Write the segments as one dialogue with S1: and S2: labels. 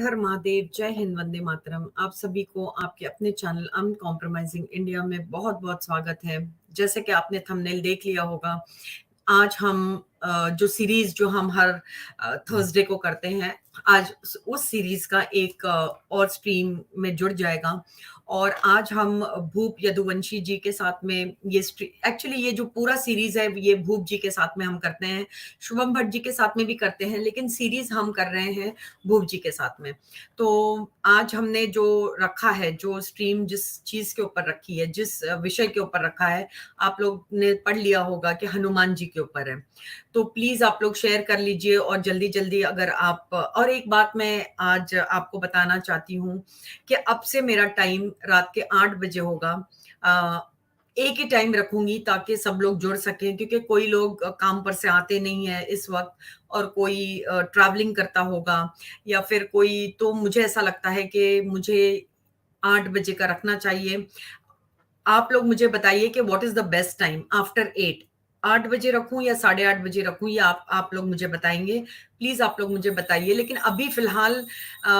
S1: हर महादेव, जय हिंद, वंदे मातरम। आप सभी को आपके अपने चैनल अनकॉम्प्रोमाइजिंग इंडिया में बहुत बहुत स्वागत है। जैसे कि आपने थंबनेल देख लिया होगा, आज हम जो सीरीज जो हम हर थर्सडे को करते हैं, आज उस सीरीज का एक और स्ट्रीम में जुड़ जाएगा। और आज हम भूप यदुवंशी जी के साथ में एक्चुअली ये जो पूरा सीरीज है ये भूप जी के साथ में हम करते हैं, शुभम भट्ट जी के साथ में भी करते हैं, लेकिन सीरीज हम कर रहे हैं भूप जी के साथ में। तो आज हमने जो रखा है, जो स्ट्रीम जिस चीज के ऊपर रखी है, जिस विषय के ऊपर रखा है, आप लोग ने पढ़ लिया होगा कि हनुमान जी के ऊपर है। तो प्लीज आप लोग शेयर कर लीजिए और जल्दी जल्दी अगर आप, और एक बात मैं आज आपको बताना चाहती हूँ कि अब से मेरा टाइम रात के 8 बजे होगा। एक ही टाइम रखूंगी ताकि सब लोग जुड़ सकें, क्योंकि कोई लोग काम पर से आते नहीं है इस वक्त और कोई ट्रैवलिंग करता होगा या फिर कोई, तो मुझे ऐसा लगता है कि मुझे 8 बजे का रखना चाहिए। आप लोग मुझे बताइए कि what is the best time after 8 बजे रखूं या 8:30 बजे रखूं, या आप लोग मुझे बताएंगे। प्लीज आप लोग मुझे बताइए। लेकिन अभी फिलहाल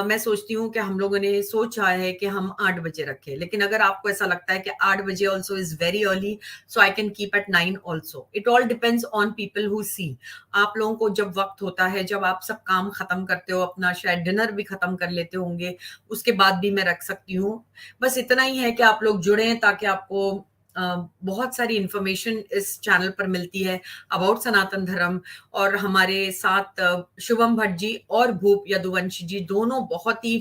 S1: मैं सोचती हूँ कि हम लोगों ने सोचा है कि हम 8 बजे रखें, लेकिन अगर आपको ऐसा लगता है कि 8 बजे also is very early, so I can keep at 9 also. It all depends on people who see. आप लोगों को जब वक्त होता है, जब आप सब काम खत्म करते हो, अपना शायद डिनर भी खत्म कर लेते होंगे, उसके बाद भी मैं रख सकती हूँ। बस इतना ही है कि आप लोग जुड़े ताकि आपको बहुत सारी इंफॉर्मेशन इस चैनल पर मिलती है अबाउट सनातन धर्म। और हमारे साथ शुभम भट्ट जी और भूप यदुवंशी जी दोनों बहुत ही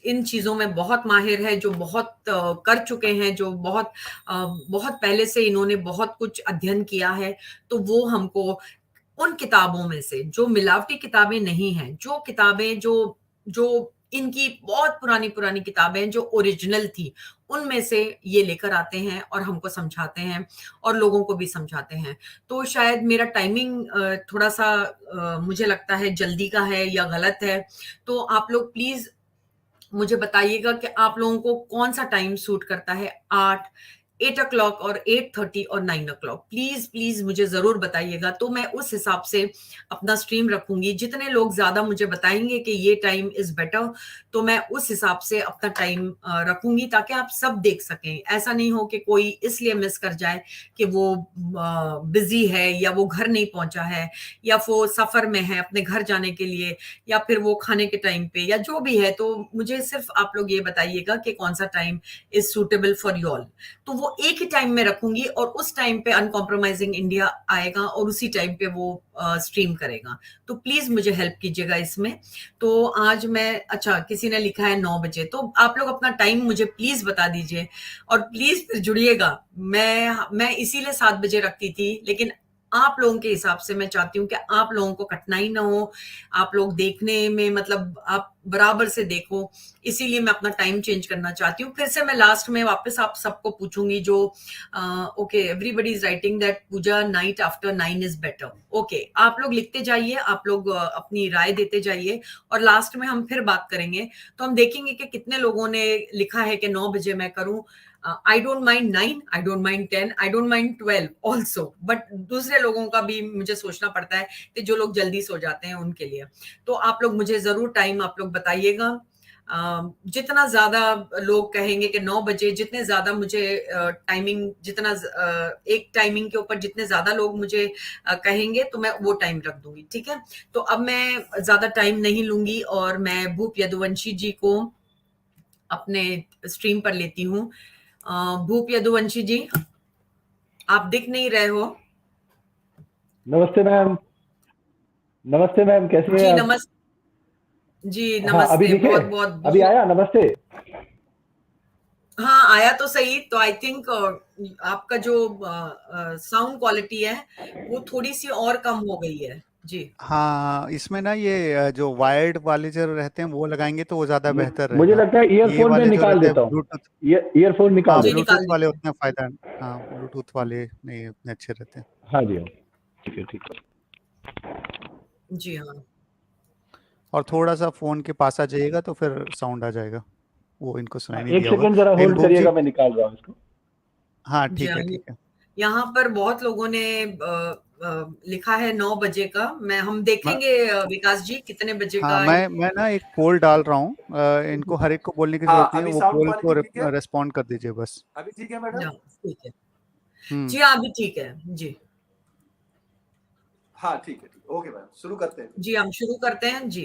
S1: इन चीजों में बहुत माहिर है, जो बहुत कर चुके हैं, जो बहुत पहले से इन्होंने बहुत कुछ अध्ययन किया है। तो वो हमको उन किताबों में से, जो मिलावटी किताबें नहीं हैं, जो किताबें जो इनकी बहुत पुरानी पुरानी किताबें जो ओरिजिनल थी, उनमें से ये लेकर आते हैं और हमको समझाते हैं और लोगों को भी समझाते हैं। तो शायद मेरा टाइमिंग थोड़ा सा मुझे लगता है जल्दी का है या गलत है। तो आप लोग प्लीज मुझे बताइएगा कि आप लोगों को कौन सा टाइम सूट करता है, 8 o'clock और 8:30 और 9 o'clock। प्लीज प्लीज मुझे जरूर बताइएगा, तो मैं उस हिसाब से अपना स्ट्रीम रखूंगी। जितने लोग ज्यादा मुझे बताएंगे कि ये टाइम इज बेटर, तो मैं उस हिसाब से अपना टाइम रखूंगी ताकि आप सब देख सकें। ऐसा नहीं हो कि कोई इसलिए मिस कर जाए कि वो बिजी है या वो घर नहीं पहुंचा है या वो सफर में है अपने घर जाने के लिए, या फिर वो खाने के टाइम पे या जो भी है। तो मुझे सिर्फ आप लोग ये बताइएगा कि कौन सा time is suitable for you all. तो वो एक ही टाइम में रखूंगी और उस टाइम पे अनकॉम्प्रोमाइजिंग इंडिया आएगा और उसी टाइम पे वो स्ट्रीम करेगा। तो प्लीज मुझे हेल्प कीजिएगा इसमें। तो आज मैं, अच्छा किसी ने लिखा है 9 बजे, तो आप लोग अपना टाइम मुझे प्लीज बता दीजिए और प्लीज फिर जुड़िएगा। मैं इसीलिए 7 बजे रखती थी, लेकिन आप लोगों के हिसाब से मैं चाहती हूँ कि आप लोगों को कठिनाई ना हो, आप लोग देखने में, मतलब आप बराबर से देखो, इसीलिए मैं अपना टाइम चेंज करना चाहती हूँ। फिर से मैं लास्ट में वापस आप सबको पूछूंगी, जो okay everybody is writing that puja night after 9 is better. Okay, आप लोग लिखते जाइए, आप लोग अपनी राय देते जाइए और लास्ट में हम फिर बात करेंगे। तो हम देखेंगे कि कितने लोगों ने लिखा है कि 9 बजे मैं करूं। I don't mind 9, I don't mind 10, I don't mind 12 also, but दूसरे लोगों का भी मुझे सोचना पड़ता है कि जो लोग जल्दी सो जाते हैं उनके लिए। तो आप लोग मुझे जरूर टाइम आप लोग बताइएगा। जितना ज्यादा लोग कहेंगे कि 9 बजे, जितने ज्यादा मुझे टाइमिंग, जितना एक टाइमिंग के ऊपर जितने ज्यादा लोग मुझे कहेंगे तो मैं वो टाइम रख दूंगी। ठीक है, तो अब मैं ज्यादा टाइम नहीं लूंगी और मैं भूप यदुवंशी जी को अपने स्ट्रीम पर लेती हूँ। भूप यदुवंशी जी, आप दिख नहीं रहे हो।
S2: नमस्ते मैम। नमस्ते मैम, कैसे हैं
S1: जी
S2: आप?
S1: नमस्ते जी,
S2: हाँ, अभी
S1: नमस्ते।
S2: दिखे?
S1: बहुत बहुत
S2: अभी
S1: बहुत,
S2: आया? नमस्ते।
S1: हाँ आया तो सही। तो आई थिंक आपका जो साउंड क्वालिटी है वो थोड़ी सी और कम हो गई है जी।
S3: हाँ, इसमें ना ये जो वायर्ड वाले जो रहते हैं वो लगाएंगे तो वो ज़्यादा बेहतर
S2: मुझे
S3: रहेगा।
S2: लगता है
S3: ये
S2: ईयरफोन में
S3: वाले जो
S2: निकाल
S3: रहते हैं
S2: देता हूँ।
S3: ब्लूटूथ,
S2: ईयरफोन निकाल
S3: हाँ
S1: जी
S2: देता
S3: ब्लूटूथ
S1: निकाल
S3: वाले
S1: दीजिए।
S3: उतना फायदा, हाँ ब्लूटूथ वाले नहीं उतने अच्छे रहते हैं।
S2: हूँ। हाँ जी, हाँ, ठीक है, ठीक है।
S1: जी हाँ
S3: और थोड़ा सा फ़ोन के पास आ जाइएगा तो फिर साउंड आ जाएगा, वो इनको सुनाई
S2: हाँ,
S3: नहीं
S2: एक
S3: दिया होगा।
S2: सेकंड जरा
S3: लेकिन
S2: होल्ड
S3: भूप जी,
S2: करिएगा, मैं निकाल रहा हूँ इसको।
S3: हाँ
S1: जी
S3: ठीक
S1: हाँ।
S3: है ठीक है।
S1: यहाँ पर बहुत लोगों ने लिखा है 9 बजे का। हम देखेंगे विकास जी कितने बजे
S3: हाँ,
S1: का है।
S3: मैं ना एक पोल डाल रहा हूँ, इनको हर एक को बोलने की
S4: हाँ,
S3: जरूरत नहीं है,
S4: अभी
S3: वो
S4: साउंड
S3: पोल को
S4: क्वालिटी ठीक है?
S3: रिस्पॉन्ड कर दीजिए बस।
S4: अभी ठीक है मैडम?
S1: हाँ, ठीक है
S3: हम्म।
S1: जी, हाँ अभी ठीक है जी।
S4: हाँ ठीक है, ठीक, ओके मैम, शुरू करते हैं।
S1: जी हम शुरू करते हैं जी।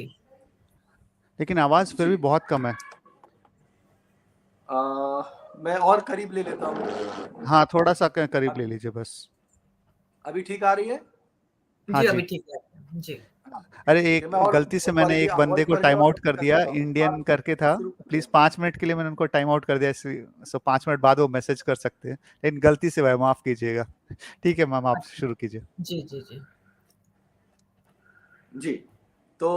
S3: लेकिन आवाज फिर
S4: जी।
S3: भी बहुत कम है।
S4: मैं और करीब ले लेता हूँ।
S3: हाँ, थोड़ा सा करीब ले लीजिए बस।
S4: अभी ठीक आ रही है?
S3: हाँ
S1: जी
S3: जी।
S1: अभी ठीक है जी।
S3: अरे
S4: ठीक है,
S3: एक
S4: मैं और
S3: गलती से मैंने
S4: क्वालिटी
S3: एक बंदे
S4: वॉइस
S3: को
S4: वर्जन
S3: टाइम
S4: और
S3: आउट कर
S4: कर
S3: दिया,
S4: देता हूँ।
S3: इंडियन
S4: आप
S3: करके था।
S4: शुरू करते
S3: प्लीज
S4: हैं।
S3: 5 मिनट के लिए मैंने उनको टाइम आउट कर दिया, सो 5 मिनट बाद वो मैसेज कर सकते हैं, लेकिन गलती से भाई माफ कीजिएगा। ठीक है मैम, आप शुरू कीजिए।
S1: जी जी जी
S4: जी, तो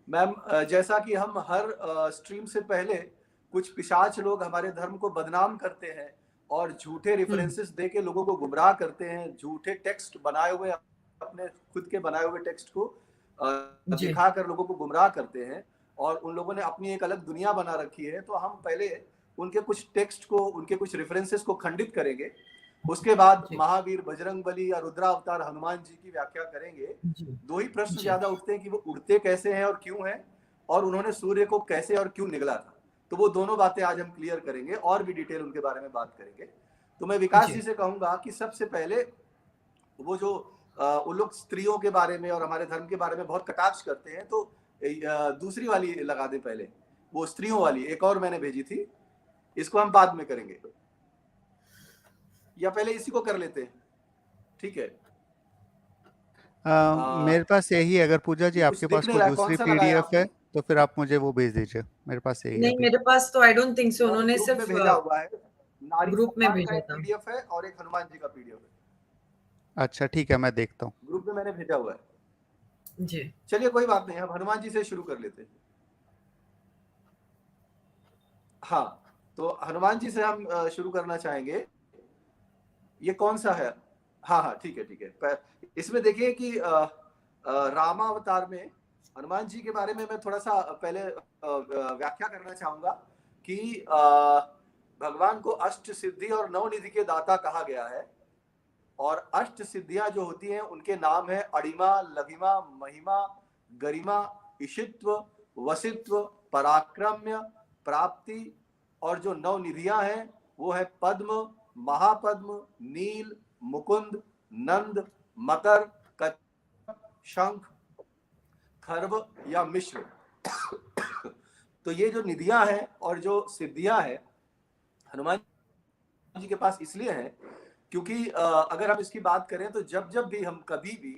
S4: मैम, जैसा कि हम हर स्ट्रीम से पहले कुछ पिशाच लोग हमारे धर्म को बदनाम करते हैं और झूठे रेफरेंसेस दे के लोगों को गुमराह करते हैं, झूठे टेक्स्ट बनाए हुए, अपने खुद के बनाए हुए टेक्स्ट को
S1: जी
S4: दिखाकर लोगों को गुमराह करते हैं और उन लोगों ने अपनी एक अलग दुनिया बना रखी है। तो हम पहले उनके कुछ टेक्स्ट को, उनके कुछ रेफरेंसेस को खंडित करेंगे। उसके बाद
S1: जी
S4: महावीर, बजरंगबली या रुद्रावतार हनुमान जी की व्याख्या करेंगे।
S1: जी
S4: दो ही प्रश्न
S1: जी
S4: ज्यादा उठते हैं कि वो उड़ते कैसे हैं और क्यों हैं, और उन्होंने सूर्य को कैसे और क्यों निगला था। तो वो दोनों बातें आज हम क्लियर करेंगे और भी डिटेल उनके बारे में बात करेंगे। तो मैं विकास जी से कहूंगा कि सबसे पहले वो जो वो लोग स्त्रियों के बारे में और हमारे धर्म के बारे में बहुत कटाक्ष करते हैं, तो दूसरी वाली लगा दें पहले, वो स्त्रियों वाली एक और मैंने भेजी थी, इसको हम बाद में करेंगे या पहले इसी को कर लेते हैं? ठीक है।
S3: मेरे पास यही है, अगर पूजा जी
S4: कुछ
S3: आपके
S4: दिख
S3: पास
S4: नहीं
S3: कोई
S4: रहा है, कौन
S3: दूसरी
S4: सा लगाया
S3: पीडीएफ है
S4: आपने?
S3: तो फिर आप मुझे वो भेज दीजिए, मेरे पास यही है
S1: नहीं
S3: अभी।
S1: मेरे पास तो आई डोंट थिंक सो, उन्होंने
S4: ग्रुप में
S1: सिर्फ
S4: भेजा हुआ है, नारी
S1: ग्रुप में
S4: सम्मान का
S1: भेजा
S4: एक
S1: था।
S4: पीडीएफ है और एक हनुमान जी का पीडीएफ है।
S3: अच्छा ठीक है, मैं देखता हूँ।
S4: ग्रुप में मैंने भेजा हुआ है।
S1: जी
S4: चलिए कोई बात नहीं, हम हनुमान जी से शुरू कर लेते हैं। हाँ, तो हनुमान जी से हम शुरू करना चाहेंगे। ये कौन सा है? हाँ हाँ ठीक है, ठीक है। इसमें देखिए कि रामावतार में हनुमान जी के बारे में मैं थोड़ा सा पहले व्याख्या करना चाहूंगा कि भगवान को अष्ट सिद्धि और नौ निधि के दाता कहा गया है। और अष्ट सिद्धियां जो होती हैं उनके नाम है अणिमा, लघिमा, महिमा, गरिमा, ईशित्व, वसित्व, पराक्रम्य, प्राप्ति। और जो नौ निधियां हैं वो है पद्म, महापद्म, नील, मुकुंद, नंद, मकर, कच्छ, शंख, खर्व या मिश्र। तो ये जो निधियां हैं और जो सिद्धियां हैं हनुमान जी के पास इसलिए हैं क्योंकि अगर हम इसकी बात करें तो जब जब भी हम कभी भी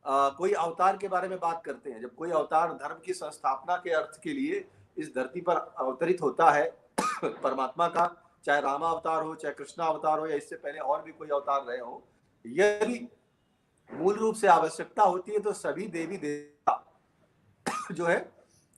S4: कोई अवतार के बारे में बात करते हैं, जब कोई अवतार धर्म की संस्थापना के अर्थ के लिए इस धरती पर अवतरित होता है परमात्मा का, चाहे रामा अवतार हो, चाहे कृष्णा अवतार हो, या इससे पहले और भी कोई अवतार रहे हो, यदि मूल रूप से आवश्यकता होती है तो सभी देवी देवता जो है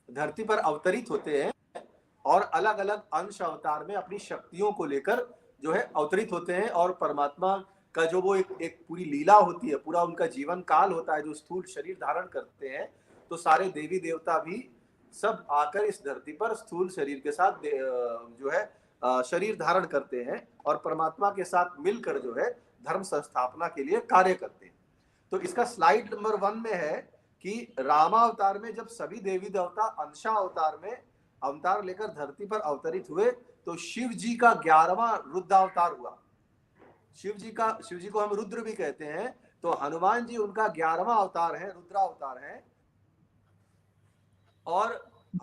S4: धरती पर अवतरित होते हैं और अलग अलग अंश अवतार में अपनी शक्तियों को लेकर जो है अवतरित होते हैं। और परमात्मा का जो वो एक पूरी लीला होती है, पूरा उनका जीवन काल होता है जो स्थूल शरीर धारण करते हैं, तो सारे देवी देवता भी सब आकर इस धरती पर स्थूल शरीर के साथ जो है शरीर धारण करते हैं और परमात्मा के साथ मिलकर जो है धर्म संस्थापना के लिए कार्य करते हैं। तो इसका स्लाइड नंबर 1 में है कि रामावतार में जब सभी देवी देवता अंशा अवतार में अवतार लेकर धरती पर अवतरित हुए तो शिव जी का 11वां रुद्रावतार हुआ। शिव जी को हम रुद्र भी कहते हैं, तो हनुमान जी उनका 11वां अवतार है, रुद्रावतार है। और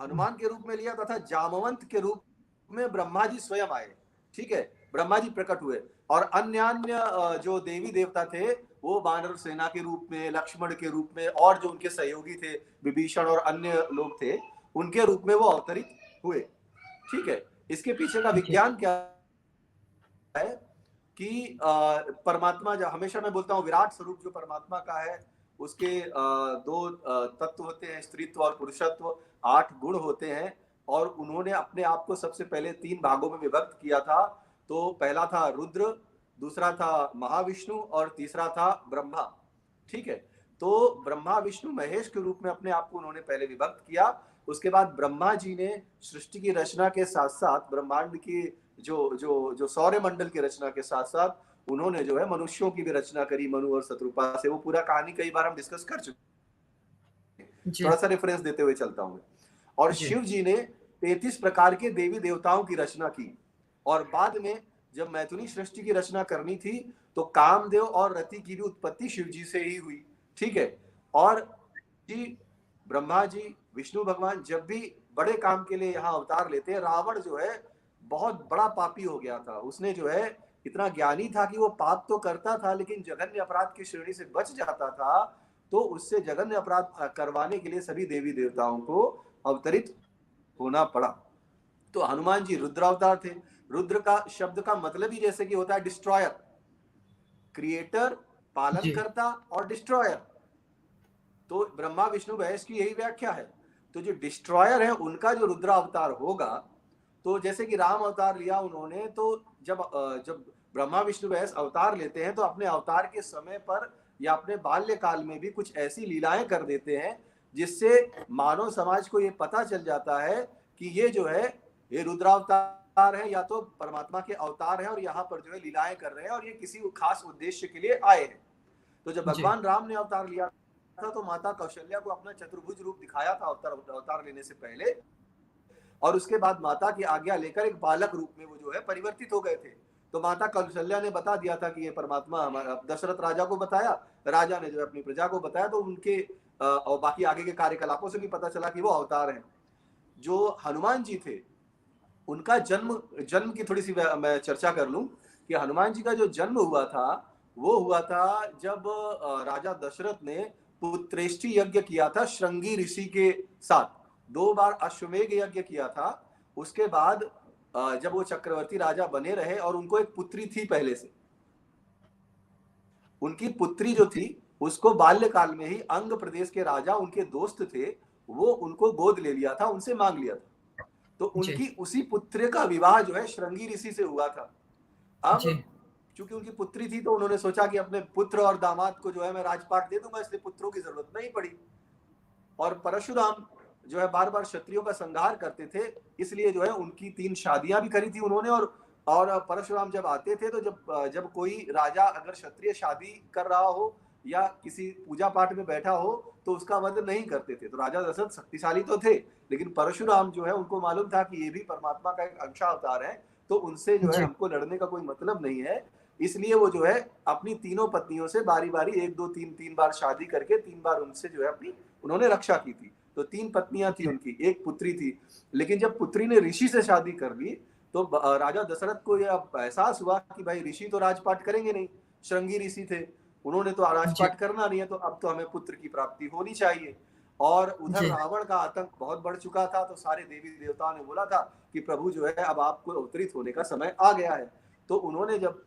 S4: हनुमान के रूप में लिया तथा जामवंत के रूप में ब्रह्मा जी स्वयं आए। ठीक है, ब्रह्मा जी प्रकट हुए और अन्य जो देवी देवता थे वो वानर सेना के रूप में, लक्ष्मण के रूप में, और जो उनके सहयोगी थे विभीषण और अन्य लोग थे उनके रूप में वो अवतरित हुए। ठीक है, इसके पीछे का विज्ञान क्या है कि परमात्मा, जो हमेशा मैं बोलता हूँ विराट स्वरूप जो परमात्मा का है उसके 2 तत्व होते हैं, स्त्रीत्व और पुरुषत्व, 8 गुण होते हैं। और उन्होंने अपने आप को सबसे पहले 3 भागों में विभक्त किया था। तो पहला था रुद्र, दूसरा था महाविष्णु और तीसरा था ब्रह्मा। ठीक है, तो ब्रह्मा विष्णु महेश के रूप में अपने आप को उन्होंने पहले विभक्त किया। उसके बाद ब्रह्मा जी ने सृष्टि की रचना के साथ साथ ब्रह्मांड की जो सौर्य मंडल की रचना के साथ साथ उन्होंने जो है मनुष्यों की भी रचना करी, मनु और शत्रुपा से। वो पूरा कहानी कई बार हम डिस्कस कर चुके हैं,
S1: जी
S4: थोड़ा सा रेफरेंस देते हुए चलता हूँ। और
S1: जी
S4: शिव जी ने 33 प्रकार के देवी देवताओं की रचना की, और बाद में जब मैथुनी सृष्टि की रचना करनी थी तो कामदेव और रति की भी उत्पत्ति शिव जी से ही हुई, ठीक है। और जी ब्रह्मा जी, विष्णु भगवान जब भी बड़े काम के लिए यहाँ अवतार लेते हैं, रावण जो है बहुत बड़ा पापी हो गया था। उसने जो है इतना ज्ञानी था कि वो पाप तो करता था लेकिन जघन्य अपराध की श्रेणी से बच जाता था, तो उससे जघन्य अपराध करवाने के लिए सभी देवी देवताओं को अवतरित होना पड़ा। तो हनुमान जी रुद्रावतार थे। रुद्र का शब्द का मतलब ही जैसे कि होता है डिस्ट्रॉयर, क्रिएटर, पालन
S1: जी
S4: करता और डिस्ट्रॉयर। तो ब्रह्मा विष्णु महेश की यही व्याख्या है। तो जो डिस्ट्रॉयर है उनका जो रुद्रावतार होगा, तो जैसे कि राम अवतार लिया उन्होंने, तो जब ब्रह्मा विष्णु महेश अवतार लेते हैं तो अपने अवतार के समय पर या अपने बाल्यकाल में भी कुछ ऐसी लीलाएं कर देते हैं जिससे मानव समाज को ये पता चल जाता है कि ये जो है ये रुद्रावतार है या तो परमात्मा के अवतार है और यहाँ पर जो है लीलाएं कर रहे हैं और ये किसी खास उद्देश्य के लिए आए हैं। तो जब
S1: जी
S4: भगवान राम ने अवतार लिया था तो माता कौशल्या को अपना चतुर्भुज रूप दिखाया था अवतार लेने से पहले, और उसके बाद माता की आज्ञा लेकर एक बालक रूप में वो जो है परिवर्तित हो गए थे। तो माता कौशल्या ने बता दिया था कि ये परमात्मा हमारा, दशरथ राजा को बताया, राजा ने जो अपनी प्रजा को बताया, तो उनके और बाकी आगे के कार्यकलापों से भी पता चला कि वो अवतार हैं। जो हनुमान जी थे उनका जन्म की थोड़ी सी मैं चर्चा कर लूं कि हनुमान जी का जो जन्म हुआ था वो हुआ था जब राजा दशरथ ने पुत्रेष्टि यज्ञ किया था श्रृंगी ऋषि के साथ। 2 बार अश्वमेध यज्ञ किया था। उसके बाद जब वो चक्रवर्ती राजा बने रहे और उनको एक पुत्री थी पहले से, उनकी पुत्री जो थी उसको बाल्यकाल में ही अंग प्रदेश के राजा, उनके दोस्त थे, वो उनको गोद ले लिया था, उनसे मांग लिया था। तो उनकी उसी पुत्र का विवाह जो है श्रृंगी ऋषि से हुआ था। अब
S1: जी
S4: चूंकि उनकी पुत्री थी तो उन्होंने सोचा कि अपने पुत्र और दामाद को जो है मैं राजपाट दे दूंगा, इसलिए पुत्रों की जरूरत नहीं पड़ी। और परशुराम जो है बार बार क्षत्रियों का संहार करते थे, इसलिए जो है उनकी 3 शादियां भी करी थी उन्होंने। और परशुराम जब आते थे तो जब कोई राजा अगर क्षत्रिय शादी कर रहा हो या किसी पूजा पाठ में बैठा हो तो उसका वध नहीं करते थे। तो राजा दशरथ शक्तिशाली तो थे, लेकिन परशुराम जो है उनको मालूम था कि ये भी परमात्मा का एक अंशावतार है, तो उनसे जो है
S1: जी
S4: हमको लड़ने का कोई मतलब नहीं है। इसलिए वो जो है अपनी तीनों पत्नियों से बारी बारी 1 2 3 बार शादी करके 3 बार उनसे जो है अपनी उन्होंने रक्षा की थी। तो 3 पत्नियां थी उनकी, 1 पुत्री थी। लेकिन जब पुत्री ने ऋषि से शादी कर ली तो राजा दशरथ को यह एहसास हुआ कि भाई ऋषि तो राजपाट करेंगे नहीं, श्रृंगी ऋषि थे, उन्होंने तो
S1: जी
S4: राजपाट करना नहीं है, तो अब तो हमें पुत्र की प्राप्ति होनी चाहिए। और उधर
S1: जी
S4: रावण का आतंक बहुत बढ़ चुका था, तो सारे देवी देवताओं ने बोला था कि प्रभु जो है अब आपको अवतरित होने का समय आ गया है। तो उन्होंने जब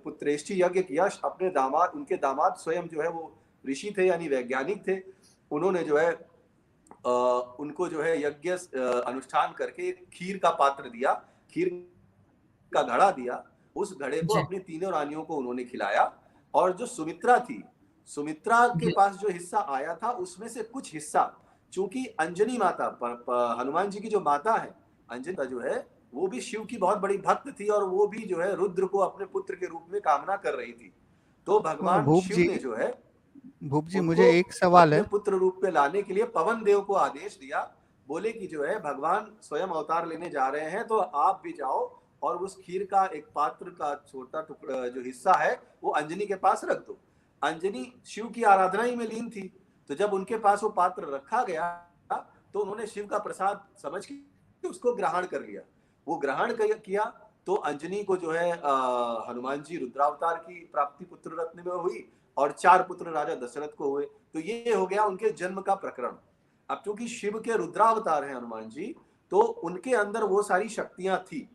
S4: पुत्रेष्टि यज्ञ किया, अपने दामाद, उनके दामाद स्वयं जो है वो ऋषि थे यानी वैज्ञानिक थे, उन्होंने जो है उनको जो है यज्ञ अनुष्ठान करके खीर का पात्र दिया, खीर का घड़ा दिया। उस घड़े को
S1: जी
S4: अपनी तीनों रानियों को उन्होंने खिलाया। और जो सुमित्रा थी, सुमित्रा के
S1: जी
S4: पास जो हिस्सा आया था उसमें से कुछ हिस्सा, चूंकि अंजनी माता हनुमान जी की जो माता है अंजनी जो है वो भी शिव की बहुत बड़ी भक्त थी और वो भी जो है रुद्र को अपने पुत्र के रूप में कामना कर रही थी। तो भगवान शिव ने जो है
S3: भूप जी
S4: उनको
S3: मुझे एक सवाल
S4: अपने
S3: है।
S4: पुत्र रूप में लाने के लिए पवन देव को आदेश दिया। बोले कि जो है भगवान स्वयं अवतार लेने जा रहे हैं, तो आप भी जाओ और उस खीर का एक पात्र का छोटा टुकड़ा जो हिस्सा है वो अंजनी के पास रख दो। अंजनी शिव की आराधना ही में लीन थी, तो जब उनके पास वो पात्र रखा गया तो उन्होंने शिव का प्रसाद समझ के उसको ग्रहण कर लिया। वो ग्रहण किया तो अंजनी को जो है हनुमान जी रुद्रावतार की प्राप्ति पुत्र रत्न में हुई और 4 पुत्र राजा दशरथ को हुए। तो ये हो गया उनके जन्म का प्रकरण। अब चूंकि शिव के रुद्रावतार हैं हनुमान जी, तो उनके अंदर वो सारी शक्तियां थी,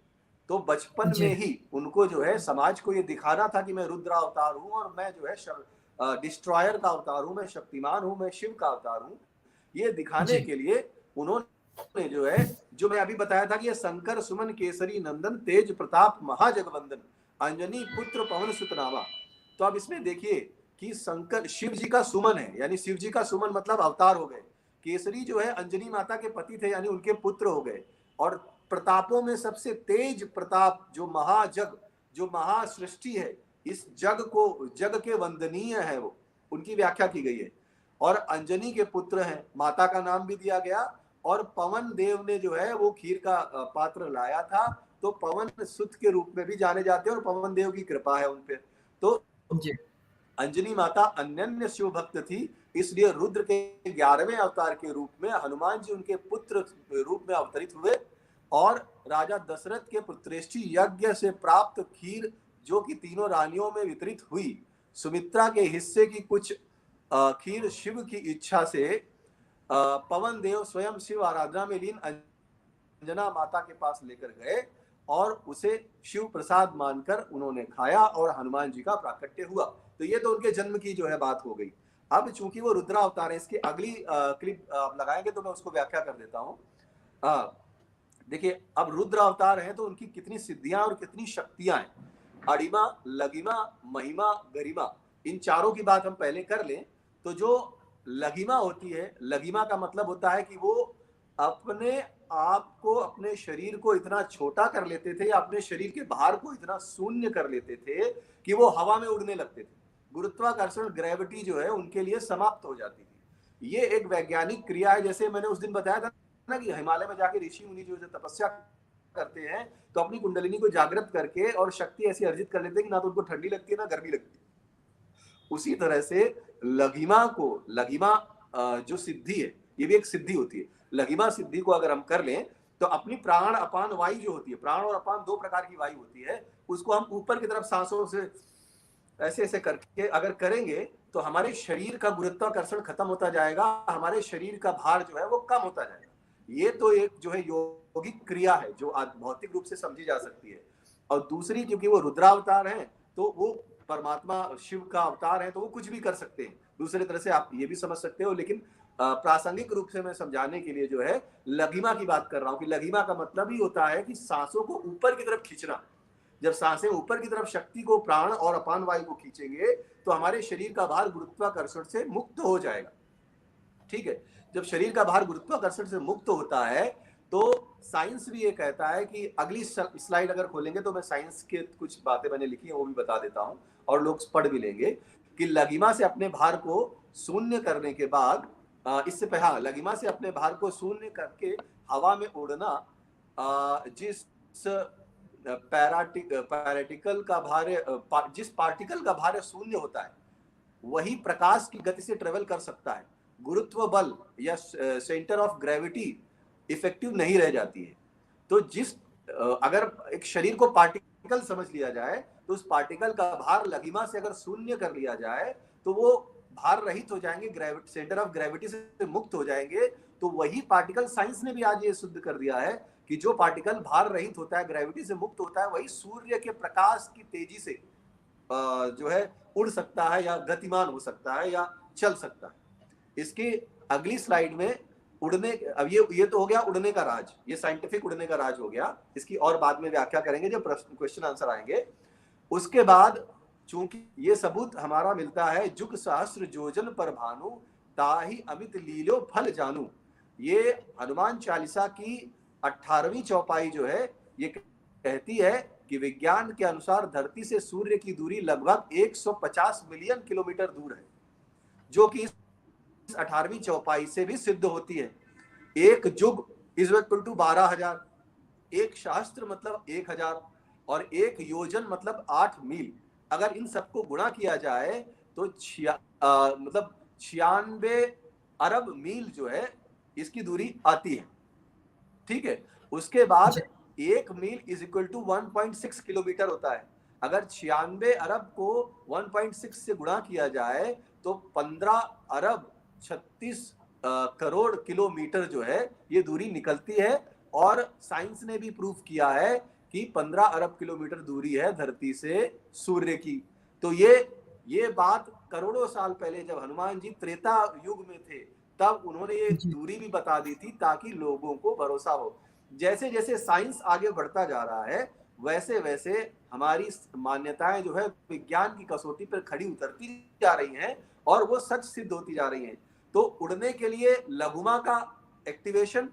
S4: तो बचपन
S1: जी
S4: में ही उनको जो है समाज को ये दिखाना था कि मैं रुद्रावतार हूँ और मैं जो है डिस्ट्रॉयर का अवतार हूँ, मैं शक्तिमान हूँ, मैं शिव का अवतार हूँ। ये दिखाने
S1: जी
S4: के लिए उन्होंने जो है, जो मैं अभी बताया था कि ये शंकर सुमन केसरी नंदन तेज प्रताप महाजगवंदन अंजनी पुत्र पवन सुत नामा। तो अब इसमें देखिए कि शंकर शिव जी का सुमन है, यानी शिव जी का सुमन मतलब अवतार हो गए। केसरी जो है अंजनी माता के पति थे यानी उनके पुत्र हो गए। और प्रतापों में सबसे तेज प्रताप जो महाजग जो महासृष्टि है, इस जग के वंदनीय है, वो उनकी व्याख्या की गई है। और अंजनी के पुत्र हैं, माता का नाम भी दिया गया। और पवन देव ने जो है वो खीर का पात्र लाया था, तो पवन सुत के रूप में भी जाने जाते हैं और पवन देव की कृपा है उन पे। तो
S1: जी
S4: अंजनी माता अनन्य शिव भक्त थी, इसलिए रुद्र के 11वें अवतार के रूप में हनुमान जी उनके पुत्र रूप में अवतरित हुए। और राजा दशरथ के पुत्रेष्ठी यज्ञ से प्राप्त खीर, जो कि तीनों रानियों में वितरित हुई, सुमित्रा के हिस्से की कुछ खीर शिव की इच्छा से पवन देव स्वयं शिव आराधना में लीन अंजना माता के पास लेकर गए और उसे शिव प्रसाद मानकर उन्होंने खाया और हनुमान जी का प्राकट्य हुआ। तो ये तो उनके जन्म की जो है बात हो गई। अब चूंकि वो रुद्र अवतार है, इसकी अगली क्लिप लगाएंगे तो मैं उसको व्याख्या कर देता हूँ। देखिए, अब रुद्र अवतार है तो उनकी कितनी सिद्धियां और कितनी शक्तियां हैं। अड़िमा, लगिमा, महिमा, गरिमा, इन चारों की बात हम पहले कर लें। तो जो लगिमा होती है, लगिमा का मतलब होता है कि वो अपने आप को, अपने शरीर को इतना छोटा कर लेते थे या अपने शरीर के भार को इतना शून्य कर लेते थे कि वो हवा में उड़ने लगते थे। गुरुत्वाकर्षण, ग्रेविटी जो है उनके लिए समाप्त हो जाती थी। ये एक वैज्ञानिक क्रिया है। जैसे मैंने उस दिन बताया था ना कि हिमालय में जाके ऋषि मुनि जो तपस्या करते हैं तो अपनी कुंडलिनी को जागृत करके और शक्ति ऐसी अर्जित कर लेते हैं कि ना तो उनको ठंडी लगती है ना गर्मी लगती है। उसी तरह से लघिमा जो सिद्धि है, ये भी एक सिद्धि होती है। लघिमा सिद्धि को अगर हम कर लें तो अपनी प्राण अपान वायु जो होती है, प्राण और अपान दो प्रकार की वायु होती है, उसको हम ऊपर की तरफ सांसों से ऐसे ऐसे करके अगर करेंगे तो हमारे शरीर का गुरुत्वाकर्षण खत्म होता जाएगा, हमारे शरीर का भार जो है वो कम होता जाएगा। ये तो एक जो है यौगिक क्रिया है जो भौतिक रूप से समझी जा सकती है। और दूसरी, क्योंकि वो रुद्रावतार है तो वो परमात्मा शिव का अवतार है, तो वो कुछ भी कर सकते हैं। दूसरी तरह से आप ये भी समझ सकते हो, लेकिन प्रासंगिक रूप से मैं समझाने के लिए जो है लघिमा की बात कर रहा हूँ कि लघिमा का मतलब ही होता है कि सांसों को ऊपर की तरफ खींचना। जब सांसें ऊपर की तरफ शक्ति को, प्राण और अपान वायु को खींचेंगे तो हमारे शरीर का भार गुरुत्वाकर्षण से मुक्त हो जाएगा। ठीक है, जब शरीर का भार गुरुत्वाकर्षण से मुक्त होता है तो साइंस भी ये कहता है कि, अगली स्लाइड अगर खोलेंगे तो मैं साइंस के कुछ बातें मैंने लिखी है वो भी बता देता हूं और लोग पढ़ भी लेंगे कि लघिमा से अपने भार को शून्य करने के बाद, इससे पहले लघिमा से अपने भार को शून्य करके हवा में उड़ना, जिस पार्टिकल का भार, जिस पार्टिकल का भार शून्य होता है वही प्रकाश की गति से ट्रेवल कर सकता है। गुरुत्व बल या सेंटर ऑफ ग्रेविटी इफेक्टिव नहीं रह जाती है। तो अगर एक शरीर को पार्टिकल समझ लिया जाए तो उस पार्टिकल का भार लघिमा से अगर शून्य कर लिया जाए तो वो भार रहित हो जाएंगे, सेंटर ऑफ ग्रेविटी से मुक्त हो जाएंगे। तो वही पार्टिकल, साइंस ने भी आज ये सिद्ध कर दिया है कि जो पार्टिकल भार रहित होता है, ग्रेविटी से मुक्त होता है, वही सूर्य के प्रकाश की तेजी से जो है उड़ सकता है या गतिमान हो सकता है या चल सकता है। इसकी अगली स्लाइड में उड़ने, अब ये तो हो गया उड़ने का राज, ये साइंटिफिक उड़ने का राज हो गया। इसकी और बाद में व्याख्या करेंगे जब क्वेश्चन आंसर आएंगे। उसके बाद चूंकि ये सबूत हमारा मिलता है, जुग सहस्र जोजन पर भानु, ताहि अमित लीलो फल जानू। ये हनुमान चालीसा की 18वीं चौपाई जो है ये कहती है कि विज्ञान के अनुसार धरती से सूर्य की दूरी लगभग 150 मिलियन किलोमीटर दूर है, जो कि 18वीं चौपाई से भी सिद्ध होती है। एक जुग इज इक्वल टू 12,000, एक शास्त्र मतलब 1,000 और एक योजन मतलब 8 मील। अगर इन सबको गुणा किया जाए तो मतलब 96 अरब मील जो है इसकी दूरी आती है। ठीक है, उसके बाद 1 mile is equal to 1.6 kilometre होता है। अगर 96 अरब को 1.6 से गुणा किया जाए तो 15 अरब 36 करोड़ किलोमीटर जो है ये दूरी निकलती है। और साइंस ने भी प्रूफ किया है कि 15 अरब किलोमीटर दूरी है धरती से सूर्य की। तो ये बात करोड़ों साल पहले जब हनुमान जी त्रेता युग में थे तब उन्होंने ये दूरी भी बता दी थी ताकि लोगों को भरोसा हो। जैसे जैसे साइंस आगे बढ़ता जा रहा है वैसे वैसे हमारी मान्यताएं जो है विज्ञान की कसौटी पर खड़ी उतरती जा रही हैं और वो सच सिद्ध होती जा रही हैं। तो उड़ने के लिए लघुमा का एक्टिवेशन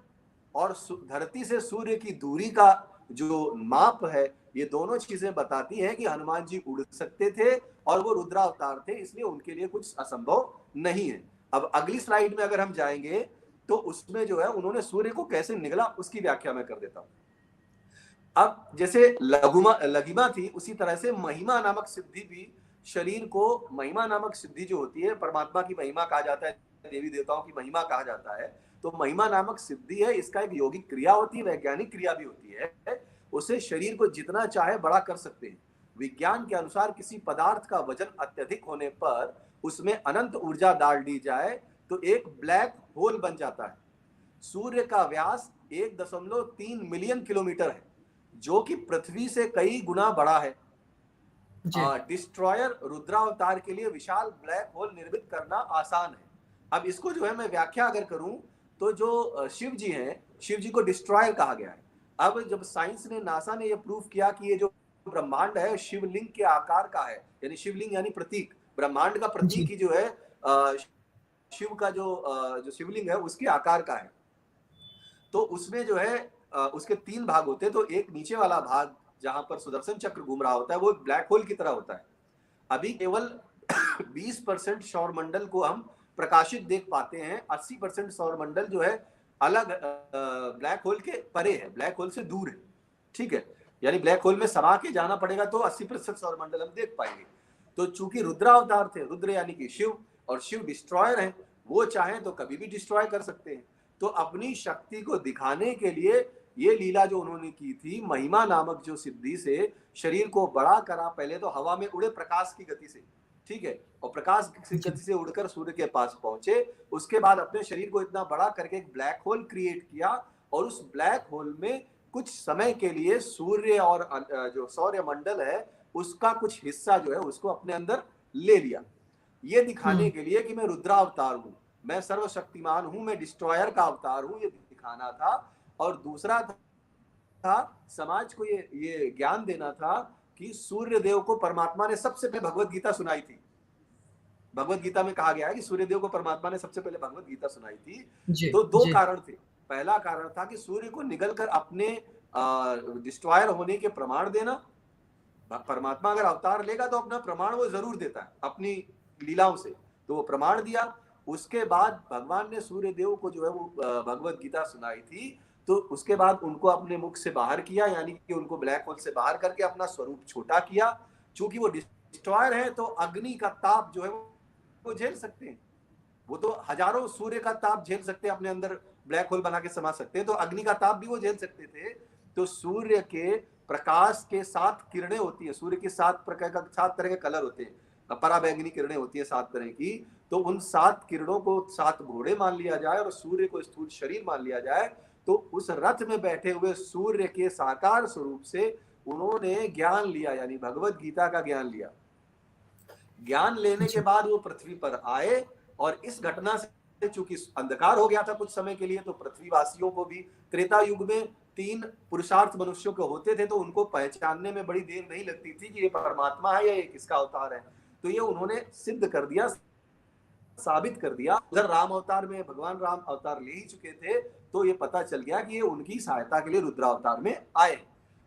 S4: और धरती से सूर्य की दूरी का जो माप है ये दोनों चीजें बताती हैं कि हनुमान जी उड़ सकते थे और वो रुद्रावतार थे, इसलिए उनके लिए कुछ असंभव नहीं है। अब अगली स्लाइड में अगर हम जाएंगे तो उसमें जो है उन्होंने सूर्य को कैसे निगला उसकी व्याख्या मैं कर देता हूं। अब जैसे लघिमा थी, उसी तरह से महिमा नामक सिद्धि भी शरीर को, महिमा नामक सिद्धि जो होती है, परमात्मा की महिमा कहा जाता है, देवी देवताओं की महिमा कहा जाता है, तो महिमा नामक सिद्धि है, इसका एक यौगिक क्रिया होती है, वैज्ञानिक क्रिया भी होती है। उसे शरीर को जितना चाहे बड़ा कर सकते हैं। विज्ञान के अनुसार किसी पदार्थ का वजन अत्यधिक होने पर उसमें अनंत ऊर्जा डाल दी जाए तो एक ब्लैक होल बन जाता है। सूर्य का व्यास 1.3 मिलियन किलोमीटर है, जो कि पृथ्वी से कई गुना बड़ा है। डिस्ट्रॉयर रुद्रावतार के लिए विशाल ब्लैक होल निर्मित करना आसान है। अब इसको जो है मैं व्याख्या अगर करूं तो जो शिव जी हैं, शिव जी को डिस्ट्रॉयर कहा गया है। अब जब साइंस ने, नासा ने ये प्रूव किया कि ये जो ब्रह्मांड है शिवलिंग के आकार का है, यानी शिवलिंग यानी प्रतीक, ब्रह्मांड का प्रतीक ही जो है शिव का जो शिवलिंग है उसके आकार का है, तो उसमें जो है उसके 3 भाग होते हैं। तो एक नीचे वाला भाग जहां पर सुदर्शन चक्र घूम रहा होता है वो ब्लैक होल की तरह होता है। अभी केवल 20% सौर मंडल को हम प्रकाशित देख पाते हैं, 80% सौर मंडल जो है अलग ब्लैक होल के परे है, ब्लैक होल से दूर है, ठीक है। यानी ब्लैक होल में समा के जाना पड़ेगा तो 80% सौर मंडल हम देख पाएंगे। तो चूंकि रुद्रावतार थे, रुद्र यानी कि शिव, और शिव डिस्ट्रॉयर है, वो चाहें तो कभी भी डिस्ट्रॉय कर सकते हैं। तो अपनी शक्ति को दिखाने के लिए ये लीला जो उन्होंने की थी, महिमा नामक जो सिद्धि से शरीर को बड़ा करा, पहले तो हवा में उड़े प्रकाश की गति से, ठीक है, और प्रकाश की गति से उड़कर सूर्य के पास पहुंचे। उसके बाद अपने शरीर को इतना बड़ा करके एक ब्लैक होल क्रिएट किया, और उस ब्लैक होल में कुछ समय के लिए सूर्य और जो सौर मंडल है उसका कुछ हिस्सा जो है उसको अपने अंदर ले लिया, ये दिखाने के लिए कि मैं रुद्रावतार हूं, मैं सर्वशक्तिमान हूं, मैं डिस्ट्रॉयर का अवतार हूं, ये दिखाना था। और दूसरा था समाज को ये ज्ञान देना था कि सूर्य देव को परमात्मा ने सबसे पहले भगवत गीता सुनाई थी। भगवत गीता में कहा गया है कि सूर्य देव को परमात्मा ने सबसे पहले भगवत गीता सुनाई थी। तो 2 कारण थे। पहला कारण था कि सूर्य को निगलकर अपने डिस्ट्रॉयर होने के प्रमाण देना। परमात्मा अगर अवतार लेगा तो अपना प्रमाण वो जरूर देता है अपनी लीलाओं से, तो वो प्रमाण दिया। उसके बाद भगवान ने सूर्य देव को जो है वो भगवत गीता सुनाई थी, तो उसके बाद उनको अपने मुख से बाहर किया, यानी कि उनको ब्लैक होल से बाहर करके अपना स्वरूप छोटा किया। चूंकि वो डिस्ट्रॉयर है तो अग्नि का ताप जो है वो झेल सकते हैं, वो तो हजारों सूर्य का ताप झेल सकते हैं, अपने अंदर ब्लैक होल बना के समा सकते हैं, तो अग्नि का ताप भी वो झेल सकते थे। तो सूर्य के प्रकाश के 7 किरणें होती है, सूर्य के 7 तरह के कलर होते हैं, पराबैंगनी किरणें होती है 7 तरह की। तो उन 7 किरणों को 7 घोड़े मान लिया जाए और सूर्य को स्थूल शरीर मान लिया जाए, तो उस रथ में बैठे हुए सूर्य के साकार स्वरूप से उन्होंने ज्ञान लिया, यानी भगवत गीता का ज्ञान लिया। ज्ञान लेने के बाद वो पृथ्वी पर आए, और इस घटना से चूंकि अंधकार हो गया था कुछ समय के लिए, तो पृथ्वीवासियों को भी त्रेता युग में 3 पुरुषार्थ मनुष्यों के होते थे, तो उनको पहचानने में बड़ी देर नहीं लगती थी कि ये परमात्मा है या ये किसका अवतार है। तो ये उन्होंने सिद्ध कर दिया, साबित कर दिया। उधर राम अवतार में भगवान राम अवतार ले ही चुके थे, तो ये पता चल गया कि ये उनकी सहायता के लिए रुद्रावतार में आए।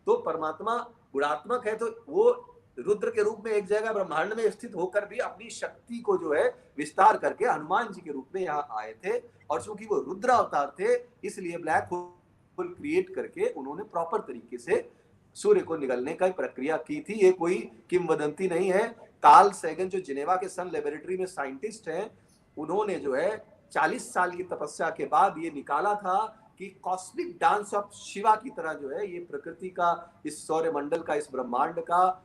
S4: तो परमात्मा गुणात्मक है, तो वो रुद्र के रूप में एक जगह ब्रह्मांड में स्थित होकर भी अपनी शक्ति को जो है विस्तार करके हनुमान जी के रूप में यहाँ आए थे। और चूंकि वो रुद्र अवतार थे, इसलिए ब्लैक होल क्रिएट करके उन्होंने प्रॉपर तरीके से सूर्य को निगलने का प्रक्रिया की थी। ये कोई किंवदंती नहीं है। कार्ल सैगन जो जिनेवा के सन लेबोरेटरी में साइंटिस्ट हैं, उन्होंने जो है 40 साल की तपस्या के बाद ये निकाला था कि कॉस्मिक डांस ऑफ शिवा की तरह जो है ये प्रकृति का, इस सौर मंडल का, इस ब्रह्मांड का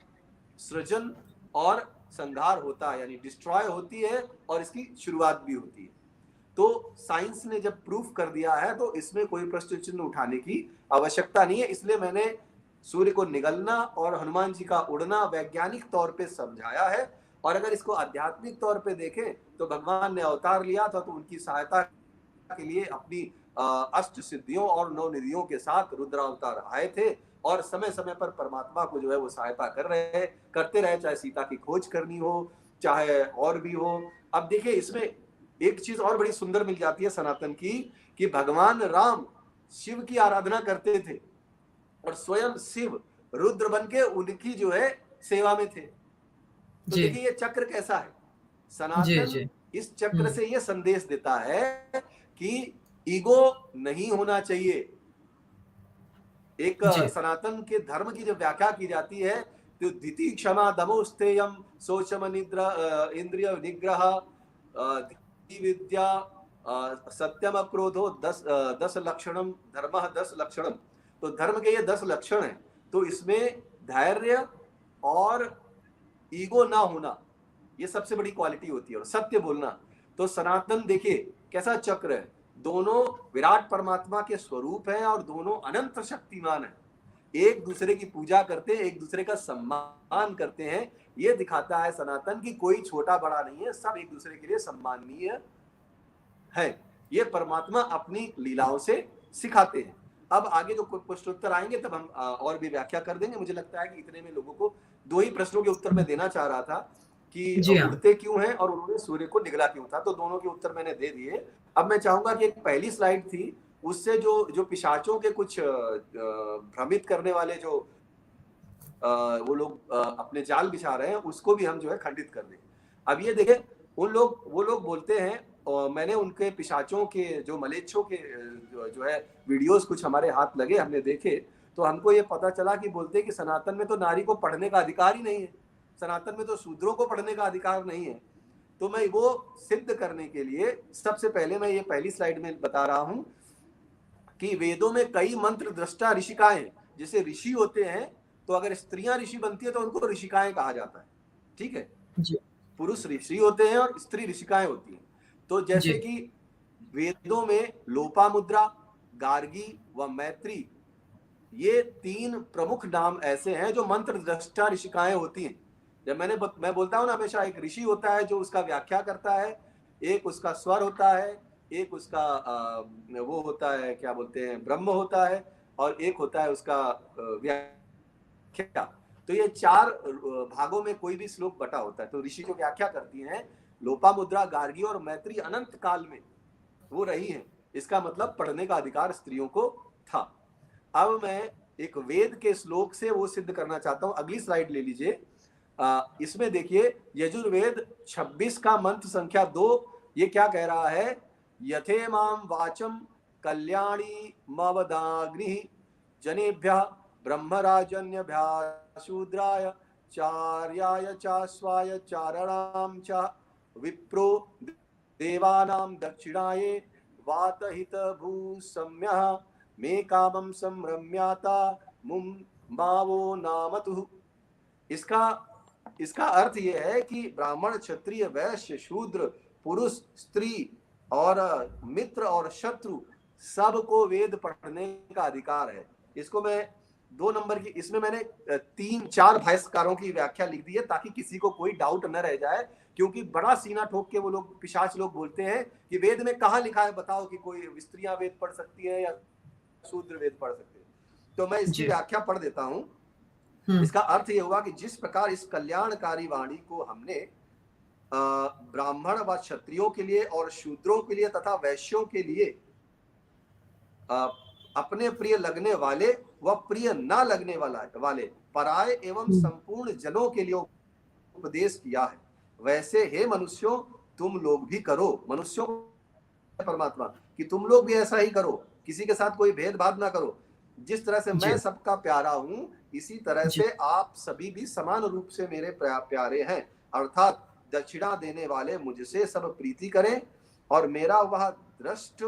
S4: सृजन और संहार होता है, यानी डिस्ट्रॉय होती है और इसकी शुरुआत भी होती है। तो साइंस ने जब प्रूफ कर दिया है तो इसमें कोई प्रश्न चिन्ह उठाने की आवश्यकता नहीं है। इसलिए मैंने सूर्य को निगलना और हनुमान जी का उड़ना वैज्ञानिक तौर पे समझाया है। और अगर इसको आध्यात्मिक तौर पे देखें तो भगवान ने अवतार लिया था, तो उनकी सहायता के लिए अपनी अष्ट सिद्धियों और 9 निधियों के साथ रुद्रावतार आए थे, और समय समय पर परमात्मा को जो है वो सहायता करते रहे, चाहे सीता की खोज करनी हो, चाहे और भी हो। अब देखिए इसमें एक चीज और बड़ी सुंदर मिल जाती है सनातन की, कि भगवान राम शिव की आराधना करते थे और स्वयं शिव रुद्र बन के उनकी जो है सेवा में थे। तो
S1: जी
S4: देखिए ये चक्र कैसा है,
S1: जी
S4: सनातन
S1: जी
S4: इस चक्र से ये संदेश देता है कि ईगो नहीं होना चाहिए। एक
S1: जी
S4: सनातन के धर्म की जब व्याख्या की जाती है तो धीति क्षमा दमो स्थेयम शोचम इंद्रिय निग्रह धीति विद्या सत्यम क्रोधो 10 लक्षणम धर्म 10 लक्षणम। तो धर्म के ये 10 लक्षण हैं। तो इसमें धैर्य और ईगो ना होना ये सबसे बड़ी क्वालिटी होती है, और सत्य बोलना। तो सनातन देखिए कैसा चक्र है, दोनों विराट परमात्मा के स्वरूप हैं और दोनों अनंत शक्तिमान हैं, एक दूसरे की पूजा करते हैं, एक दूसरे का सम्मान करते हैं। ये दिखाता है सनातन की कोई छोटा बड़ा नहीं है, सब एक दूसरे के लिए सम्माननीय है। ये परमात्मा अपनी लीलाओं से सिखाते हैं। अब आगे जो प्रश्नोत्तर आएंगे तब हम और भी व्याख्या कर देंगे। मुझे लगता है कि इतने में लोगों को 2 ही प्रश्नों के उत्तर मैं देना चाह रहा था कि
S1: जी हाँ
S4: उड़ते क्यों हैं और उन्होंने सूर्य को निगला क्यों था, तो दोनों के उत्तर मैंने दे दिए। अब मैं चाहूंगा कि एक पहली स्लाइड थी, उससे जो पिशाचों के कुछ भ्रमित करने वाले जो वो लोग अपने जाल बिछा रहे हैं, उसको भी हम जो है खंडित कर दें। अब ये देखें, वो लोग बोलते हैं, और मैंने उनके पिशाचों के जो मलेच्छों के जो है वीडियोस कुछ हमारे हाथ लगे, हमने देखे, तो हमको ये पता चला कि बोलते हैं कि सनातन में तो नारी को पढ़ने का अधिकार ही नहीं है, सनातन में तो शूद्रों को पढ़ने का अधिकार नहीं है। तो मैं वो सिद्ध करने के लिए सबसे पहले मैं ये पहली स्लाइड में बता रहा हूं कि वेदों में कई मंत्र दृष्टा ऋषिकाएं, जैसे ऋषि होते हैं, तो अगर स्त्रियां ऋषि बनती है तो उनको ऋषिकाएं कहा जाता है, ठीक है।
S1: जी
S4: पुरुष ऋषि होते हैं और स्त्री ऋषिकाएं होती हैं। तो जैसे
S1: जी
S4: कि वेदों में लोपामुद्रा, गार्गी व मैत्री, ये 3 प्रमुख नाम ऐसे हैं जो मंत्र दृष्टा ऋषिकाएं होती हैं। जब मैं बोलता हूं ना, हमेशा एक ऋषि होता है जो उसका व्याख्या करता है, एक उसका स्वर होता है, एक उसका वो होता है क्या बोलते हैं ब्रह्म होता है, और एक होता है उसका व्याख्या। तो ये 4 भागों में कोई भी श्लोक बटा होता है। तो ऋषि जो व्याख्या करती हैं, लोपामुद्रा, गार्गी और मैत्री अनंत काल में वो रही हैं, इसका मतलब पढ़ने का अधिकार स्त्रियों को था। अब मैं एक वेद के श्लोक से वो सिद्ध करना चाहता हूं। अगली स्लाइड ले लीजिए। इसमें देखिए यजुर्वेद 26 का मंत्र संख्या 2, ये क्या कह रहा है, यथे माम वाचम कल्याणी मवदाग्नि जनेभ्यः ब्रह्मराजन्यभ्यः शूद्राय चार्याय चास्वाय चारणाम च विप्रो देवानां दक्षिणाये वातहित भूसम्यः मे कामं संरम्याता मुम मावो नामतु। इसका अर्थ यह है कि ब्राह्मण, क्षत्रिय, वैश्य, शूद्र, पुरुष, स्त्री और मित्र और शत्रु सबको वेद पढ़ने का अधिकार है। इसको मैं 2 नंबर की, इसमें मैंने 3-4 भाष्यकारों की व्याख्या लिख दी है ताकि किसी को कोई डाउट न रह जाए, क्योंकि बड़ा सीना ठोक के वो लोग पिशाच लोग बोलते हैं कि वेद में कहाँ लिखा है बताओ कि कोई स्त्रियां वेद पढ़ सकती है या शूद्र वेद पढ़ सकते हैं। तो मैं इसकी व्याख्या पढ़ देता हूं। इसका अर्थ ये हुआ कि जिस प्रकार इस कल्याणकारी वाणी को हमने ब्राह्मण व क्षत्रियों के लिए और शूद्रों के लिए तथा वैश्यों के लिए अपने प्रिय लगने वाले व प्रिय न लगने वाले पराये एवं संपूर्ण जनों के लिए उपदेश किया है, वैसे हे मनुष्यों तुम लोग भी करो। मनुष्यों परमात्मा कि तुम लोग भी ऐसा ही करो, किसी के साथ कोई भेदभाव ना करो। जिस तरह से मैं सबका प्यारा हूं, इसी तरह से आप सभी भी समान रूप से मेरे प्यारे हैं। अर्थात दक्षिणा देने वाले मुझसे सब प्रीति करें और मेरा वह दृष्ट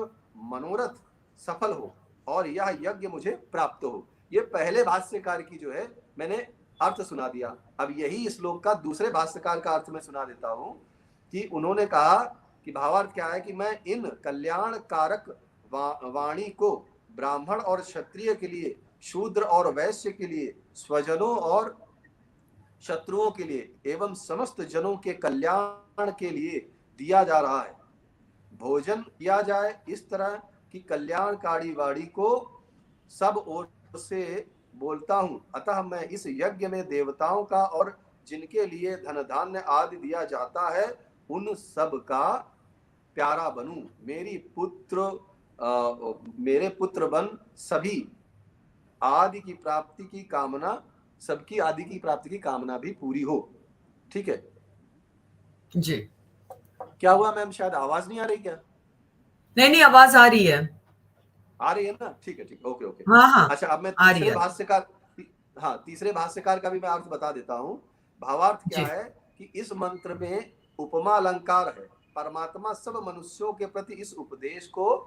S4: मनोरथ सफल हो और यह यज्ञ मुझे प्राप्त हो। ये पहले भाष्यकार की जो है मैंने अर्थ सुना दिया। अब यही श्लोक का दूसरे भाष्यकार का अर्थ मैं सुना देता हूं कि उन्होंने कहा कि भावार्थ क्या है कि मैं इन कल्याण कारक वाणी को ब्राह्मण और क्षत्रिय के लिए, शूद्र और वैश्य के लिए, स्वजनों और शत्रुओं के लिए एवं समस्त जनों के कल्याण के लिए दिया जा रहा है। भोजन किया जाए इस तरह की कल्याणकारी वाणी को सब ओर से बोलता हूं। अतः मैं इस यज्ञ में देवताओं का और जिनके लिए धन धान्य आदि दिया जाता है उन सब का प्यारा बनूं। मेरे पुत्र बन सभी आदि की प्राप्ति की कामना सबकी आदि की प्राप्ति की कामना भी पूरी हो। ठीक है
S1: जी।
S4: क्या हुआ मैम, शायद आवाज नहीं आ रही क्या?
S1: नहीं, आवाज आ रही है।
S4: आ रही है ना? ठीक है, ओके ओके।
S1: हाँ
S4: अच्छा, अब मैं
S1: आ रही
S4: तीसरे
S1: है।
S4: भाष्यकार, हाँ तीसरे भाष्यकार का भी मैं अर्थ बता देता हूँ। भावार्थ क्या
S1: जी।
S4: है कि इस मंत्र में उपमा अलंकार है। परमात्मा सब मनुष्यों के प्रति इस उपदेश को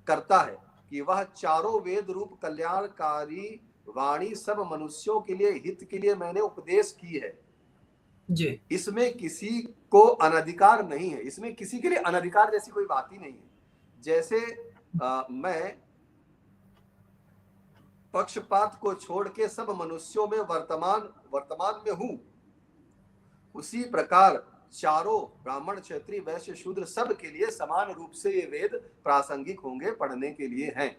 S4: करता है कि वह चारों वेद रूप कल्याणकारी वाणी सब मनुष्यों के लिए हित के लिए मैंने उपदेश की है।
S1: जी।
S4: इसमें किसी को अनधिकार नहीं है, इसमें किसी के लिए अनधिकार जैसी कोई बात ही नहीं है। जैसे मैं पक्षपात को छोड़ के सब मनुष्यों में वर्तमान में हूं, उसी प्रकार चारों ब्राह्मण क्षत्रिय वैश्य शूद्र सब के लिए समान रूप से ये वेद प्रासंगिक होंगे, पढ़ने के लिए हैं।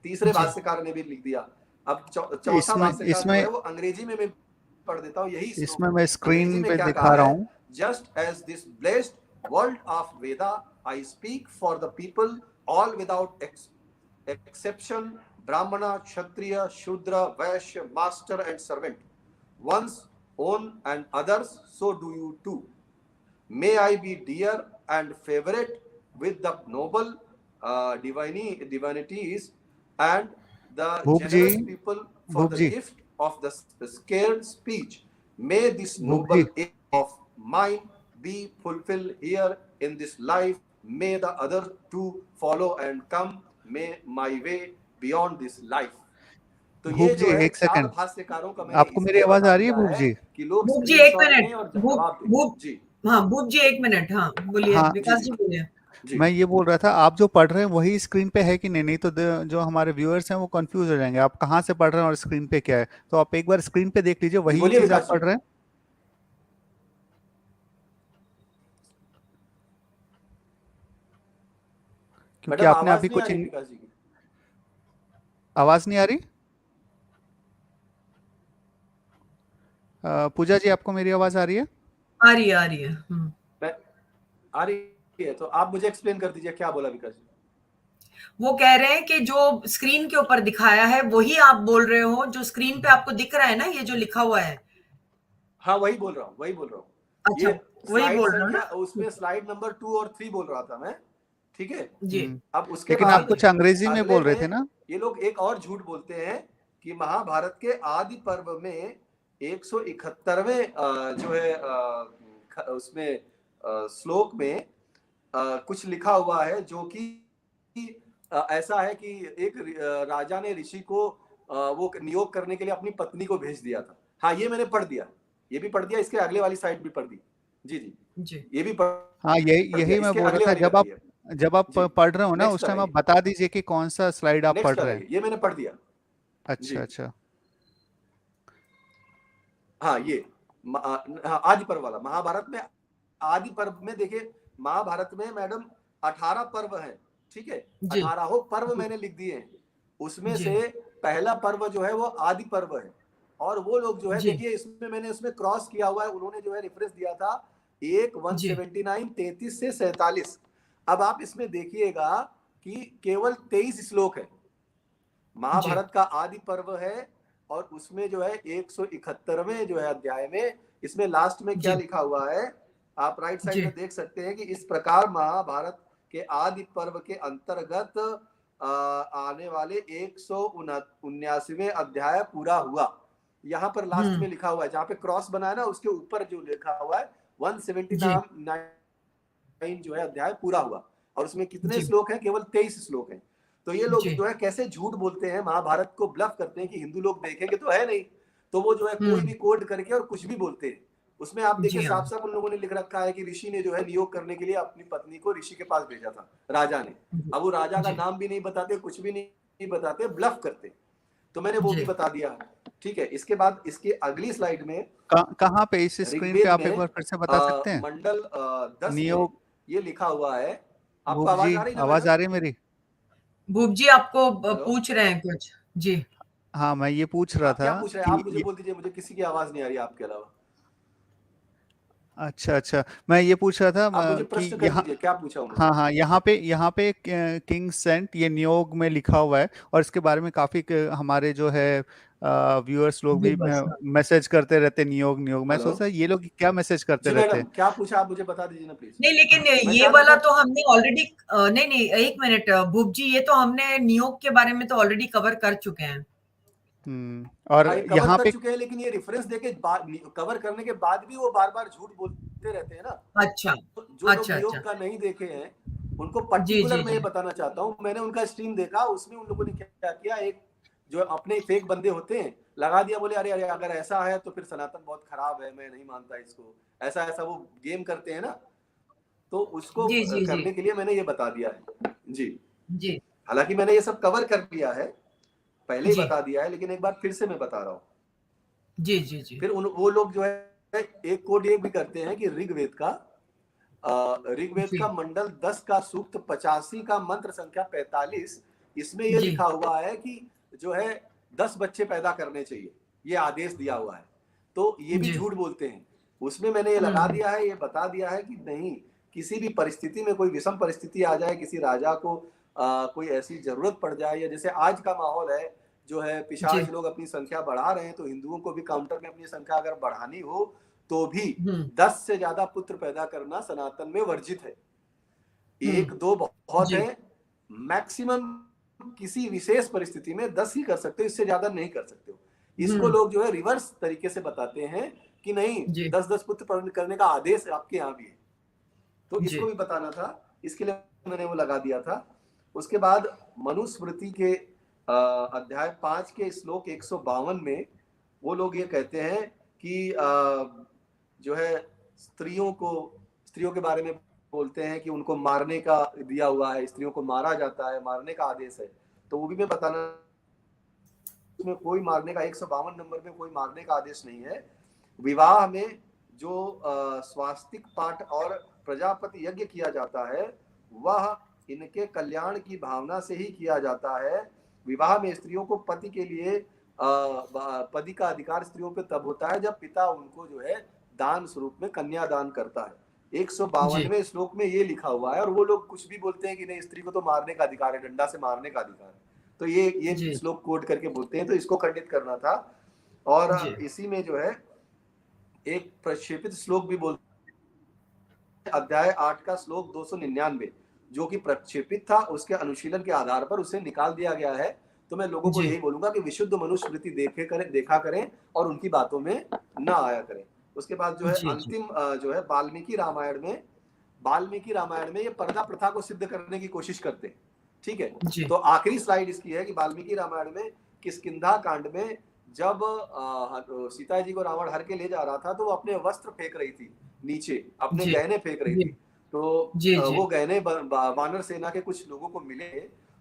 S4: तीसरे भाष्यकार ने भी लिख दिया। अब चौथा भाष्यकार जो है वो अंग्रेजी में मैं पढ़ देता हूँ। यही
S3: इसमें मैं स्क्रीन पे
S4: क्या
S3: दिखा रहा हूँ।
S4: Just as this blessed world of Veda I speak for the people all without exception, Brahmin Kshatriya Shudra Vaishya master and servant, one's own and others, so do you too. May I be dear and favorite with the noble divinities and the generous people for the gift of the scared speech. May this noble aim of mine be fulfilled here in this life. May the other two follow and come. May my way beyond this life. तो ये जो है चार भाष्यकारों का मैंने
S3: आपको मेरी आवाज आ रही है भूप जी?
S4: कि लोग
S1: भूप जी एक मिनट, भूप जी, हाँ भूप जी एक मिनट, हाँ बोलिए। हाँ, विकास जी बोलिए।
S3: मैं ये बोल रहा था, आप जो पढ़ रहे हैं वही स्क्रीन पे है कि नहीं? नहीं तो जो हमारे व्यूअर्स हैं वो कंफ्यूज हो जाएंगे, आप कहाँ से पढ़ रहे हैं और स्क्रीन पे क्या है। तो आप एक बार स्क्रीन पे देख लीजिए, वही चीज आप पढ़ रहे हैं। क्योंकि आपने अभी कुछ आवाज नहीं आ रही। पूजा जी, आपको मेरी आवाज आ रही है?
S1: आ रही है, आ रही है।
S4: आ रही है। तो आप मुझे एक्सप्लेन कर दीजिए क्या बोला विकास जी।
S1: वो कह रहे हैं कि जो स्क्रीन के ऊपर दिखाया है वही आप बोल रहे हो, जो स्क्रीन पे आपको दिख रहा है ना, ये जो लिखा हुआ है।
S4: हाँ वही बोल रहा हूँ।
S1: अच्छा, वही बोल रहा हूँ ना।
S4: उसमें स्लाइड नंबर 2 और 3 बोल रहा था मैं। ठीक है
S1: जी।
S4: अब उसके
S3: लेकिन आप कुछ अंग्रेजी में बोल रहे थे ना।
S4: ये लोग एक और झूठ बोलते हैं कि महाभारत के आदि पर्व में 171वें जो है उसमें श्लोक में कुछ लिखा हुआ है, जो कि ऐसा है कि एक राजा ने ऋषि को वो नियोग करने के लिए अपनी पत्नी को भेज दिया था। हाँ ये मैंने पढ़ दिया, ये भी पढ़ दिया, इसके अगले वाली साइड भी पढ़ दी। जी ये भी
S3: हाँ यही मैं बोल रहा था। जब आप पढ़ रहे हो ना उस टाइम आप बता दीजिए कि कौन सा स्लाइड आप पढ़ रहे हैं।
S4: ये मैंने पढ़ दिया।
S3: अच्छा
S4: हाँ ये आदि पर्व वाला। महाभारत में आदि पर्व में देखिए, महाभारत में मैडम 18 पर्व है। ठीक है 18 पर्व मैंने लिख दिए हैं। उसमें से पहला पर्व जो है वो आदि पर्व है। और वो लोग जो है देखिए इसमें मैंने उसमें क्रॉस किया हुआ है, उन्होंने जो है रेफरेंस दिया था 179 33 से 47। अब आप इसमें देखिएगा कि केवल 23 श्लोक है। महाभारत का आदि पर्व है और उसमें जो है 171वें जो है अध्याय में इसमें लास्ट में क्या लिखा हुआ है आप राइट साइड में देख सकते हैं कि इस प्रकार महाभारत के आदि पर्व के अंतर्गत आने वाले 179वें अध्याय पूरा हुआ। यहाँ पर लास्ट में लिखा हुआ है, जहाँ पे क्रॉस बना है ना उसके ऊपर जो लिखा हुआ है 179 जो है अध्याय पूरा हुआ। और उसमें कितने श्लोक हैं? केवल 23 श्लोक हैं। तो ये लोग जो है कैसे झूठ बोलते हैं, महाभारत को ब्लफ करते हैं कि हिंदू लोग देखेंगे तो है नहीं, तो वो जो है कोई भी कोड करके और कुछ भी बोलते हैं। उसमें आप देखिए साफ साफ उन लोगों ने लिख रखा है कि ऋषि ने जो है नियोग करने के लिए अपनी पत्नी को ऋषि के पास भेजा था, राजा ने। अब वो राजा का नाम भी नहीं बताते, कुछ भी नहीं बताते, ब्लफ करते। तो मैंने वो भी बता दिया। ठीक है इसके बाद इसके अगली स्लाइड में
S3: कहाँ पे इस स्क्रीन पे आप एक बार फिर से बता सकते हैं?
S4: मंडल 10
S3: नियोग
S4: ये लिखा हुआ है। आपको आवाज आ रही है?
S3: आवाज आ रही है मेरी?
S1: भूप जी आपको पूछ रहे हैं कुछ जी।
S3: हाँ मैं ये पूछ रहा था।
S4: क्या पूछ रहे हैं आप? मुझे बोल दीजिए, मुझे किसी की आवाज नहीं आ रही आपके अलावा।
S3: अच्छा मैं ये पूछ रहा था
S4: कि यहाँ क्या पूछा उन्होंने?
S3: हाँ यहाँ पे किंग सेंट ये नियोग में लिखा हुआ है और इसके बारे में काफी हमारे जो है व्यूअर्स लोग भी
S1: viewers, हाँ।
S3: मैसेज करते रहते नियोग नियोग। मैं
S4: हेलो
S3: सोच रहा ये लोग क्या मैसेज करते
S4: जी
S3: रहते
S4: मैडम, क्या पूछा आप मुझे बता दीजिए ना प्लीज।
S1: नहीं, लेकिन
S4: मैं
S1: ये
S4: चाह रहा
S1: वाला
S4: था
S1: तो हमने ऑलरेडी नहीं नहीं, एक मिनट भूप जी, ये तो हमने नियोग के बारे में तो ऑलरेडी कवर कर चुके हैं।
S3: और
S4: हाँ, ये कवर
S3: यहाँ
S4: कर
S3: पे
S4: चुके हैं, लेकिन ये रेफरेंस देके कवर करने के बाद भी वो बार बार झूठ बोलते रहते हैं ना।
S1: अच्छा
S4: तो जो लोग
S1: अच्छा
S4: नियोग
S1: अच्छा,
S4: का नहीं देखे हैं उनको
S1: जी
S4: पर्टिकुलर
S1: जी
S4: मैं ये
S1: जी,
S4: बताना चाहता हूँ। मैंने उनका स्ट्रीम देखा, उसमें उन लोगों ने क्या किया, एक जो अपने फेक बंदे होते हैं लगा दिया, बोले अरे अरे अगर ऐसा है तो फिर सनातन बहुत खराब है, मैं नहीं मानता इसको, ऐसा ऐसा वो गेम करते हैं ना। तो उसको
S1: जी जी जी
S4: करने के लिए मैंने ये बता दिया है जी।
S1: जी
S4: हालांकि मैंने ये सब कवर कर लिया है, पहले ही
S1: जी
S4: बता दिया है, लेकिन एक बार फिर से मैं बता रहा हूँ।
S1: जी जी जी,
S4: फिर वो लोग जो है एक कोड ये भी करते हैं कि ऋग्वेद
S1: जी
S4: का मंडल 10 का सूक्त 85 का मंत्र संख्या 45, इसमें ये
S1: जी
S4: लिखा हुआ है कि जो है 10 बच्चे पैदा करने चाहिए, ये आदेश दिया हुआ है। तो ये भी
S1: जी,
S4: झूठ बोलते हैं। उसमें मैंने ये लगा
S1: हम्म,
S4: दिया है, ये बता दिया है कि नहीं, किसी भी परिस्थिति में कोई विषम परिस्थिति आ जाए, किसी राजा को कोई ऐसी जरूरत पड़ जाए, या जैसे आज का माहौल है जो है
S1: जी,
S4: पिशाच लोग अपनी संख्या बढ़ा रहे हैं, तो हिंदुओं को भी काउंटर में अपनी संख्या अगर बढ़ानी हो तो भी 10 से ज्यादा पुत्र पैदा करना सनातन में वर्जित है। एक दो बहुत
S1: जी,
S4: है, मैक्सिमम किसी विशेष परिस्थिति में 10 ही कर सकते हो, इससे ज्यादा नहीं कर सकते हो। इसको लोग जो है रिवर्स तरीके से बताते हैं कि नहीं,
S1: जी,
S4: 10-10 पुत्र करने का आदेश आपके यहाँ भी है। तो
S1: जी,
S4: इसको भी बताना था, इसके लिए मैंने वो लगा दिया था। उसके बाद मनुस्मृति के अध्याय 5 के श्लोक 152 में वो लोग ये कहते हैं कि जो है स्त्रियों के बारे में बोलते हैं कि उनको मारने का दिया हुआ है, स्त्रियों को मारा जाता है, मारने का आदेश है। तो वो भी मैं बताना, उसमें कोई मारने का 152 नंबर में कोई मारने का आदेश नहीं है। विवाह में जो स्वास्तिक पाठ और प्रजापति यज्ञ किया जाता है वह इनके कल्याण की भावना से ही किया जाता है। विवाह में स्त्रियों को पति के लिए पति का अधिकार स्त्रियों पे तब होता है जब पिता उनको जो है दान स्वरूप में कन्या दान करता है। 152वें श्लोक में ये लिखा हुआ है। और वो लोग कुछ भी बोलते हैं कि नहीं, स्त्री को तो मारने का अधिकार है, डंडा से मारने का अधिकार है। तो ये
S1: जी,
S4: श्लोक कोट करके बोलते हैं, तो इसको खंडित करना था। और
S1: जी,
S4: इसी में जो है एक प्रक्षेपित श्लोक भी बोलते, अध्याय 8 का श्लोक 299 जो कि प्रक्षेपित था, उसके अनुशीलन के आधार पर उसे निकाल दिया गया है। तो मैं लोगों को
S1: जी,
S4: यही बोलूंगा कि विशुद्ध मनुस्मृति देखा करें और उनकी बातों में ना आया करें। उसके बाद जो है
S1: जी, जी,
S4: अंतिम जो है वाल्मीकि रामायण में ये पर्दा प्रथा को सिद्ध करने की कोशिश करते हैं। ठीक है,
S1: जी,
S4: तो आखिरी स्लाइड इसकी है कि वाल्मीकि रामायण में किष्किंधा कांड में जब सीता जी को रावण हर के ले जा रहा था तो वो अपने वस्त्र फेंक रही थी नीचे, अपने
S1: जी,
S4: गहने फेंक रही
S1: जी,
S4: थी। तो
S1: जी, जी,
S4: वो गहने वानर सेना के कुछ लोगों को मिले,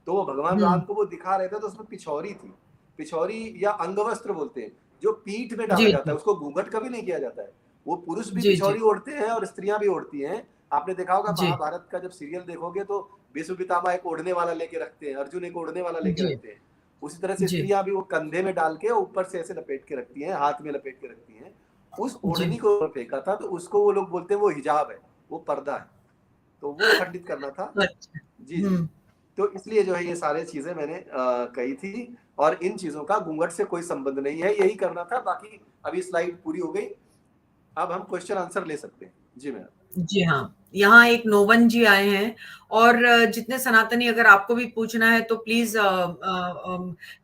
S4: तो वो भगवान राम को वो दिखा रहे थे। तो उसमें पिछौरी थी, पिछौरी या अंगवस्त्र बोलते हैं, जो पीठ में डाला
S1: जी,
S4: जाता है,
S1: जी,
S4: उसको घूंघट कभी नहीं किया जाता है। वो पुरुष भी
S1: जी, जी,
S4: पिछौरी ओढ़ते हैं और स्त्रियां भी ओढ़ती हैं। आपने देखा होगा
S1: जी,
S4: महाभारत का जब सीरियल देखोगे तो भीष्म पितामह एक ओढ़ने वाला लेके रखते हैं, अर्जुन एक ओढ़ने वाला लेके
S1: जी,
S4: रखते हैं। उसी तरह से
S1: जी,
S4: स्त्रियां भी वो कंधे में डाल के ऊपर से ऐसे लपेट के रखती हैं, हाथ में लपेट के रखती हैं। उस
S1: जी,
S4: ओढ़नी को फेंका था, तो उसको वो लोग बोलते हैं वो हिजाब है, वो पर्दा है। तो वो खंडित करना था।
S1: अच्छा,
S4: जी जी। तो इसलिए जो है ये सारी चीजें मैंने कही थी, और इन चीजों का घूंघट से कोई संबंध नहीं है, यही करना था। बाकी अभी स्लाइड पूरी हो गई, अब हम क्वेश्चन आंसर ले सकते हैं। जी मैम।
S1: जी हाँ, यहाँ एक नोवन जी आए हैं, और जितने सनातनी अगर आपको भी पूछना है तो प्लीज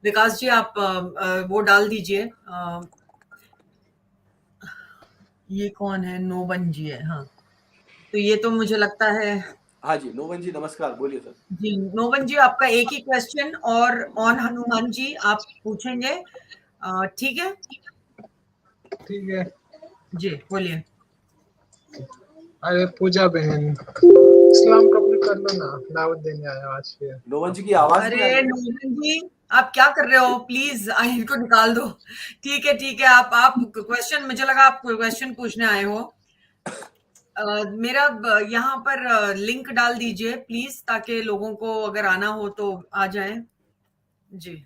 S1: विकास जी आप वो डाल दीजिए। ये कौन है? नोवन जी है, हाँ। तो ये तो मुझे लगता है,
S4: हाँ जी, नोवन जी नमस्कार, बोलिए सर।
S1: जी नोवन जी आपका एक ही क्वेश्चन, और ऑन हनुमान जी आप पूछेंगे, ठीक है?
S5: ठीक है।
S1: जी बोलिए।
S5: अरे पूजा बहन, इस्लाम कबूल कर लो ना, दावत देने आया आज फिर।
S4: नोवन जी की आवाज नहीं आ
S1: अरे
S4: रही है।
S1: नोवन जी आप क्या कर रहे हो? प्लीज इनको निकाल दो। ठीक है ठीक है, आप क्वेश्चन, मुझे लगा आप क्वेश्चन पूछने आए हो। मेरा यहाँ पर लिंक डाल दीजिए प्लीज, ताकि लोगों को अगर आना हो तो आ जाए। जी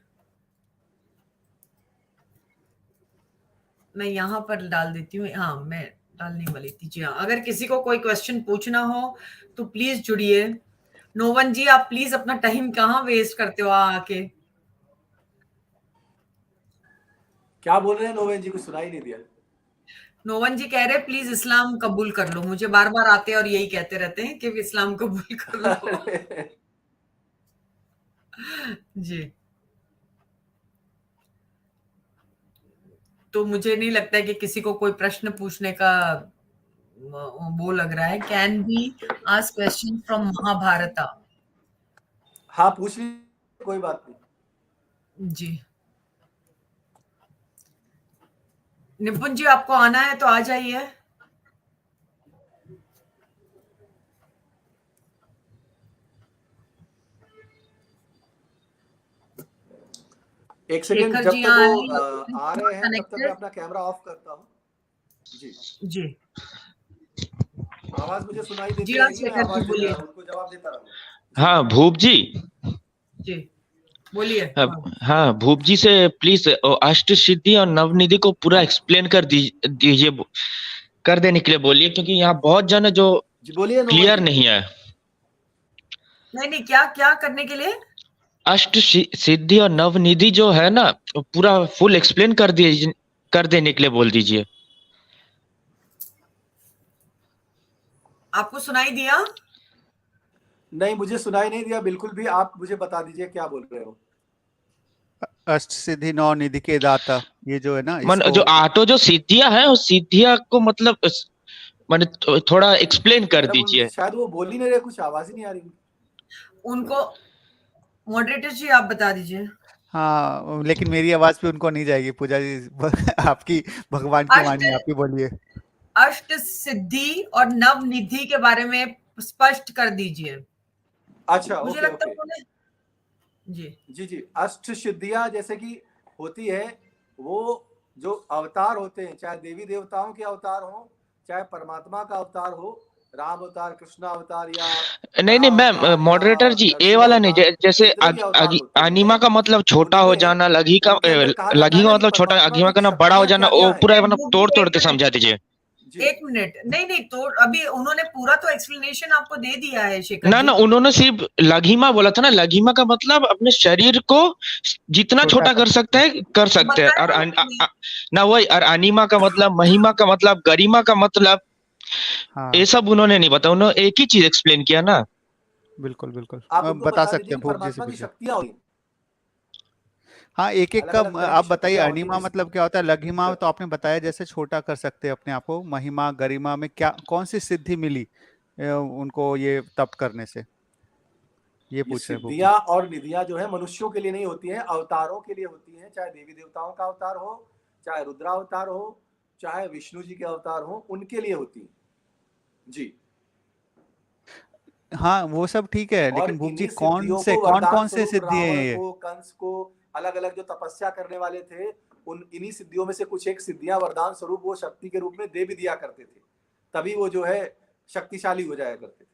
S1: मैं यहाँ पर डाल देती हूँ, हाँ मैं डालने वाली थी। जी हाँ, अगर किसी को कोई क्वेश्चन पूछना हो तो प्लीज जुड़िए। नोवन जी आप प्लीज अपना टाइम कहाँ वेस्ट करते हो आके।
S4: क्या बोल रहे हैं नोवेन जी, कुछ सुनाई नहीं दिया।
S1: नोवन जी कह रहे हैं प्लीज इस्लाम कबूल कर लो। मुझे बार बार आते हैं और यही कहते रहते हैं कि इस्लाम कबूल कर लो। जी, तो मुझे नहीं लगता है कि किसी को कोई प्रश्न पूछने का वो लग रहा है। Can be ask question from Mahabharata?
S4: हाँ पूछ लीजिए, कोई बात नहीं।
S1: जी, निपुण जी आपको आना है तो आ जाइए।
S4: एक सेकंड,
S1: शेखर
S4: जब
S1: जी
S4: तक
S1: यहाँ
S4: वो आ रहे हैं तब तक मैं
S1: कनेक्टेड।
S4: अपना कैमरा ऑफ करता हूँ। जी
S1: जी
S4: आवाज मुझे सुनाई
S1: जी,
S4: देती
S1: हाँ
S4: रहेगी, मैं
S1: शेखर जी
S4: आवाज
S1: बोलिए।
S4: उनको जवाब देता रहूंगा।
S6: हाँ भूप जी।
S1: जी बोलिए।
S6: हाँ भूप जी से प्लीज अष्ट सिद्धि और नवनिधि को पूरा एक्सप्लेन कर दीजिए, कर देने के लिए बोलिए, क्योंकि यहाँ बहुत जन है जो
S4: जी बोलिए नोवेन
S6: क्लियर
S4: जी।
S6: नहीं है।
S1: नहीं, क्या क्या करने के लिए?
S6: अष्ट सिद्धि और नवनिधि जो है ना, वो पूरा फुल एक्सप्लेन कर देने के लिए बोल दीजिए।
S1: आपको सुनाई दिया?
S4: नहीं, मुझे सुनाई नहीं दिया बिल्कुल भी। आप मुझे बता दीजिए क्या बोल रहे हो।
S3: अष्ट सिद्धि नौ निधि के दाता, ये जो है ना
S6: मन
S3: इसको
S6: जो आठों जो सिद्धियां हैं, उस सिद्धियां को मतलब मैंने थोड़ा एक्सप्लेन कर
S4: मैडम
S6: दीजिए।
S4: शायद वो बोल ही नहीं रहे, कुछ आवाज ही नहीं आ रही।
S1: उनको मॉडरेटर जी आप बता दीजिए।
S3: हाँ, लेकिन मेरी आवाज भी उनको नहीं जाएगी पूजा जी। आपकी भगवान की
S1: अष्ट
S3: वाणी, आप ही बोलिए।
S1: अष्ट सिद्धि और नव निधि के बारे में स्पष्ट कर दीजिए।
S4: अच्छा
S1: मुझे
S4: ओके
S1: लगता
S4: ओके।
S1: है उन्होंने जी
S4: जी जी, अष्ट सिद्धियां जैसे कि होती है, वो जो अवतार होते हैं, चाहे देवी देवताओं के अवतार हो, चाहे परमात्मा का अवतार हो, राम अवतार, कृष्ण अवतार, या
S6: नहीं नहीं
S4: बराह
S6: मैम,
S4: अवतार, या
S6: मॉडरेटर जी ए
S4: नरसिंह
S6: वाला नहीं,
S4: अवतार,
S6: जैसे
S4: जितने भी अवतार होते
S6: अनिमा
S4: हैं
S6: का मतलब छोटा हो
S4: उनमें
S6: जाना,
S4: उनके अंदर कहा जाता
S6: लघी
S4: है
S6: का
S4: ना कि
S6: मतलब छोटा,
S4: परमात्मा
S6: अघिमा
S4: की
S6: का ना बड़ा हो
S4: शक्तियां
S6: जाना,
S4: क्या
S6: वो
S4: क्या है।
S6: पूरा मतलब
S1: वो
S6: तोड़
S1: भी
S6: तोड़
S1: एक
S6: के समझा
S1: मिनट,
S6: दीजिए।
S4: जी
S1: एक मिनट। नहीं, तो अभी उन्होंने पूरा तो एक्सप्लेनेशन आपको दे दिया है शेखर
S6: ना
S1: जी।
S6: ना, उन्होंने सिर्फ लघिमा बोला था ना। लघिमा का मतलब अपने शरीर को जितना
S3: छोटा
S6: छोटा
S3: कर
S6: कर सकते
S3: सकते
S6: हैं कर सकते हैं। और
S1: बताया उन्होंने।
S6: ना वही, और अनिमा का मतलब, महिमा का मतलब, गरिमा का मतलब, ये
S3: हाँ
S6: सब उन्होंने नहीं बताया। उन्होंने एक ही चीज एक्सप्लेन किया ना।
S3: बिल्कुल बिल्कुल,
S4: आप उनको
S3: बता
S4: बता
S3: सकते
S4: दीजिए
S3: हैं,
S4: कि
S3: भूप जी से
S4: परमात्मा की
S3: पूछिए।
S4: शक्तियां होती हैं,
S3: हाँ, एक एक
S4: अलग
S3: का
S4: अलग तरह की
S3: आप बताइए।
S4: शक्तियां होती हैं।
S3: अनिमा मतलब क्या होता है, लघिमा तो आपने बताया जैसे छोटा कर सकते हैं अपने आप को। महिमा गरिमा में क्या कौन सी सिद्धि मिली उनको ये तप करने से, ये
S4: ये
S3: पूछ रहे हैं भूप जी।
S4: सिद्धियां और निधियां जो है मनुष्यों के लिए नहीं होती हैं, अवतारों के लिए होती हैं। चाहे देवी देवताओं का अवतार हो, चाहे रुद्रावतार हो, चाहे विष्णु जी के अवतार हो, उनके लिए होती हैं। जी,
S3: हाँ वो सब ठीक है,
S4: और
S3: लेकिन भूप जी
S4: इन्हीं सिद्धियों को
S3: कौन
S4: वरदान
S3: कौन से
S4: स्वरूप
S3: सिद्धि है
S4: रावण
S3: ये?
S4: को, कंस को, अलग अलग जो तपस्या करने वाले थे, उन इन्हीं सिद्धियों में से कुछ एक सिद्धियां वरदान स्वरूप वो शक्ति के रूप में दे भी दिया करते थे, तभी वो जो है शक्तिशाली हो जाया करते थे।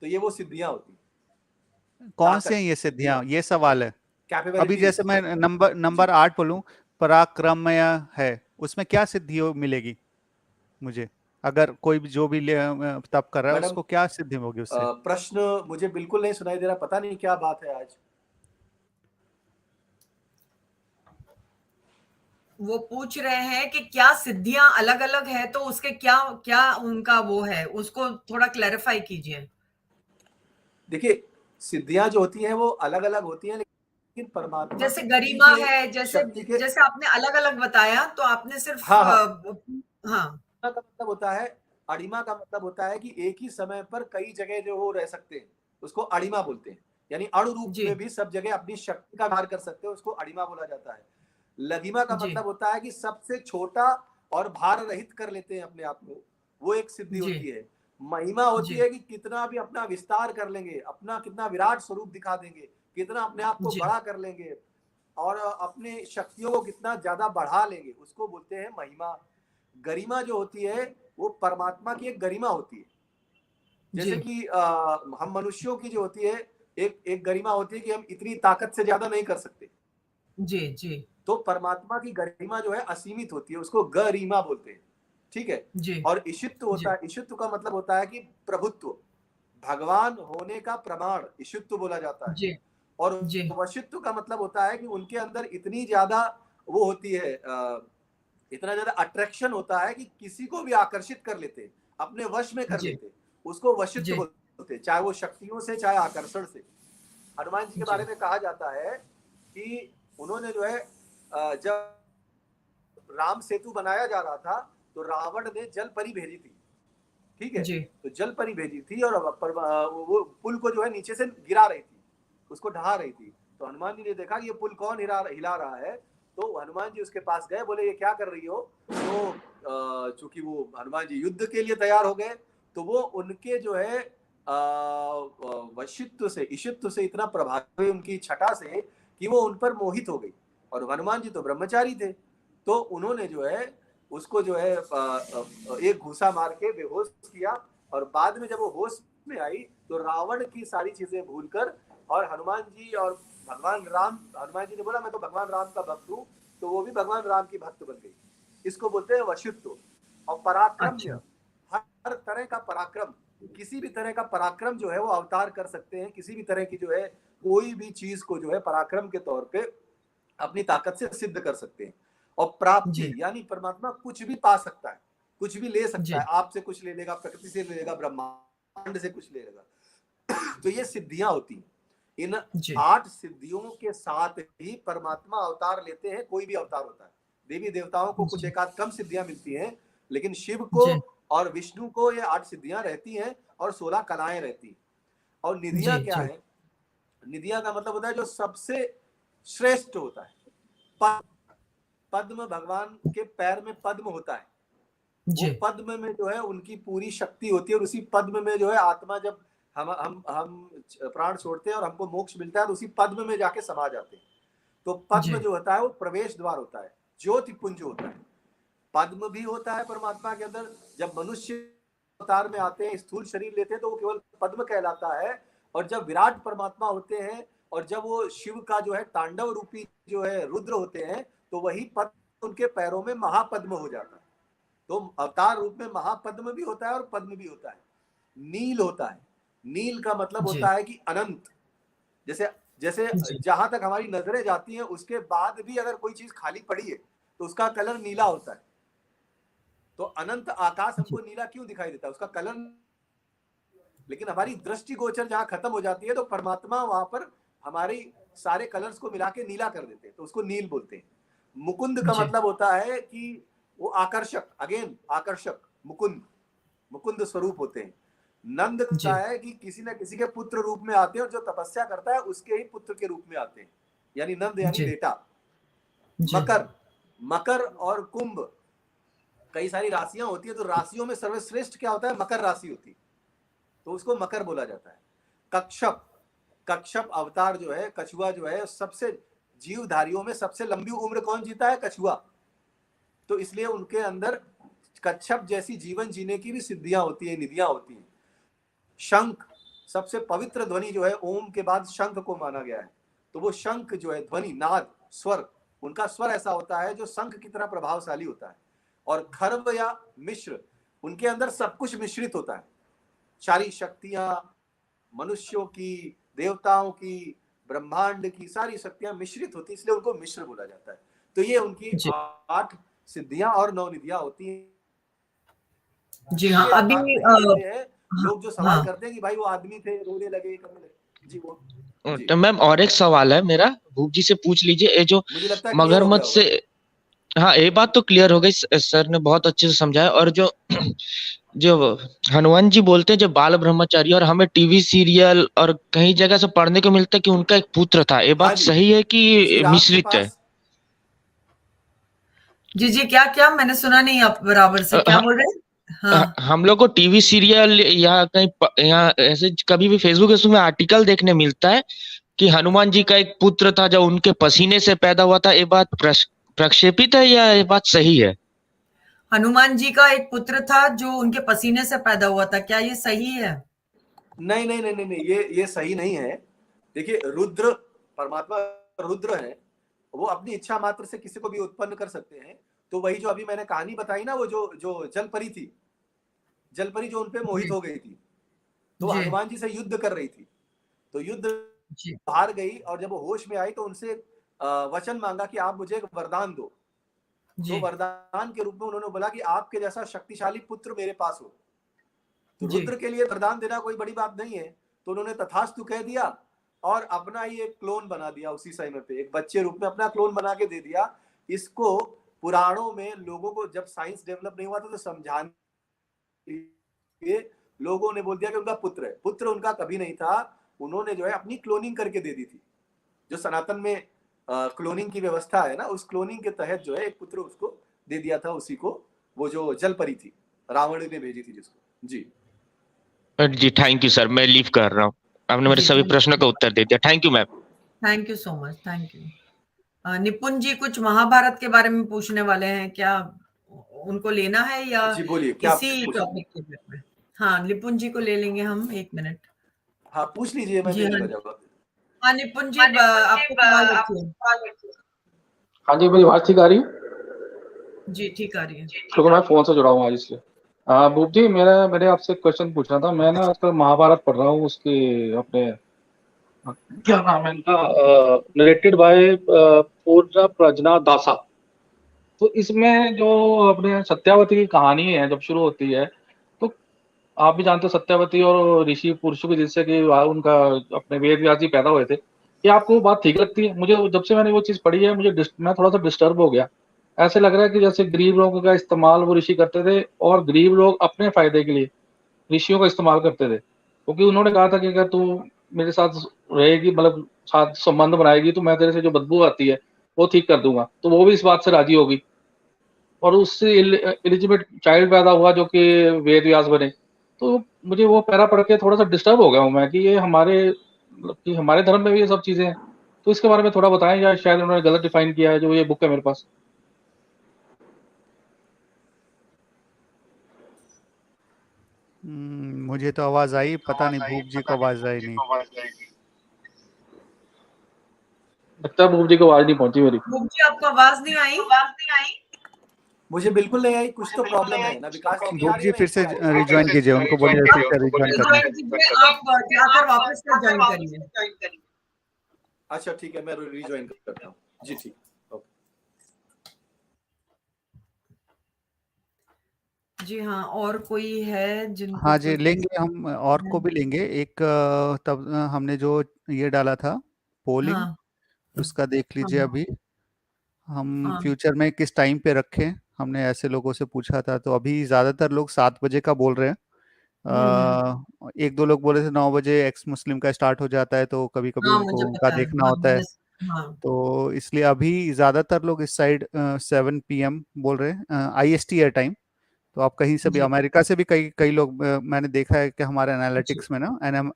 S4: तो ये वो सिद्धियां होती हैं,
S3: कौन से
S4: ताकत।
S3: हैं ये
S4: जी
S3: सिद्धियां,
S4: हाँ,
S3: ये सवाल है। अभी
S4: कैपेबिलिटीज।
S3: जैसे मैं नंबर
S4: जी
S3: 8 बोलूं, पराक्रमय है, उसमें क्या सिद्धि मिलेगी मुझे? अगर कोई भी जो भी तप कर रहा है
S4: मैडम,
S3: उसको क्या सिद्धि होगी उससे?
S4: प्रश्न मुझे बिल्कुल नहीं सुनाई दे रहा, पता नहीं क्या बात है आज।
S1: वो पूछ रहे हैं कि क्या सिद्धियां अलग अलग है, तो उसके क्या क्या उनका वो है, उसको थोड़ा क्लैरिफाई कीजिए।
S4: देखिए, सिद्धियां जो होती हैं वो अलग अलग होती हैं, लेकिन परमात्मा
S1: जैसे
S4: की
S1: गरिमा
S4: के
S1: है, जैसे
S4: शक्ति के।
S1: जैसे आपने अलग अलग बताया, तो आपने सिर्फ
S4: हाँ हाँ,
S1: हाँ
S4: का मतलब होता है, अड़िमा का मतलब होता है कि एक ही समय पर कई जगह जो हो रह सकते हैं, उसको अड़िमा बोलते हैं। यानी अणु रूप
S1: जी
S4: में भी सब जगह अपनी शक्ति का व्यवहार कर सकते हैं, उसको अड़िमा बोला जाता है। लघिमा का
S1: जी
S4: मतलब होता है कि सबसे छोटा और भार रहित कर लेते हैं अपने आप को, वो एक सिद्धि
S1: जी
S4: होती है। महिमा होती
S1: जी
S4: है कि कितना भी अपना विस्तार कर लेंगे, अपना कितना विराट स्वरूप दिखा देंगे, कितना अपने आप को
S1: जी
S4: बड़ा कर लेंगे, और अपने शक्तियों को कितना ज्यादा बढ़ा लेंगे, उसको बोलते हैं महिमा। गरिमा जो होती है वो परमात्मा की एक गरिमा होती है। जैसे
S1: जी
S4: कि हम मनुष्यों की जो होती है, एक गरिमा होती है कि हम इतनी ताकत से ज्यादा नहीं कर सकते।
S1: जी जी
S4: तो परमात्मा की गरिमा जो है असीमित होती है, उसको गरिमा बोलते हैं। ठीक है।
S1: जी
S4: और ईशित्व होता
S1: जी
S4: है, ईशित्व का मतलब होता है कि प्रभुत्व, भगवान होने का प्रमाण ईशित्व बोला जाता है।
S1: जी
S4: और
S1: जी
S4: वशित्व का मतलब होता है कि उनके अंदर इतनी ज्यादा वो होती है, इतना ज्यादा अट्रैक्शन होता है कि किसी को भी आकर्षित कर लेते, अपने वश में कर
S1: जी
S4: लेते, उसको वशित्व
S1: जी
S4: बोलते, चाहे वो शक्तियों से चाहे आकर्षण से। हनुमान जी के
S1: जी
S4: बारे में कहा जाता है कि उन्होंने जो है जब राम सेतु बनाया जा रहा था तो रावण ने जल परी भेजी थी, ठीक है,
S1: जी
S4: तो जल परी भेजी थी और वो पुल को जो है नीचे से गिरा रही थी, उसको ढहा रही थी। तो हनुमान जी ने देखा कि ये पुल कौन हिला रहा है, तो हनुमान जी उसके पास गए, बोले ये क्या कर रही हो। तो चूंकि वो हनुमान जी युद्ध के लिए तैयार हो गए, तो वो उनके जो है वशित्व से, ईशित्व से इतना प्रभावी उनकी छटा से कि वो उन पर मोहित हो गई। और हनुमान जी तो ब्रह्मचारी थे, तो उन्होंने जो है उसको जो है एक घूसा मार के बेहोश किया। और बाद में जब वो होश में आई तो रावण की सारी चीजें भूलकर, और हनुमान जी और भगवान राम, हनुमान जी ने बोला मैं तो भगवान राम का भक्त हूँ, तो वो भी भगवान राम की भक्त बन गई। इसको बोलते हैं वशित्व। और पराक्रम्य, हर तरह का पराक्रम, किसी भी तरह का पराक्रम जो है वो अवतार कर सकते हैं, किसी भी तरह की जो है कोई भी चीज को जो है पराक्रम के तौर पे अपनी ताकत से सिद्ध कर सकते हैं। और प्राप्ति यानी परमात्मा कुछ भी पा सकता है, कुछ भी ले सकता है, आपसे कुछ ले लेगा, प्रकृति से ले लेगा, ब्रह्मांड से कुछ ले लेगा। तो ये सिद्धियां होती हैं। इन 8 सिद्धियों के साथ ही परमात्मा अवतार लेते हैं, कोई भी अवतार होता है। देवी देवताओं को कुछ एक आध कम सिद्धियां मिलती हैं, लेकिन शिव को और विष्णु को ये 8 सिद्धियां रहती हैं और 16 कलाएं रहती हैं। और निधियां क्या है? निधियां का मतलब होता है जो सबसे श्रेष्ठ होता है। पद्म, भगवान के पैर में पद्म होता है, वो पद्म में जो है उनकी पूरी शक्ति होती है, और उसी पद्म में जो है आत्मा जब हम प्राण छोड़ते हैं और हमको मोक्ष मिलता है तो उसी पद्म में जाके समा जाते हैं। तो पद्म जो होता है वो प्रवेश द्वार होता है, ज्योति पुंज होता है। पद्म भी होता है परमात्मा के अंदर। जब मनुष्य अवतार में आते हैं, स्थूल शरीर लेते हैं, तो वो केवल पद्म कहलाता है। और जब विराट परमात्मा होते हैं और जब वो शिव का जो है तांडव रूपी जो है रुद्र होते हैं, तो वही पद्म उनके पैरों में महापद्म हो जाता है। तो अवतार रूप में महापद्म भी होता है और पद्म भी होता है। नील होता है, नील का मतलब होता है कि अनंत। जैसे जैसे जहां तक हमारी नजरें जाती हैं उसके बाद भी अगर कोई चीज खाली पड़ी है तो उसका कलर नीला होता है। तो अनंत आकाश हमको नीला क्यों दिखाई देता है? उसका कलर। लेकिन हमारी दृष्टि गोचर जहां खत्म हो जाती है तो परमात्मा वहां पर हमारी सारे कलर्स को मिला के नीला कर देते हैं, तो उसको नील बोलते हैं। मुकुंद का मतलब होता है कि वो आकर्षक, अगेन आकर्षक, मुकुंद, मुकुंद स्वरूप होते हैं। नंद का है कि किसी न किसी के पुत्र रूप में आते हैं, और जो तपस्या करता है उसके ही पुत्र के रूप में आते हैं, यानी नंद यानी बेटा। मकर, मकर और कुंभ, कई सारी राशियां होती है, तो राशियों में सर्वश्रेष्ठ क्या होता है? मकर राशि होती है, तो उसको मकर बोला जाता है। कच्छप, कच्छप अवतार जो है, कछुआ जो है, सबसे जीवधारियों में सबसे लंबी उम्र कौन जीता है? कछुआ। तो इसलिए उनके अंदर कच्छप जैसी जीवन जीने की भी सिद्धियां होती है, निधियां होती हैं। शंख, सबसे पवित्र ध्वनि जो है ओम के बाद शंख को माना गया है, तो वो शंख जो है ध्वनि, नाद, स्वर, उनका स्वर ऐसा होता है जो शंख की तरह प्रभावशाली होता है। और खर्व या मिश्र, उनके अंदर सब कुछ मिश्रित होता है, सारी शक्तियां, मनुष्यों की, देवताओं की, ब्रह्मांड की सारी शक्तियां मिश्रित होती है, इसलिए उनको मिश्र बोला जाता है। तो ये उनकी 8 सिद्धियां और 9 निधियां होती हैं।
S1: जी हाँ, अभी
S4: लोग जो सवाल करते हैं कि भाई वो आदमी थे, रोने लगे, करने लगे। जी वो
S6: तो मैम और एक सवाल है मेरा, भूप जी से पूछ लीजिए। ये जो मगरमच्छ से, हाँ ये बात तो क्लियर हो गई, सर ने बहुत अच्छे से समझाया। और जो जो हनुमान जी बोलते हैं जो बाल ब्रह्मचारी, और हमें टीवी सीरियल और कई जगह से पढ़ने को मिलता है कि उनका एक पुत्र था, ये बात सही है कि मिश्रित है?
S1: जी जी, क्या क्या मैंने सुना नहीं, आप बराबर से क्या बोल रहे हैं? हाँ,
S6: हम लोग को टीवी सीरियल या कहीं यहाँ ऐसे कभी भी फेसबुक में आर्टिकल देखने मिलता है कि हनुमान जी का एक पुत्र था जो उनके पसीने से पैदा हुआ था। ये बात प्रक्षेपित है या ये बात सही है?
S1: हनुमान जी का एक पुत्र था जो उनके पसीने से पैदा हुआ था, क्या ये सही है?
S4: नहीं नहीं नहीं नहीं, ये सही नहीं है। देखिए, रुद्र, परमात्मा रुद्र है, वो अपनी इच्छा मात्र से किसी को भी उत्पन्न कर सकते हैं। तो वही जो अभी मैंने कहानी बताई ना, वो जो जलपरी थी, जलपरी जो उनपे मोहित हो गई थी, तो हनुमान जी से युद्ध कर रही थी, तो युद्ध हार गई, और जब वो होश में आई तो उनसे वचन मांगा कि आप मुझे एक वरदान दो। तो वरदान के रूप में उन्होंने बोला कि आपके जैसा शक्तिशाली पुत्र मेरे पास हो। तो रुद्र के लिए वरदान देना कोई बड़ी बात नहीं है, तो उन्होंने तथास्तु कह दिया और अपना ही एक क्लोन बना दिया। उसी समय पे एक बच्चे रूप में अपना क्लोन बना के दे दिया। इसको पुराणों में लोगों को जब साइंस डेवलप नहीं हुआ था तो समझाने लोगों ने बोल दिया कि उनका पुत्र है। पुत्र उनका कभी नहीं था, उन्होंने जो है अपनी क्लोनिंग करके दे दी थी। जो सनातन में क्लोनिंग की व्यवस्था है ना, उस क्लोनिंग के तहत जो है एक पुत्र उसको दे दिया था उसी को, वो जो जल परी थी, रावण ने भेजी थी जिसको। जी
S6: थैंक यू सर, मैं लीव कर रहा हूँ, आपने मेरे सभी प्रश्नों का उत्तर दे दिया। Thank you ma'am.
S1: Thank you so much, thank you. निपुण जी कुछ महाभारत के बारे में पूछने वाले हैं क्या? उनको लेना है या
S4: जी बोलिए, क्या
S1: इसी टॉपिक के बारे में? हाँ, निपुण जी को ले लेंगे हम, 1 मिनट।
S4: हाँ पूछ लीजिए, मैं दे दूंगा जवाब।
S1: हाँ निपुण जी, आपको सवाल रखिए।
S7: हाँ जी, मेरी आवाज ठीक आ रही है?
S1: जी ठीक आ रही है।
S7: क्योंकि मैं फोन से जुड़ा हूँ आज, इसलिए। भूप जी, मैंने आपसे क्वेश्चन पूछना था। मैं ना आजकल महाभारत पढ़ रहा हूँ, उसके अपने क्या नाम है इनका, नरेटेड बाय पूर्णा प्रजना दासा। तो इसमें जो अपने सत्यावती की कहानी है, जब शुरू होती है तो आप भी जानते हो सत्यावती और ऋषि पुरुषों की, जिससे कि उनका अपने वेद व्यास जी पैदा हुए थे। क्या आपको बात ठीक लगती है? मुझे जब से मैंने वो चीज पढ़ी है, मैं थोड़ा सा डिस्टर्ब हो गया। ऐसे लग रहा है कि जैसे गरीब लोगों का इस्तेमाल वो ऋषि करते थे और गरीब लोग अपने फायदे के लिए ऋषियों का इस्तेमाल करते थे। क्योंकि उन्होंने कहा था कि अगर तू मेरे साथ रहेगी, मतलब साथ संबंध बनाएगी, तो मैं तेरे से जो बदबू आती है वो ठीक कर दूंगा। तो वो भी इस बात से राजी होगी और उससे इलिजिबेट चाइल्ड पैदा हुआ जो कि वेद व्यास बने। तो मुझे वो पैरा पढ़ के थोड़ा सा डिस्टर्ब हो गया हूँ मैं कि ये हमारे धर्म में भी ये सब चीजें हैं। तो इसके बारे में थोड़ा बताएं, या शायद उन्होंने गलत डिफाइन किया है जो ये बुक है मेरे पास।
S3: मुझे तो आवाज आई, पता नहीं भूप जी को आवाज आई नहीं।
S7: लगता है भूप जी को आवाज नहीं पहुंची मेरी।
S1: भूप जी आपको आवाज नहीं आई?
S4: मुझे बिल्कुल नहीं आई। कुछ तो प्रॉब्लम है ना विकास जी?
S3: भूप जी फिर से रिज्वाइन कीजिए, उनको बोलिए फिर से रिज्वाइन करने।
S1: आप जाकर वापस से ज्वाइन करिए।
S4: अच्छा ठीक है, मैं रिज्वाइन करता हूँ। जी ठीक।
S1: जी हाँ, और कोई है जिनको?
S3: हाँ जी, लेंगे हम, और को भी लेंगे। एक तब हमने जो ये डाला था पोलिंग,
S1: हाँ,
S3: उसका देख लीजिए।
S1: हाँ,
S3: अभी हम
S1: हाँ,
S3: फ्यूचर में किस टाइम पे रखें, हमने ऐसे लोगों से पूछा था। तो अभी ज्यादातर लोग 7 बजे का बोल रहे हैं। एक दो लोग बोले थे 9 बजे एक्स मुस्लिम का स्टार्ट हो जाता है, तो कभी कभी
S1: हाँ,
S3: उनको
S1: मुझे
S3: उनका
S1: पता है।
S3: देखना
S1: हाँ,
S3: होता है।
S1: हाँ,
S3: तो इसलिए अभी ज्यादातर लोग इस साइड 7 PM बोल रहे हैं, IST है टाइम। तो आप कहीं से भी,
S1: जी,
S3: अमेरिका से भी कई कई लोग, मैंने देखा है कि हमारे
S1: जी,
S3: एनालिटिक्स में ना,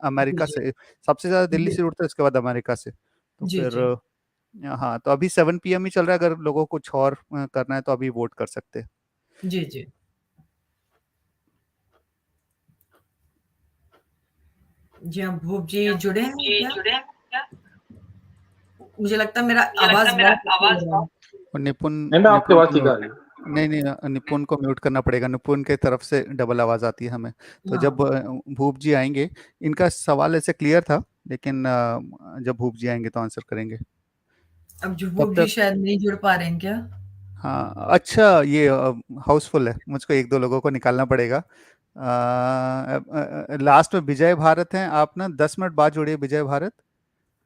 S3: अमेरिका
S1: जी,
S3: से सबसे ज्यादा दिल्ली
S1: जी,
S3: से उठता है, उसके बाद अमेरिका से। तो
S1: जी,
S3: फिर
S1: जी,
S3: हाँ, तो अभी 7 PM ही चल रहा है। अगर लोगों को कुछ और करना है तो अभी वोट कर सकते हैं।
S1: जी, जी। जी हाँ, भूप जी जुड़े हैं क्या? मुझे लगता है मेरा आवाज बहुत
S3: और निपुण
S7: मैं आपकी
S3: निपुण
S7: आवाज
S3: को
S7: ठीक आ
S3: म्यूट,
S7: रही है।
S3: नहीं, निपुण को म्यूट करना पड़ेगा। निपुण की तरफ से डबल आवाज आती है हमें। तो जब
S1: हाँ,
S3: भूप जी आएंगे, इनका सवाल ऐसे क्लियर था, लेकिन जब भूप जी आएंगे तो आंसर करेंगे।
S1: अब जो
S3: तब
S1: भूप जी
S3: तक
S1: शायद नहीं जुड़ पा रहे हैं क्या?
S3: हाँ, अच्छा, ये हाउसफुल है, मुझको एक दो लोगों को निकालना पड़ेगा। लास्ट में विजय भारत हैं, आप ना 10 मिनट बाद जोड़िए विजय भारत।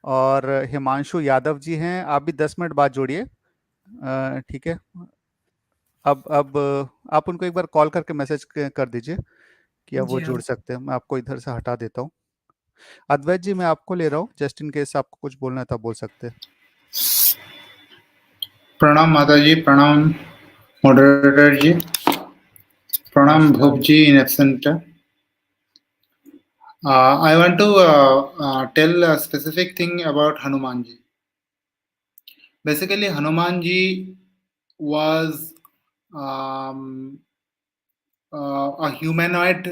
S3: और हिमांशु यादव जी हैं, आप भी 10 मिनट बाद जोड़िए। ठीक है। अब आप उनको एक बार कॉल करके मैसेज कर दीजिए कि अब वो
S1: जी हाँ,
S3: जुड़ सकते हैं। मैं आपको इधर से हटा देता हूँ। अद्वैत जी, मैं आपको ले रहा हूँ, जस्ट इन केस आपको कुछ बोलना है तो आप बोल सकते हैं।
S8: प्रणाम माता जी, प्रणाम मॉडरेटर जी, प्रणाम भूप जी in absent. I want to tell a specific thing about Hanuman ji. Basically, Hanuman ji was a humanoid.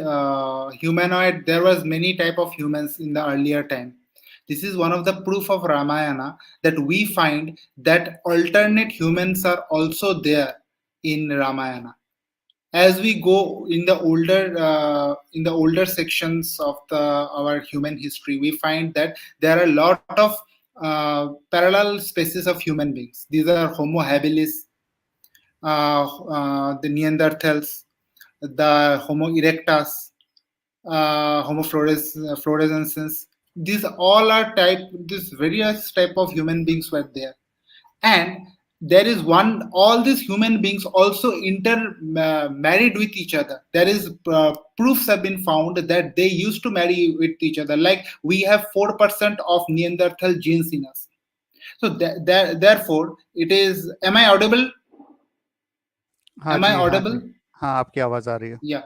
S8: There was many type of humans in the earlier time. This is one of the proof of Ramayana that we find that alternate humans are also there in Ramayana. As we go in the older sections of our human history, we find that there are a lot of parallel species of human beings. These are Homo habilis, the Neanderthals, the Homo erectus, Homo florescensis. These all are these various type of human beings were there. And there is all these human beings also married with each other. There is proofs have been found that they used to marry with each other. Like we have 4% of Neanderthal genes in us. So therefore, it is. Am I audible?
S3: हाँ
S8: Am I
S3: जी, हाँ
S8: audible?
S3: जी, हाँ आपकी आवाज आ रही है.
S8: Yeah.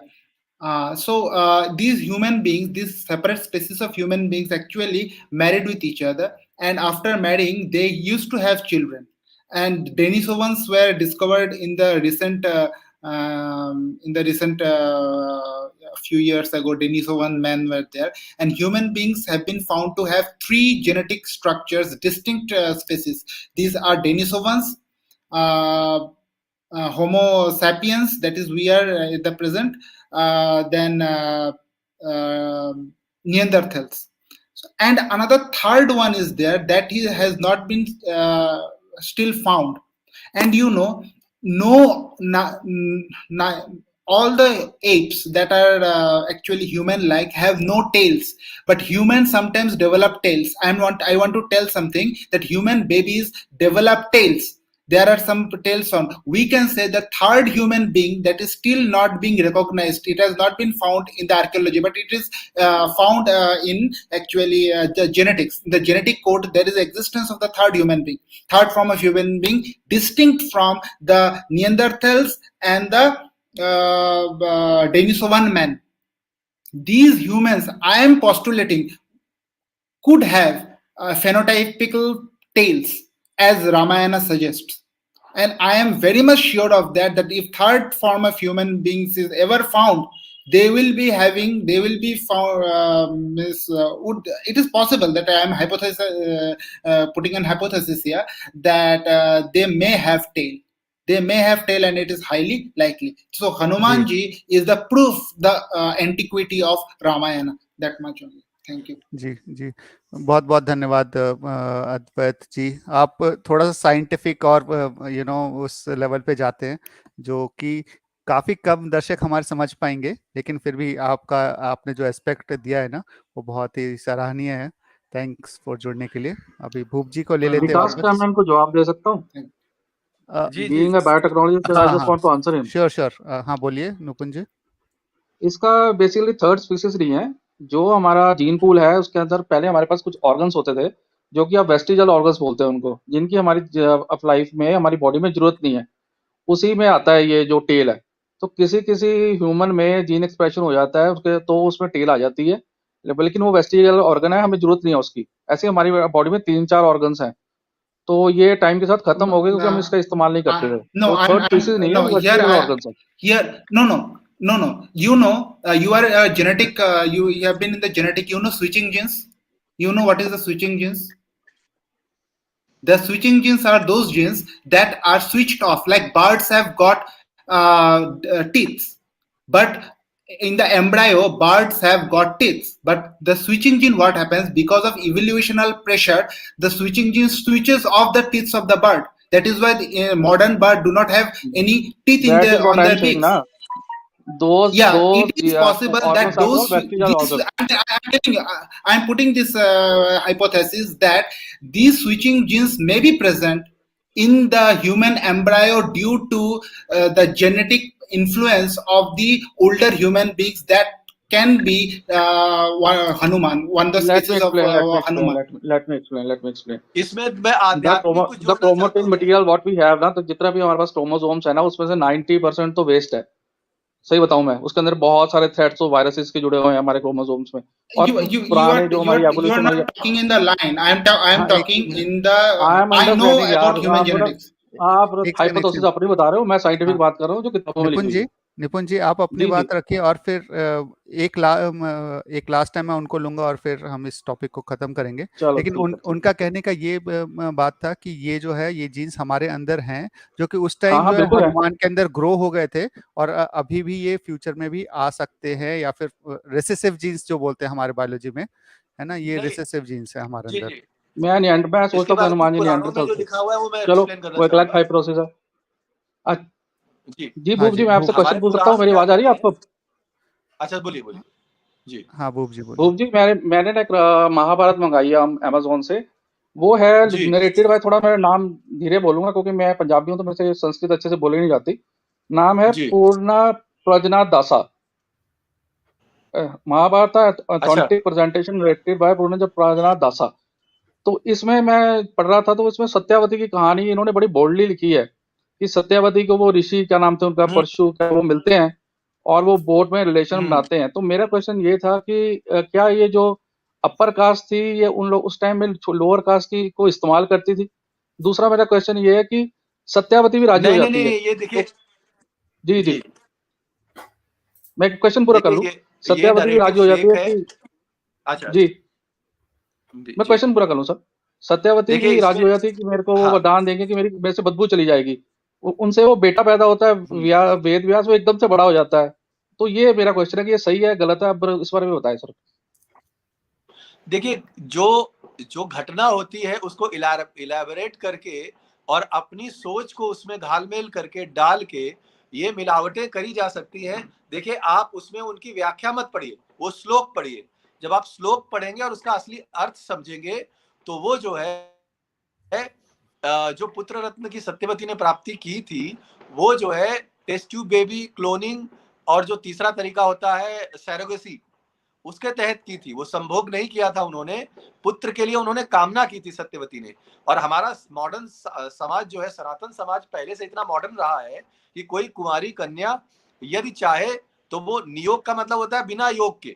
S8: These human beings, these separate species of human beings, actually married with each other, and after marrying, they used to have children. And Denisovans were discovered in the recent, few years ago. Denisovan men were there, and human beings have been found to have 3 genetic structures, distinct species. These are Denisovans, Homo sapiens, that is we are at the present, then Neanderthals. And another third one is there that has not been still found. And all the apes that are actually human-like have no tails, but humans sometimes develop tails. I want to tell something, that human babies develop tails. There are some tails found. We can say the third human being that is still not being recognized. It has not been found in the archaeology, but it is found in actually the genetics. In the genetic code, there is existence of the third human being, third form of human being, distinct from the Neanderthals and the Denisovan man. These humans, I am postulating, could have phenotypical tails, as Ramayana suggests. And I am very much sure of that if third form of human beings is ever found, they will be found. It is possible that I am putting an hypothesis here that they may have tail. They may have tail, and it is highly likely. So Hanumanji is the proof, the antiquity of Ramayana. That much only. Thank you.
S3: जी बहुत बहुत धन्यवाद अद्वैत जी. आप थोड़ा सा scientific और उस level पे जाते हैं जो कि काफी कम दर्शक हमारे समझ पाएंगे, लेकिन फिर भी आपने जो एस्पेक्ट दिया है ना, वो बहुत ही सराहनीय है. थैंक्स फॉर जुड़ने के लिए. अभी भूप जी को ले लेते हैं.
S7: विकास, क्या मैं इनको जवाब दे सकता हूँ? Being a biotechnologist, I just want to answer him.
S3: Sure. हाँ बोलिए नुपुंज जी.
S7: इसका बेसिकली थर्ड स्पीसीज नहीं है. जो हमारा जीन पूल है उसके अंदर पहले हमारे पास कुछ ऑर्गन्स होते थे, जो कि आप वेस्टिजल ऑर्गन्स बोलते हैं उनको, जिनकी हमारी लाइफ में, हमारी बॉडी में जरूरत नहीं है. उसी में आता है ये जो टेल है. तो किसी ह्यूमन में जीन एक्सप्रेशन हो जाता है उसके, तो उसमें टेल आ जाती है, लेकिन वो वेस्टिजल ऑर्गन है, हमें जरूरत नहीं है उसकी. ऐसे हमारी बॉडी में 3-4 ऑर्गन्स हैं. तो ये टाइम के साथ खत्म हो गए क्योंकि हम इसका इस्तेमाल नहीं करते थे. तो थर्ड स्पीसीज नहीं है, वेस्टिजल ऑर्गन्स है.
S8: No. You are a genetic. You have been in the genetic. Switching genes. You know what is the switching genes? The switching genes are those genes that are switched off. Like birds have got teeth, but in the embryo, birds have got teeth. But the switching gene, what happens because of evolutional pressure? The switching gene switches off the teeth of the bird. That is why the modern bird do not have any teeth on their beaks. It is possible that those. I'm putting this hypothesis that these switching genes may be present in the human embryo due to the genetic influence of the older human beings that can be Hanuman, one of the species of Hanuman.
S7: Let me explain.
S4: इसमें मैं आध्यात्मिक कुछ
S7: the chromatin material what we have ना, तो जितना भी हमारे पास chromosomes है ना, उसमें से 90% तो वेस्ट है. सही बताऊं मैं, उसके अंदर बहुत सारे थ्रेड्स और वायरसेस के जुड़े हुए हैं हमारे क्रोमोसोम्स में. और पुराने जो हमारी एवोल्यूशन है,
S8: talking in the line. I am talking in the. I know about human genetics.
S7: आप हाइपोथेसिस अपनी बता रहे हो, मैं साइंटिफिक बात कर रहा हूँ जो किताबों में लिखी है.
S3: निपुण जी आप अपनी बात रखिए, और फिर एक लास्ट टाइम मैं उनको लूंगा और फिर हम इस टॉपिक को खत्म करेंगे. लेकिन उनका कहने का ये बात था कि ये जो है, ये जीन्स हमारे अंदर हैं, जो कि उस टाइम हनुमान के अंदर ग्रो हो गए थे, और अभी भी ये फ्यूचर में भी आ सकते हैं, या फिर रिसेसिव जीन्स जो बोलते हैं हमारे बायोलॉजी में, है ना, ये रिसेसिव जीन्स है हमारे अंदर.
S7: मैं सोचता
S4: इसके
S7: हूँ
S4: बाद
S7: हनुमान जी
S4: पुराणों में जो
S7: नियंत्रण
S4: लिखा हुआ है वो मैं
S7: चलो
S4: एक्सप्लेन करना
S7: वो एक लाख
S4: चाहूंगा।
S7: 5 प्रोसेस है।
S4: जी
S7: जी
S3: हाँ
S7: भूप
S3: जी,
S7: जी, मैं आपसे
S3: भूप
S7: क्वेश्चन
S4: हमारे
S7: पूछ सकता हूँ,
S4: पुराण
S7: मेरी
S4: क्या
S7: आवाज आ रही
S4: कहते
S7: है
S4: हैं?
S7: आपको?
S4: अच्छा बोलिए बोलिए जी।
S3: हाँ भूप जी बोलिए।
S7: भूप जी, मैंने ना एक महाभारत मंगाई है अमेजोन से। वो है
S4: जी
S7: नरेटेड बाय, थोड़ा मैं नाम धीरे बोलूंगा क्योंकि मैं पंजाबी हूँ तो मेरे से संस्कृत अच्छे से बोली नहीं जाती। नाम है
S4: जी
S7: पूर्णा प्रजना दासा। महाभारत
S4: अच्छा
S7: ऑथेंटिक प्रेजेंटेशन नरेटेड बाय पूर्णा प्रजना दासा। तो इसमें मैं पढ़ रहा था तो इसमें सत्यावती की कहानी इन्होंने बड़ी बोल्डली लिखी है कि सत्यावती को वो ऋषि, क्या नाम थे उनका,
S4: हम्म
S7: परशु, क्या वो मिलते हैं और वो बोट में रिलेशन
S4: हम्म
S7: बनाते हैं। तो मेरा क्वेश्चन ये था कि क्या ये जो अपर कास्ट थी ये उन लोग उस टाइम में लोअर कास्ट की को इस्तेमाल करती थी? दूसरा मेरा क्वेश्चन ये है कि सत्यावती भी राजी हो
S4: नहीं नहीं
S7: जाती
S4: नहीं
S7: है
S4: ये देखिए
S7: तो जी जी,
S4: जी
S7: मैं क्वेश्चन पूरा कर
S4: देखिए
S7: लूं।
S4: ये
S7: सत्यावती भी
S4: नरेटिव
S7: राजी हो जाती
S4: फेक
S7: है
S4: है।
S7: कि
S4: अच्छा
S7: जी, मैं
S4: जी
S7: क्वेश्चन पूरा कर लूं सर। सत्यावती
S4: देखिए
S7: भी राजी
S4: इसमें
S7: हो जाती है कि मेरे को वो
S4: हाँ
S7: वरदान देंगे कि मेरे से बदबू चली जाएगी। उनसे वो बेटा पैदा होता है, वेद व्यास, वो एकदम से बड़ा हो जाता है। तो ये मेरा क्वेश्चन है कि ये सही है गलत है, आप इस बारे में बताएं सर।
S4: देखिए जो जो घटना होती है उसको इलैबोरेट करके और अपनी सोच को उसमें घालमेल करके डाल के ये मिलावटें करी जा सकती हैं। देखिए आप उसमें उनकी व्याख्या मत पढ़िए, वो श्लोक पढ़िए। जब आप श्लोक पढ़ेंगे और उसका असली अर्थ समझेंगे तो वो जो है जो पुत्र रत्न की सत्यवती ने प्राप्ति की थी वो जो है टेस्ट ट्यूब बेबी, क्लोनिंग और जो तीसरा तरीका होता है सैरोगेसी, उसके तहत की थी। वो संभोग नहीं किया था उन्होंने, पुत्र के लिए उन्होंने कामना की थी सत्यवती ने। और हमारा मॉडर्न समाज जो है, सनातन समाज पहले से इतना मॉडर्न रहा है कि कोई कुंवारी कन्या यदि चाहे तो वो नियोग का मतलब होता है बिना योग के,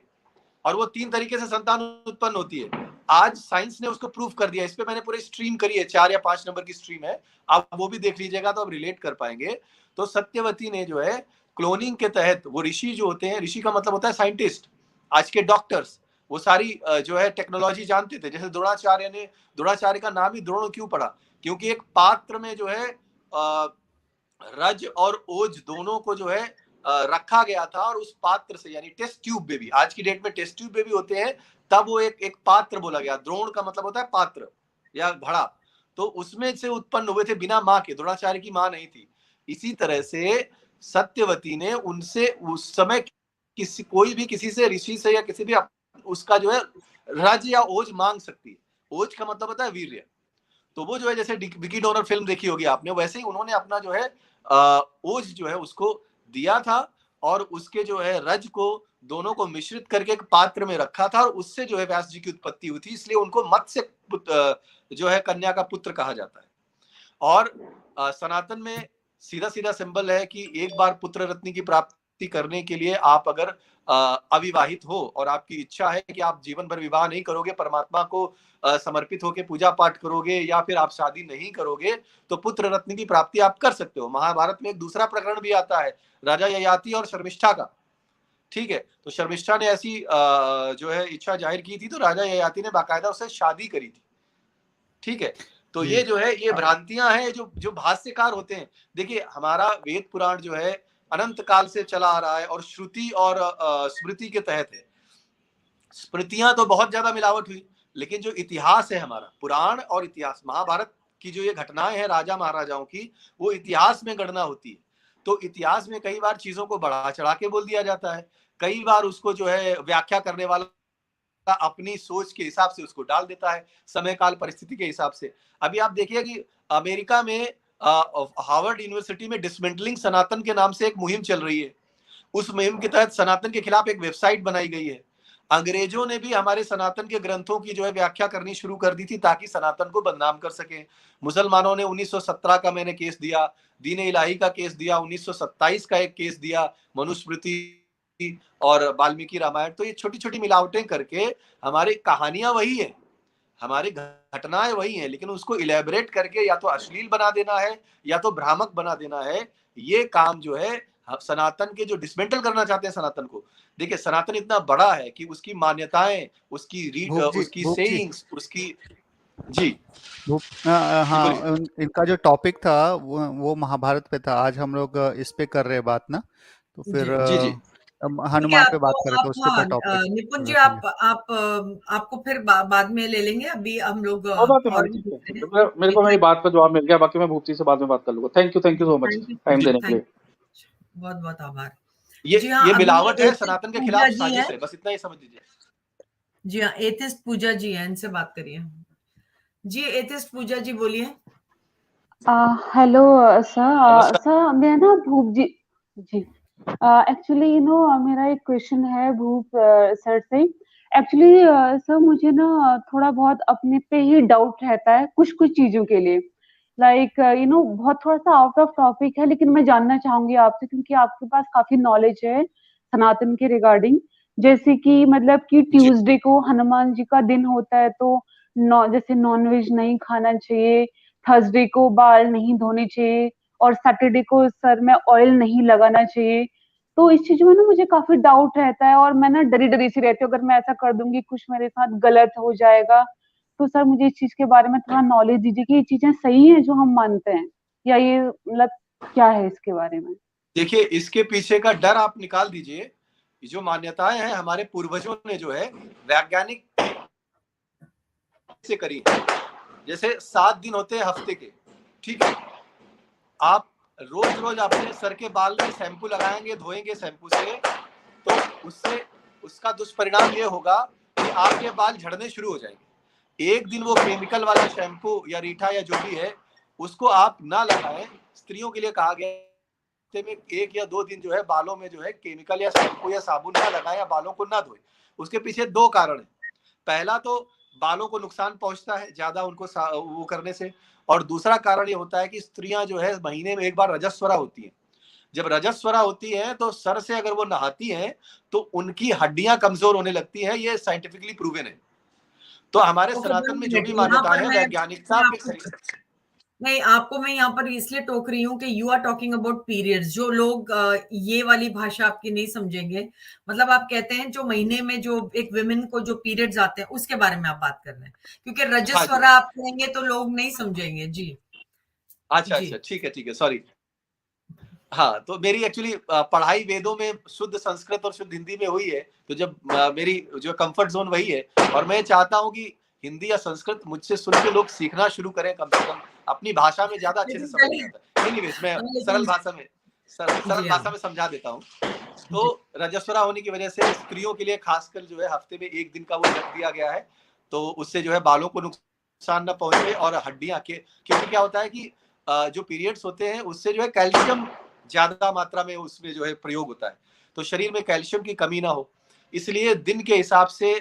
S4: और वो 3 तरीके से संतान उत्पन्न होती है। आज साइंस ने उसको प्रूव कर दिया। इस पे मैंने पूरी स्ट्रीम करी है, 4 या 5 नंबर की स्ट्रीम है, आप वो भी देख लीजिएगा तो आप रिलेट कर पाएंगे। तो सत्यवती ने जो है क्लोनिंग के तहत, वो ऋषि जो होते हैं, ऋषि का मतलब होता है साइंटिस्ट, आज के डॉक्टर्स, वो सारी जो है टेक्नोलॉजी जानते थे। जैसे द्रोणाचार्य का नाम ही द्रोण क्यों पड़ा? क्योंकि एक पात्र में जो है रज और ओज दोनों को जो है रखा गया था, और उस पात्र से, यानी टेस्ट ट्यूब बेबी, आज की डेट में टेस्ट ट्यूब बेबी होते हैं, तब वो एक पात्र बोला गया। द्रोण का मतलब होता है पात्र या घड़ा। तो उसमें से उत्पन्न हुए थे बिना माँ के, द्रोणाचार्य की माँ नहीं थी। इसी तरह से सत्यवती ने उनसे उस समय कोई भी किसी से, ऋषि से या किसी भी उसका जो है रज या ओज मांग सकती है। ओज का मतलब होता है वीर्य। तो वो जो है, जैसे विकी डोनर फिल्म देखी होगी आपने, वैसे ही उन्होंने अपना जो है ओज जो है उसको दिया था, और उसके जो है रज को दोनों को मिश्रित करके एक पात्र में रखा था, और उससे जो है व्यास जी की उत्पत्ति हुई थी। इसलिए उनको मत्स्य जो है कन्या का पुत्र कहा जाता है। और सनातन में सीधा सीधा सिंबल है कि एक बार पुत्र रत्न की प्राप्ति करने के लिए आप अगर अविवाहित हो और आपकी इच्छा है कि आप जीवन भर विवाह नहीं करोगे, परमात्मा को समर्पित होकर पूजा पाठ करोगे, या फिर आप शादी नहीं करोगे, तो पुत्र रत्न की प्राप्ति आप कर सकते हो। महाभारत में एक दूसरा प्रकरण भी आता है, राजा ययाति और शर्मिष्ठा का। ठीक है, तो शर्मिष्ठा ने ऐसी जो है इच्छा जाहिर की थी, तो राजा ययाति ने बाकायदा उससे शादी करी थी। ठीक है, तो ये जो है, ये भ्रांतियां हैं जो भाष्यकार होते हैं। देखिए हमारा वेद पुराण जो है अनंत काल से चला आ रहा है, और श्रुति और स्मृति के तहत है। स्मृतियां तो बहुत ज्यादा मिलावट हुई, लेकिन जो इतिहास है हमारा, पुराण और इतिहास, महाभारत की जो ये घटनाएं हैं राजा महाराजाओं की, वो इतिहास में गणना होती है। तो इतिहास में कई बार चीजों को बढ़ा चढ़ा के बोल दिया जाता है, कई बार उसको जो है व्याख्या करने वाला अपनी सोच के हिसाब से उसको डाल देता है, समय काल परिस्थिति के हिसाब से। अभी आप देखिए कि अमेरिका में हार्वर्ड यूनिवर्सिटी में डिसमेंटलिंग सनातन के नाम से एक मुहिम चल रही है। उस मुहिम के तहत सनातन के खिलाफ एक वेबसाइट बनाई गई है। अंग्रेजों ने भी हमारे सनातन के ग्रंथों की जो है व्याख्या करनी शुरू कर दी थी, ताकि सनातन को बदनाम कर सके। मुसलमानों ने 1917 का मैंने केस दिया, दीन इलाही का केस दिया, 1927 का एक केस दिया, मनुस्मृति और वाल्मीकि रामायण। तो ये छोटी छोटी मिलावटें करके हमारी कहानियां वही है, हमारी घटनाएं वही हैं, लेकिन उसको इलेबरेट करके या तो अश्लील बना देना है या तो भ्रामक बना देना है। ये काम जो है सनातन के, जो डिसमेंटल करना चाहते हैं सनातन को। देखिए सनातन इतना बड़ा है कि उसकी मान्यताएं, उसकी
S3: भूप जी
S4: सेइंग्स, उसकी जी
S3: हाँ, इनका जो टॉपिक था वो महाभारत पे था। आज हम लोग इस पे कर रहे हैं बात ना, तो फिर
S4: जी जी
S3: हनुमान पे बात कर रहे थे, उसके ऊपर
S1: निपुण जी
S3: टॉपिक।
S1: आपको फिर बाद में ले लेंगे, अभी हम लोग
S7: कोई बात नहीं
S1: और
S7: मैम, ठीक है, मेरे को मेरी बात का जवाब मिल गया, बाकी मैं भूपति से बाद में बात कर लूंगा। Thank you so much time देने के लिए।
S1: बहुत बहुत आभार।
S4: ये
S1: जी हाँ,
S4: ये
S1: अभी
S4: मिलावट है,
S1: एथिस्ट
S4: सनातन के
S1: पूजा
S4: खिलाफ
S1: जी
S4: साजिश
S1: हैं।
S4: है, बस इतना ही समझ लीजिए।
S1: जी हाँ, एथिस्ट पूजा जी हैं, इनसे बात करिए। जी एथिस्ट पूजा जी बोलिए।
S9: हेलो
S4: नमस्कार।
S9: सर मैं ना भूप जी जी एक्चुअली मेरा एक क्वेश्चन है भूप सर से। एक्चुअली सर मुझे ना थोड़ा बहुत अपने पे ही डाउट रहता है कुछ कुछ चीजों के लिए। लाइक बहुत थोड़ा सा आउट ऑफ टॉपिक है, लेकिन मैं जानना चाहूंगी आपसे क्योंकि आपके पास काफी नॉलेज है सनातन के रिगार्डिंग। जैसे कि मतलब कि ट्यूसडे को हनुमान जी का दिन होता है, तो जैसे नॉनवेज नहीं खाना चाहिए, थर्सडे को बाल नहीं धोने चाहिए, और सैटरडे को सर में ऑयल नहीं लगाना चाहिए। तो इस चीज में ना मुझे काफी डाउट रहता है और मैं ना डरी डरी सी रहती हूँ, अगर मैं ऐसा कर दूंगी कुछ मेरे साथ गलत हो जाएगा। तो सर मुझे इस चीज के बारे में थोड़ा नॉलेज दीजिए कि ये चीजें सही है जो हम मानते हैं, या ये मतलब क्या है इसके बारे में।
S4: देखिए, इसके पीछे का डर आप निकाल दीजिए। जो मान्यताएं हैं हमारे पूर्वजों ने जो है वैज्ञानिक से करी है। जैसे 7 दिन होते हैं हफ्ते के, ठीक है, आप रोज रोज अपने सर के बाल में शैम्पू लगाएंगे, धोएंगे शैम्पू से, तो उससे उसका दुष्परिणाम ये होगा कि आपके बाल झड़ने शुरू हो जाएंगे। एक दिन वो केमिकल वाला शैम्पू या रीठा या जो भी है उसको आप ना लगाएं। स्त्रियों के लिए कहा गया है में 1 या 2 दिन जो है बालों में जो है केमिकल या शैम्पू या साबुन ना लगाएं या बालों को ना धोएं। उसके पीछे 2 कारण है। पहला तो बालों को नुकसान पहुंचता है ज्यादा उनको वो करने से, और दूसरा कारण ये होता है कि स्त्रियां जो है महीने में एक बार रजस्वला होती हैं। जब रजस्वला होती है तो सर से अगर वो नहाती हैं तो उनकी हड्डियां कमजोर होने लगती हैं, ये साइंटिफिकली प्रूवन है। तो हमारे सनातन में जो भी मान्यताएं हैं वैज्ञानिकता पे
S1: नहीं, आपको मैं यहाँ पर इसलिए टोक रही हूँ कि you are talking about periods. जो लोग ये वाली भाषा आपकी नहीं समझेंगे, मतलब आप कहते हैं जो महीने में जो एक विमेन को जो पीरियड्स आते हैं उसके बारे में आप बात कर रहे हैं, क्योंकि रजस्वला आप कहेंगे तो लोग नहीं समझेंगे। जी
S4: अच्छा, ठीक है, सॉरी। हाँ, तो मेरी एक्चुअली पढ़ाई वेदों में शुद्ध संस्कृत और शुद्ध हिंदी में हुई है, तो जब मेरी जो कंफर्ट जोन वही है, और मैं चाहता हूँ कि हिंदी या संस्कृत मुझसे सुन के लोग सीखना शुरू करें, कम से कम अपनी भाषा में ज्यादा अच्छे से समझ में आता है। एनीवेज, मैं सरल भाषा में समझा देता हूँ। तो रजस्वला होने की वजह से स्त्रियों के लिए खासकर जो है हफ्ते में 1 दिन का वो रख दिया गया है, तो उससे जो है बालों को नुकसान न पहुंचे और हड्डियां के, क्योंकि क्या होता है कि जो पीरियड्स होते हैं उससे जो है कैल्शियम ज्यादा मात्रा में उसमें जो है प्रयोग होता है, तो शरीर में कैल्शियम की कमी ना हो, इसलिए दिन के हिसाब से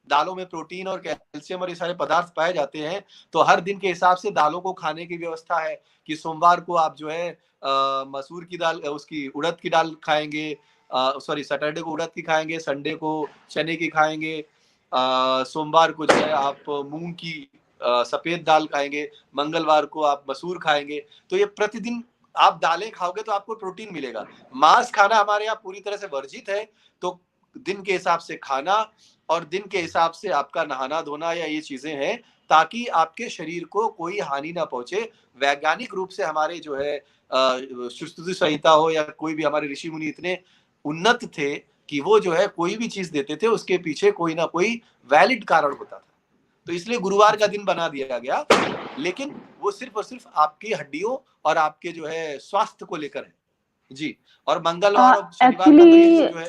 S4: दालों में प्रोटीन और कैल्शियम और ये सारे पदार्थ पाए जाते हैं। तो हर दिन के हिसाब से दालों को खाने की व्यवस्था है कि सोमवार को आप जो है मसूर की दाल, उसकी उड़द की दाल खाएंगे, सैटरडे को उड़द की खाएंगे, संडे को चने की खाएंगे, सोमवार को जो है आप मूंग की सफेद दाल खाएंगे, मंगलवार को आप मसूर खाएंगे। तो ये प्रतिदिन आप दालें खाओगे तो आपको प्रोटीन मिलेगा। मांस खाना हमारे यहाँ पूरी तरह से वर्जित है, तो दिन के हिसाब से खाना और दिन के हिसाब से आपका नहाना धोना या ये चीजें हैं, ताकि आपके शरीर को कोई हानि ना पहुंचे। वैज्ञानिक रूप से हमारे जो है श्रुति संहिता हो या कोई भी हमारे ऋषि मुनि इतने उन्नत थे कि वो जो है कोई भी चीज देते थे उसके पीछे कोई ना कोई वैलिड कारण होता था। तो इसलिए गुरुवार का दिन बना दिया गया, लेकिन वो सिर्फ और सिर्फ आपकी हड्डियों और आपके जो है स्वास्थ्य को लेकर है। जी, और मंगलवार और शनिवार का तो ये जो है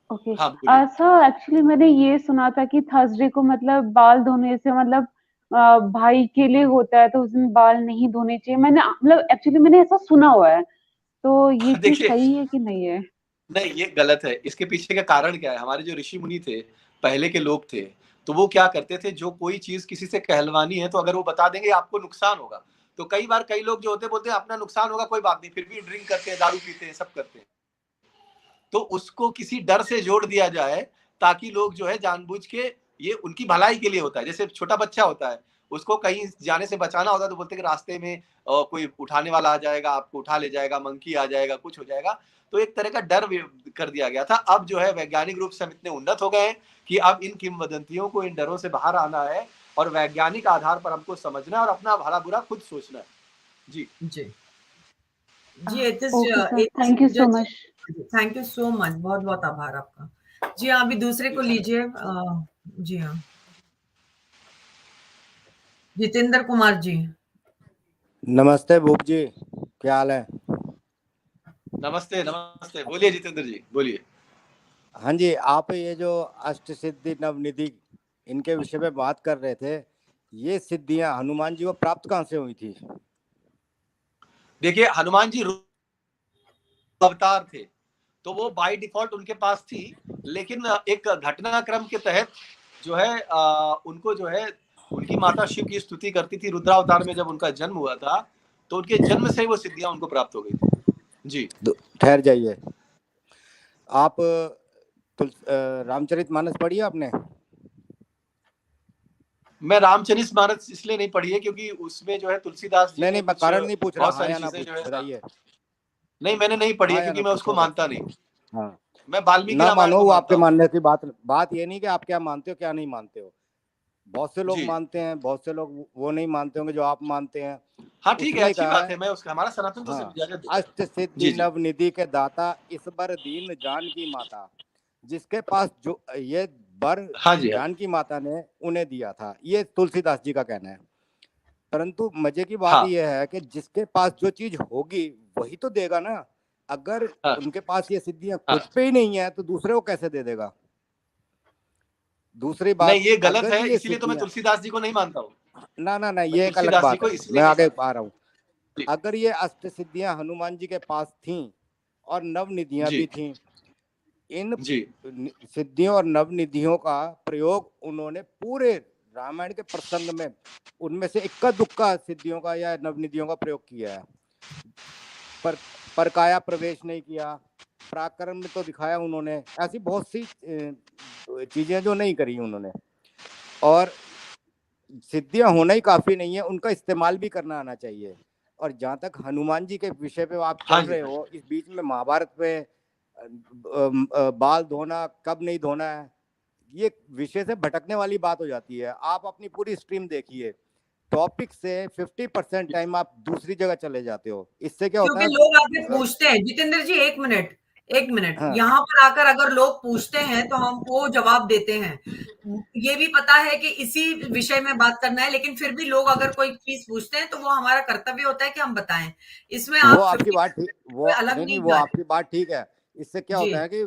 S9: ओके
S4: हाँ,
S9: सर, एक्चुअली मैंने ये सुना था कि थर्सडे को मतलब बाल धोने से मतलब भाई के लिए होता है, तो उस दिन बाल नहीं धोने चाहिए। मैंने मतलब एक्चुअली मैंने ऐसा सुना हुआ है, तो ये चीज सही है कि नहीं है?
S4: नहीं, ये गलत है। इसके पीछे का कारण क्या है? हमारे जो ऋषि मुनि थे, पहले के लोग थे, तो वो क्या करते थे, जो कोई चीज किसी से कहलवानी है तो अगर वो बता देंगे आपको नुकसान होगा, तो कई बार कई लोग जो होते बोलते हैं अपना नुकसान होगा कोई बात नहीं, फिर भी ड्रिंक करते हैं, दारू पीते हैं, सब करते हैं। तो उसको किसी डर से जोड़ दिया जाए ताकि लोग जो है जानबूझ के, ये उनकी भलाई के लिए होता है। जैसे छोटा बच्चा होता है, उसको कहीं जाने से बचाना होता है तो बोलते हैं कि रास्ते में कोई उठाने वाला आ जाएगा, आपको उठा ले जाएगा, मंकी आ जाएगा, कुछ हो जाएगा। तो एक तरह का डर कर दिया गया था। अब जो है वैज्ञानिक रूप से हम इतने उन्नत हो गए हैं कि अब इन किंवदंतियों को, इन डरों से बाहर आना है और वैज्ञानिक आधार पर हमको समझना है और अपना भला बुरा खुद सोचना है। जी
S1: जी जी एथिस
S9: okay sir, thank you so much.
S1: Thank you so much, बहुत बहुत आभार आपका। जी हाँ, अभी दूसरे को लीजिए। जी हाँ, जितेंद्र कुमार जी।
S10: नमस्ते भूप जी, क्या हाल है?
S4: नमस्ते नमस्ते, बोलिए जितेंद्र जी, बोलिए।
S10: हाँ जी, आप ये जो अष्ट सिद्धि नवनिधि इनके विषय में बात कर रहे थे, ये सिद्धियां हनुमान जी को प्राप्त कहाँ से हुई थी?
S4: देखिए, हनुमान जी अवतार थे, तो वो बाय डिफॉल्ट उनके पास थी, लेकिन एक घटनाक्रम के तहत जो है उनको जो है उनकी माता शिव की स्तुति करती थी। रुद्रावतार में जब उनका जन्म हुआ था, तो उनके जन्म से वो सिद्धियां उनको प्राप्त हो गई थी। जी
S10: ठहर जाइए, आप रामचरितमानस पढ़ी है आपने?
S4: मैं रामचरितमानस इसलिए नहीं पढ़ी है क्योंकि उसमें जो है तुलसीदास जी
S10: नहीं, मैं कारण नहीं पूछ रहा, हाँ या ना बताइए।
S4: नहीं, मैंने नहीं पढ़ी है क्योंकि मैं उसको मानता नहीं हूँ।
S10: हाँ,
S4: मैं वाल्मीकि
S10: ना
S4: रामायण
S10: मानो,
S4: को
S10: वो
S4: मानता
S10: आपके
S4: हूँ।
S10: मानने की बात ये नहीं कि आप क्या मानते हो क्या नहीं मानते हो। बहुत से लोग
S4: जी।
S10: मानते हैं, बहुत से लोग वो नहीं मानते होंगे जो आप मानते हैं।
S4: हाँ ठीक है,
S10: उसने
S4: अच्छी
S10: कहा
S4: बात है, मैं उसका हमारा सनातन तो
S10: हाँ,
S4: इजाजत देता है।
S10: अष्ट सिद्धि
S4: जी, जी।
S10: नवनिधि के दाता इस बर दीन जानकी माता, जिसके पास जो ये बर
S4: हाँ जी, हाँ।
S10: जानकी माता ने उन्हें दिया था, ये तुलसीदास जी का कहना है। परंतु मजे की बात
S4: हाँ।
S10: यह है कि जिसके पास जो चीज होगी वही तो देगा ना। अगर
S4: हाँ।
S10: उनके पास ये सिद्धियां
S4: हाँ।
S10: खुद पे ही नहीं है तो दूसरे को कैसे दे देगा? दूसरी बात,
S4: नहीं, ये गलत
S10: अगर
S4: है,
S10: ये
S4: इसीलिए तो मैं
S10: सिद्धियां,
S4: तुलसीदास जी को नहीं मानता हूँ।
S10: ना ये एक अलग
S4: तुलसीदास जी
S10: बात
S4: को
S10: है,
S4: इसलिए
S10: मैं
S4: नहीं
S10: आगे
S4: मानता।
S10: आ रहा हूँ।
S4: जी।
S10: अगर ये अष्ट सिद्धियां हनुमान जी के पास थीं और नवनिधियां
S4: जी।
S10: भी थीं, इन
S4: जी।
S10: सिद्धियों और नवनिधियों का प्रयोग उन्होंने पूरे रामायण के प्रसंग में उनमें से इक्का दुक्का सिद्धियों का या नवनिधियों का प्रयोग किया है। पर काया प्रवेश नहीं किया, पराक्रम में तो दिखाया उन्होंने, ऐसी बहुत सी चीजें जो नहीं करी उन्होंने। और सिद्धियां होना ही काफी नहीं है, उनका इस्तेमाल भी करना आना चाहिए। और जहां तक हनुमान जी के विषय पे आप चल रहे हो, इस बीच में महाभारत में बाल धोना कब नहीं धोना है, ये विषय से भटकने वाली बात हो जाती है। आप अपनी पूरी स्ट्रीम देखिए, टॉपिक से 50% टाइम आप दूसरी जगह चले जाते हो। इससे क्या होता है,
S1: क्योंकि लोग आके पूछते हैं। जितेंद्र जी एक मिनट
S10: हाँ।
S1: यहाँ पर आकर अगर लोग पूछते हैं तो हम वो जवाब देते हैं। ये भी पता है कि इसी विषय में बात करना है, लेकिन फिर भी लोग अगर कोई चीज पूछते हैं तो वो हमारा कर्तव्य होता है कि हम बताएं। इसमें
S10: वो
S1: आप
S10: आपकी बात ठीक, वो
S1: अलग
S10: नहीं,
S1: नहीं
S10: वो
S1: जा
S10: आपकी बात ठीक है। इससे क्या
S1: जी।
S10: होता है कि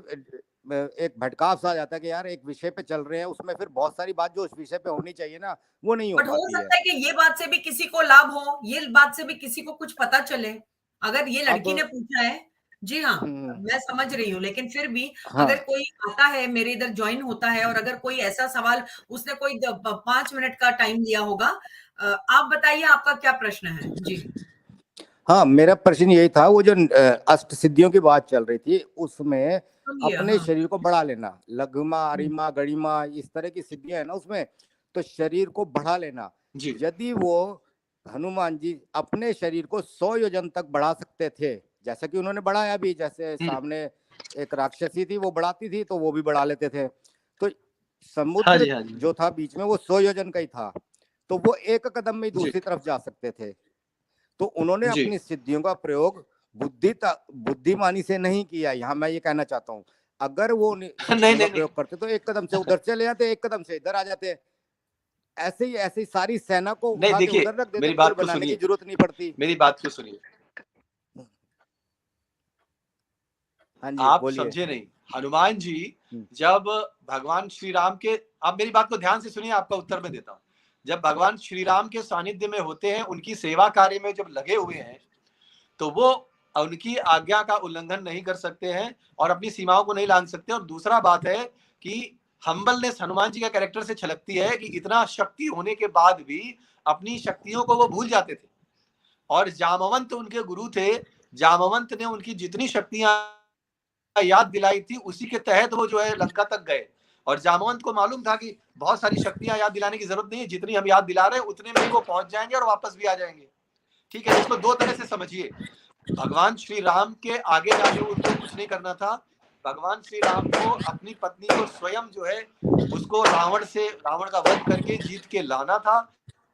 S10: एक भटकाव सा आ जाता है कि यार एक विषय पे चल रहे हैं, उसमें फिर बहुत सारी बात जो उस विषय पे होनी चाहिए ना, वो नहीं हो
S1: बट हो
S10: पाती है।
S1: सकता है कि ये बात से भी किसी को लाभ हो, ये बात से भी किसी को कुछ पता चले। अगर ये लड़की ने पूछा है, जी हाँ, मैं समझ रही हूँ, लेकिन फिर भी
S10: हाँ।
S1: अगर कोई आता है मेरे इधर ज्वाइन होता है और अगर कोई ऐसा सवाल, उसने कोई 5 मिनट का टाइम लिया होगा, आप बताइए आपका क्या प्रश्न है? जी।
S10: हाँ, मेरा प्रश्न यही था, वो जो अष्ट सिद्धियों की बात चल रही थी, उसमें अपने शरीर को बढ़ा लेना, लघुमा, अरिमा, गणिमा, इस तरह की सिद्धियां है ना उसमें, तो शरीर को बढ़ा लेना। यदि वो हनुमान जी अपने शरीर को 100 योजन तक बढ़ा सकते थे, जैसा कि उन्होंने बढ़ाया भी, जैसे सामने एक राक्षसी थी वो बढ़ाती थी तो वो भी बढ़ा लेते थे, तो समुद्र जो था बीच में वो 100 योजन का ही था, तो वो एक कदम में दूसरी तरफ जा सकते थे। तो उन्होंने अपनी सिद्धियों का प्रयोग बुद्धिमानी से नहीं किया। यहाँ मैं ये कहना चाहता हूँ, अगर वो नहीं प्रयोग करते तो एक कदम से उधर चले जाते, एक कदम से इधर आ जाते। ऐसे ही सारी सेना को
S4: नहीं, देखिए,
S10: उधर रख देते,
S4: मेरी बात को
S10: बनाने की
S4: सुनिए,
S10: जरूरत नहीं पड़ती।
S4: मेरी बात को सुनिए।
S10: हाँ जी,
S4: आप समझे नहीं। हनुमान जी जब भगवान श्री राम के, आप मेरी बात को ध्यान से सुनिए, आपका उत्तर मैं देता हूँ। जब भगवान श्री राम के सानिध्य में होते हैं, उनकी सेवा कार्य में जब लगे हुए हैं, तो वो उनकी आज्ञा का उल्लंघन नहीं कर सकते हैं और अपनी सीमाओं को नहीं लांघ सकते। और दूसरा बात है कि हम्बलनेस हनुमान जी का कैरेक्टर से छलकती है कि इतना शक्ति होने के बाद भी अपनी शक्तियों को वो भूल जाते थे। और जामवंत उनके गुरु थे, जामवंत ने उनकी जितनी शक्तियां याद दिलाई थी, उसी के तहत वो जो है लंका तक गए। और जामवंत को मालूम था कि बहुत सारी शक्तियां याद दिलाने की जरूरत नहीं है, जितनी हम याद दिला रहे हैं उतने में ही वो पहुंच जाएंगे और वापस भी आ जाएंगे। ठीक है, इसको दो तरह से समझिए। भगवान श्री राम के आगे जाके उनको कुछ नहीं करना था। भगवान श्री राम को अपनी पत्नी को स्वयं जो है उसको रावण का वध करके जीत के लाना था।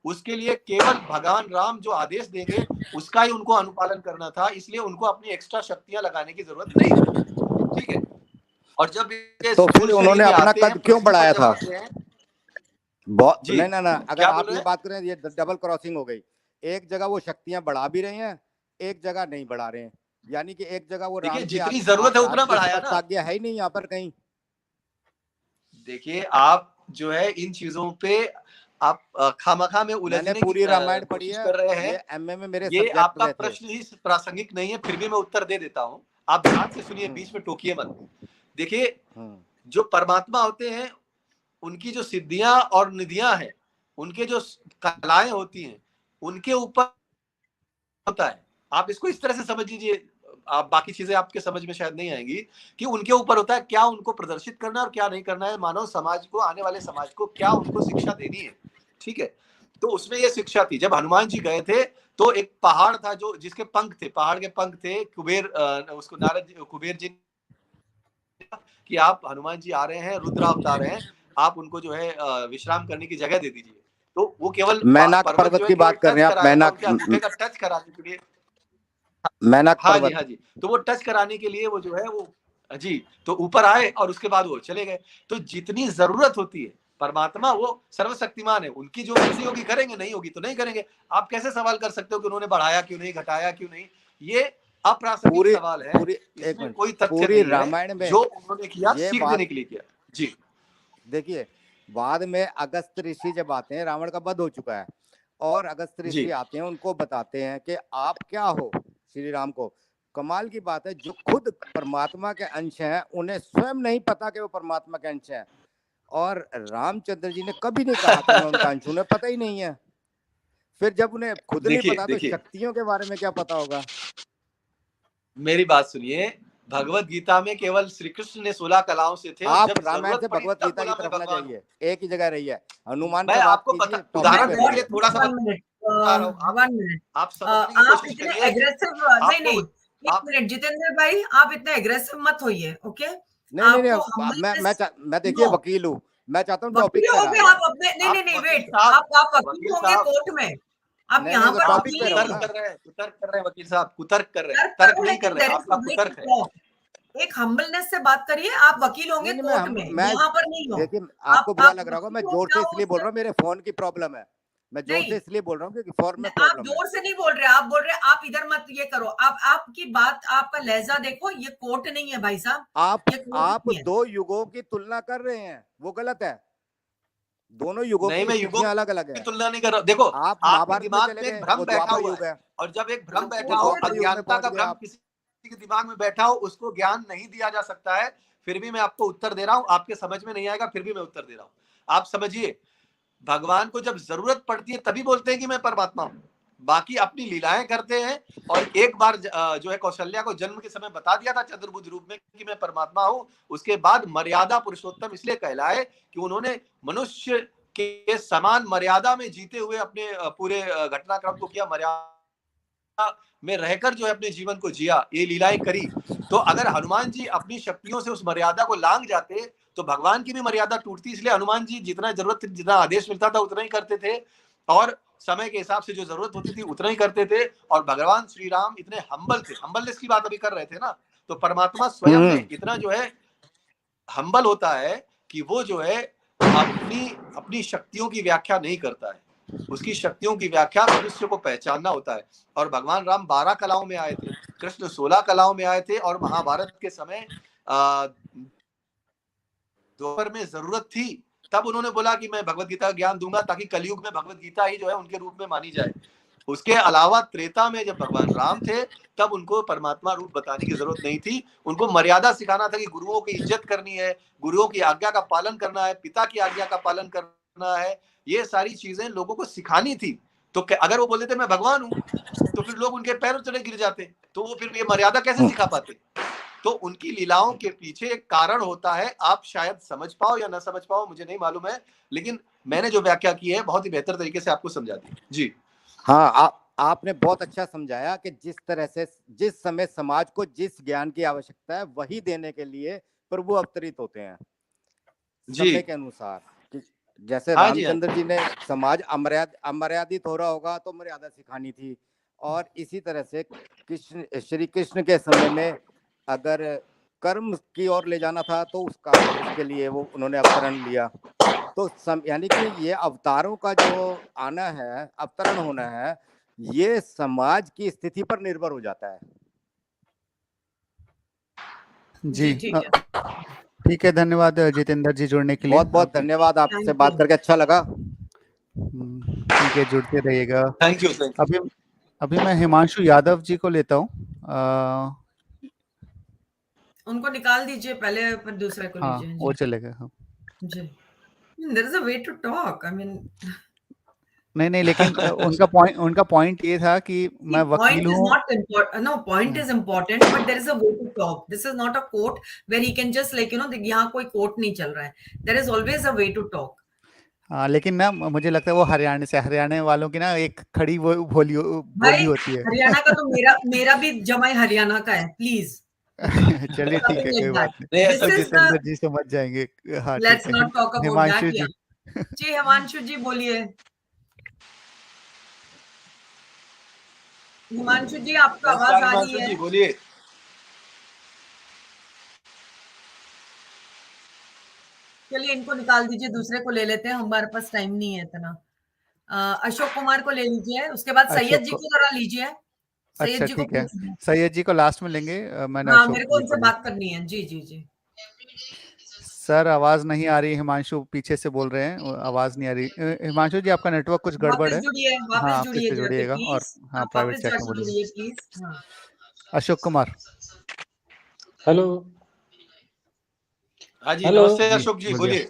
S4: उसके लिए केवल भगवान राम जो आदेश देंगे उसका ही उनको अनुपालन करना था, इसलिए उनको अपनी एक्स्ट्रा शक्तियां लगाने की जरूरत नहीं थी। ठीक है, और जब ये
S10: तो फिर उन्होंने अपना कद क्यों बढ़ाया था? नहीं ना अगर आप ये बात करें, ये डबल क्रॉसिंग हो गई। एक जगह वो शक्तियां बढ़ा भी रहे हैं, एक जगह नहीं बढ़ा रहे हैं, यानी कि एक जगह वो राम
S4: जितनी जरूरत है उतना बढ़ाया ना।
S10: आज्ञा है ही नहीं यहाँ पर कहीं।
S4: देखिए आप जो है इन चीजों पे आप खामखा में उलझने की
S10: पूरी रामायण पढ़ी है,
S4: कर रहे हैं।
S10: ये एमए में मेरे
S4: ये आपका प्रश्न ही प्रासंगिक नहीं है, फिर भी मैं उत्तर दे देता हूँ, आप ध्यान से सुनिए, बीच में टोकिए मत। देखिए जो परमात्मा होते हैं उनकी जो सिद्धियां और निधियां हैं, उनके जो कलाएं होती हैं, उनके ऊपर होता है। आप इसको इस तरह से समझ लीजिए, आप बाकी चीजें आपके समझ में शायद नहीं आएंगी, कि उनके ऊपर होता है क्या उनको प्रदर्शित करना और क्या नहीं करना है, मानव समाज को, आने वाले समाज को क्या उनको शिक्षा देनी है। ठीक है, तो उसमें ये शिक्षा थी। जब हनुमान जी गए थे तो एक पहाड़ था जो जिसके पंख थे, पहाड़ के पंख थे, कुबेर उसको नारद कुबेर जी कि आप हनुमान जी आ रहे हैं, रुद्र अवतार हैं, आप उनको जो है विश्राम करने की जगह दे दीजिए। तो वो केवल
S10: मैनाक पर्वत की बात कर रहे हैं आप, मैनाक
S4: का टच कराने के लिए,
S10: मैनाक
S4: हाँ
S10: पर्वत।
S4: जी हाँ जी, तो वो टच कराने के लिए वो जो है वो जी, तो ऊपर आए और उसके बाद वो चले गए। तो जितनी जरूरत होती है, परमात्मा वो सर्वशक्तिमान है, उनकी जो मर्जी होगी करेंगे, नहीं होगी तो नहीं करेंगे। आप कैसे सवाल कर सकते हो कि उन्होंने बढ़ाया क्यों नहीं, घटाया क्यों नहीं? ये अप्रासंगिक सवाल है, इसमें कोई तथ्य नहीं
S10: रामायण में
S4: जो उन्होंने किया सीख देने के लिए किया। जी
S10: देखिए, बाद में अगस्त ऋषि जब आते हैं, रावण का वध हो चुका है, और अगस्त ऋषि आते हैं, उनको बताते हैं कि आप क्या हो श्री राम को। कमाल की बात है, जो खुद परमात्मा के अंश हैं उन्हें स्वयं नहीं पता कि वो परमात्मा के अंश हैं, और रामचंद्र जी ने कभी नहीं कहा कि मैं उनका अंश, उन्हें पता ही नहीं है। फिर जब उन्हें खुद नहीं पता तो शक्तियों के बारे में क्या पता होगा?
S4: मेरी बात सुनिए, भगवत गीता में केवल श्री कृष्ण ने 16 कलाओं से थे।
S10: आप रामायण से भगवत गीता की तरफ ना जाइए, एक ही जगह रही है। हनुमान
S4: मैं आपको उदाहरण के लिए थोड़ा सा
S1: आप इतने एग्रेसिव नहीं, एक मिनट जितेंद्र भाई, आप इतने एग्रेसिव मत होइए, ओके?
S10: नहीं, मैं देखिए वकील हूँ, मैं चाहता हूँ टॉपिक पे
S1: आप अपने नहीं वेट, आप वकील होंगे कोर्ट में, आप यहाँ पर
S4: कुतर्क कर रहे हैं वकील साहब, कुतर्क कर रहे हैं, तर्क नहीं कर रहे हैं, आपका कुतर्क है।
S1: एक हम्बलनेस से बात करिए, आप वकील होंगे कोर्ट में, यहाँ पर नहीं हो।
S10: देखिए आपको बुरा लग रहा होगा, मैं जोर से इसलिए बोल रहा हूँ, मेरे फोन की प्रॉब्लम है, मैं जोर से इसलिए बोल रहा हूँ क्योंकि फोन में प्रॉब्लम है।
S1: आप जोर से नहीं बोल रहे, आप बोल रहे आप इधर मत ये करो, आपकी बात, आपका लहजा देखो, ये कोर्ट नहीं है भाई साहब।
S10: आप दो युगों की तुलना कर रहे हैं, वो गलत है। दोनों युगों की स्थितियां अलग अलग है,
S4: तुलना नहीं कर रहा। देखो
S10: आप
S4: आपके दिमाग में एक भ्रम बैठा हुआ है, और जब एक भ्रम बैठा हो, अज्ञानता का भ्रम किसी के दिमाग में बैठा हो, उसको ज्ञान नहीं दिया जा सकता है। फिर भी मैं आपको उत्तर दे रहा हूं, आपके समझ में नहीं आएगा, फिर भी मैं उत्तर दे रहा हूं। आप समझिए, भगवान को जब जरूरत पड़ती है तभी बोलते हैं कि मैं परमात्मा हूं, बाकी अपनी लीलाएं करते हैं। और एक बार जो है कौशल्या को जन्म के समय बता दिया था चतुर्भुज रूप में कि मैं परमात्मा हूं। उसके बाद मर्यादा पुरुषोत्तम इसलिए कहलाए कि उन्होंने मनुष्य के समान मर्यादा में जीते हुए अपने पूरे घटनाक्रम को किया, मर्यादा में रहकर जो है अपने जीवन को जिया, ये लीलाएं करी। तो अगर हनुमान जी अपनी शक्तियों से उस मर्यादा को लांघ जाते तो भगवान की भी मर्यादा टूटती। इसलिए हनुमान जी जितना जरूरत थी, जितना आदेश मिलता था उतना ही करते थे, और समय के हिसाब से जो जरूरत होती थी उतना ही करते थे। और भगवान श्री राम इतने हम्बल थे, हम्बलनेस की बात अभी कर रहे थे ना, तो परमात्मा स्वयं में इतना जो है हम्बल होता है कि वो जो है अपनी शक्तियों की व्याख्या नहीं करता है, उसकी शक्तियों की व्याख्या मनुष्य को पहचानना होता है। और भगवान राम 12 कलाओं में आए थे, कृष्ण 16 कलाओं में आए थे, और महाभारत के समय दोपहर में जरूरत थी तब उन्होंने बोला कि मैं भगवत गीता का ज्ञान दूंगा, ताकि कलयुग में भगवत गीता ही जो है उनके रूप में मानी जाए। उसके अलावा त्रेता में जब भगवान राम थे तब उनको परमात्मा रूप बताने की जरूरत नहीं थी। उनको मर्यादा सिखाना था कि गुरुओं की इज्जत करनी है, गुरुओं की आज्ञा का पालन करना है, पिता की आज्ञा का पालन करना है, ये सारी चीजें लोगों को सिखानी थी। तो अगर वो बोलते थे मैं भगवान हूं तो फिर लोग उनके पैरों तले गिर जाते, तो वो फिर ये मर्यादा कैसे सिखा पाते? तो उनकी लीलाओं के पीछे एक कारण होता है, आप शायद समझ पाओ या ना समझ पाओ मुझे नहीं मालूम है, लेकिन मैंने जो व्याख्या की है बहुत ही बेहतर तरीके से आपको समझा दी। जी
S10: हाँ, आपने बहुत अच्छा समझाया कि जिस तरह से जिस समय समाज को जिस ज्ञान की आवश्यकता है वही देने के लिए प्रभु अवतरित होते हैं समय के अनुसार। जैसे
S4: हाँ जी, हाँ
S10: रामचंद्र जी ने समाज अमर्यादित हो रहा होगा तो मर्यादा सिखानी थी, और इसी तरह से श्री कृष्ण के समय में अगर कर्म की ओर ले जाना था तो उसके लिए वो उन्होंने अवतरण लिया। तो यानी कि ये अवतारों का जो आना है, अवतरण होना है, ये समाज की स्थिति पर निर्भर हो जाता है।
S3: जी ठीक है, धन्यवाद जितेंद्र जी जुड़ने के लिए।
S10: बहुत बहुत धन्यवाद, आपसे बात करके अच्छा लगा। ठीक है, जुड़ते रहिएगा।
S4: Thank you.
S3: अभी मैं हिमांशु यादव जी को लेता हूँ।
S1: उनको निकाल दीजिए पहले, फिर दूसरे को लीजिए।
S3: वो चलेगा। हाँ
S1: जी, there is a way to talk. I mean
S3: नहीं, लेकिन उनका पॉइंट ये था कि मैं वकील हूँ।
S1: Point is important, but there is a way to talk. This is not a court where he can just like यहाँ कोई कोर्ट नहीं चल रहा है। There is always a way to talk.
S3: हाँ, लेकिन ना मुझे लगता है वो हरियाणा वालों की ना एक खड़ी बोली होती है।
S1: हरियाणा का तो मेरा भी जमाई हरियाणा का है, प्लीज।
S3: चलिए ठीक है, कोई बात नहीं, जितेंद्र जी समझ जाएंगे। हाँ,
S1: let's not talk about
S3: Himanshu
S1: that. जी हिमांशु जी बोलिए। हिमांशु जी आपको आवाज आ रही है?
S4: बोलिए।
S1: चलिए इनको निकाल दीजिए, दूसरे को ले लेते हैं, हमारे पास टाइम नहीं है इतना। अशोक कुमार को ले लीजिए, उसके बाद सैयद जी को जरा लीजिए।
S3: अच्छा ठीक है, सैयद जी को लास्ट में लेंगे। मैंने
S1: हाँ, मेरे को उनसे बात करनी है। जी जी जी
S3: सर, आवाज नहीं आ रही। हिमांशु पीछे से बोल रहे हैं, आवाज नहीं आ रही। हिमांशु जी आपका नेटवर्क कुछ गड़बड़ है। हाँ, फिर से जुड़िएगा और हाँ, प्राइवेट चैट में बोलिए। अशोक कुमार।
S11: हेलो।
S4: हाँ जी, नमस्ते अशोक जी, बोलिए।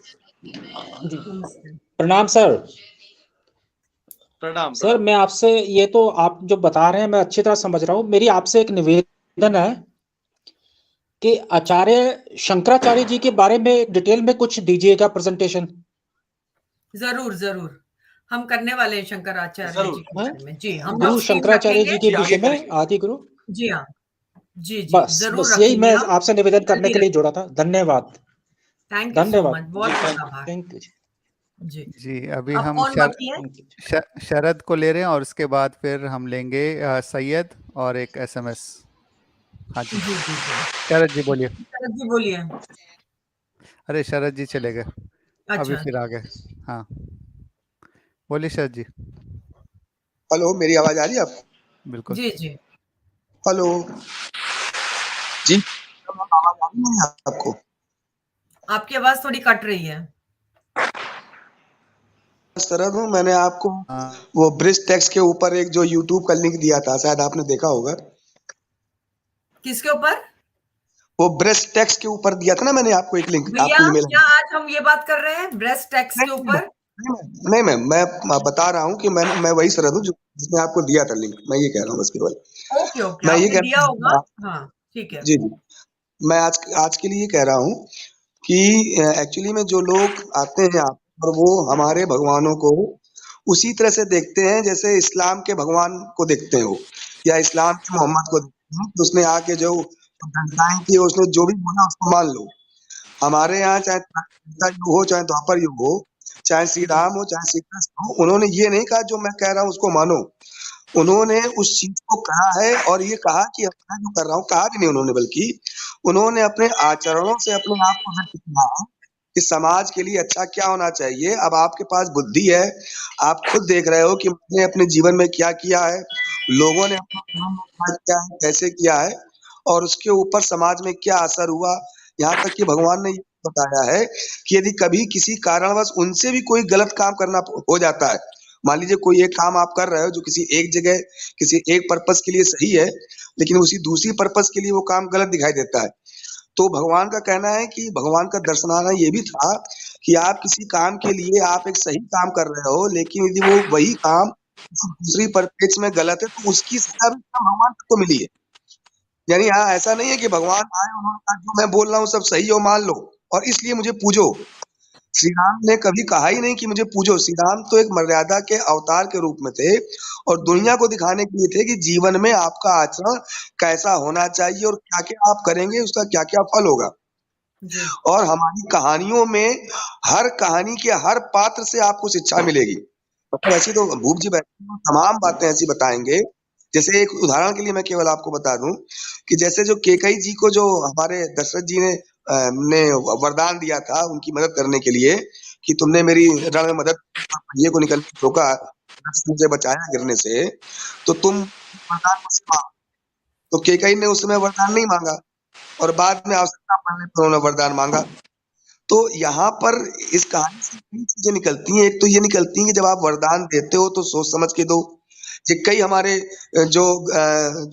S11: प्रणाम सर।
S4: प्रणाम
S11: सर, मैं आपसे, ये तो आप जो बता रहे हैं मैं अच्छी तरह समझ रहा हूँ। मेरी आपसे एक निवेदन है कि आचार्य शंकराचार्य जी के बारे में डिटेल में कुछ दीजिएगा प्रेजेंटेशन।
S1: जरूर जरूर, हम करने वाले हैं शंकराचार्य जी के बारे में। जी, हम
S11: गुरु शंकराचार्य जी के विषय में, आदि गुरु।
S1: जी हाँ, जी
S11: बस यही मैं आपसे निवेदन करने के लिए जुड़ा था। धन्यवाद।
S1: थैंक यू सो मच, बहुत बहुत आभार।
S11: थैंक यू
S3: जी। अभी हम शरद को ले रहे हैं और उसके बाद फिर हम लेंगे सैयद और एक SMS। हाँ जी, शरद जी बोलिए।
S1: शरद जी बोलिए।
S3: अरे शरद जी चले गए। अभी फिर आ गए। हाँ बोलिए शरद जी।
S12: हेलो, मेरी आवाज आ रही है आप?
S3: बिल्कुल।
S1: जी जी।
S12: हेलो जी, आवाज आ रही है आपको?
S1: आपकी आवाज थोड़ी कट रही है।
S12: शरद हूँ, मैंने आपको वो ब्रिज टैक्स के ऊपर एक जो YouTube का लिंक दिया था, शायद आपने देखा होगा।
S1: किसके ऊपर?
S12: वो ब्रेस्ट टैक्स के ऊपर दिया था ना मैंने आपको एक लिंक।
S1: भैया क्या आज हम ये बात कर रहे हैं ब्रेस्ट टैक्स के ऊपर?
S12: नहीं मैम, मैं बता रहा हूँ कि मैं वही शरद हूँ जिसने आपको दिया था लिंक। मैं ये कह रहा हूँ बस केवल।
S1: ओके ओके, आपने दिया होगा। हाँ ठीक है।
S12: जी जी, मैं आज के लिए कह रहा हूँ कि एक्चुअली में जो लोग आते हैं यहाँ पर वो हमारे भगवानों को उसी तरह से देखते हैं जैसे इस्लाम के भगवान को देखते हैं वो, या इस्लाम के मोहम्मद को देखते हैं। तो उसने आके जो घटनाएं की, उसने जो भी बोला उसको मान लो। हमारे यहाँ चाहे युग हो, चाहे द्वापर युग हो, चाहे श्री राम हो, चाहे श्री कृष्ण हो, उन्होंने ये नहीं कहा जो मैं कह रहा हूँ उसको मानो। उन्होंने उस चीज को कहा है, और ये कहा कि मैं जो कर रहा हूँ, कहा भी नहीं उन्होंने, बल्कि उन्होंने अपने आचरणों से अपने आप को व्यक्त किया है कि समाज के लिए अच्छा क्या होना चाहिए। अब आपके पास बुद्धि है, आप खुद देख रहे हो कि मैंने अपने जीवन में क्या किया है, लोगों ने अपने जीवन में क्या किया है, कैसे किया है, और उसके ऊपर समाज में क्या असर हुआ। यहाँ तक कि भगवान ने बताया है कि यदि कभी किसी कारणवश उनसे भी कोई गलत काम करना हो जाता है, मान लीजिए कोई एक काम आप कर रहे हो जो किसी एक जगह किसी एक पर्पस के लिए सही है, लेकिन उसी दूसरी पर्पस के लिए वो काम गलत दिखाई देता है, तो भगवान का कहना है कि भगवान का दर्शनाना ये भी था कि आप किसी काम के लिए आप एक सही काम कर रहे हो, लेकिन यदि वो वही काम दूसरी परिप्रेक्ष्य में गलत है तो उसकी सजा भी भगवान को मिली है। यानी यहाँ ऐसा नहीं है कि भगवान आए, उन्होंने कहा जो मैं बोल रहा हूँ सब सही हो, मान लो, और इसलिए मुझे पूजो। श्री राम ने कभी कहा ही नहीं कि मुझे पूजो। श्री राम तो एक मर्यादा के अवतार के रूप में थे, और दुनिया को दिखाने के लिए थे कि जीवन में आपका आचरण कैसा होना चाहिए और क्या क्या आप करेंगे उसका क्या क्या फल होगा। और हमारी कहानियों में हर कहानी के हर पात्र से आपको शिक्षा मिलेगी। मतलब ऐसी तो भूप जी तमाम बातें ऐसी बताएंगे। जैसे एक उदाहरण के लिए मैं केवल आपको बता दूं कि जैसे जो केकई जी को जो हमारे दशरथ जी ने वरदान दिया था उनकी मदद करने के लिए कि तुमने मेरी रण में मदद ये को निकलने से रोका, मुझे बचाया गिरने से, तो तुम वरदान मुझसे मांगो। तो केकई ने उस समय वरदान नहीं मांगा और बाद में आवश्यकता पड़ने पर उन्होंने वरदान मांगा। तो यहाँ पर इस कहानी से कई चीजें निकलती हैं। एक तो ये निकलती है कि जब आप वरदान देते हो तो सोच समझ के दो। ये कई हमारे जो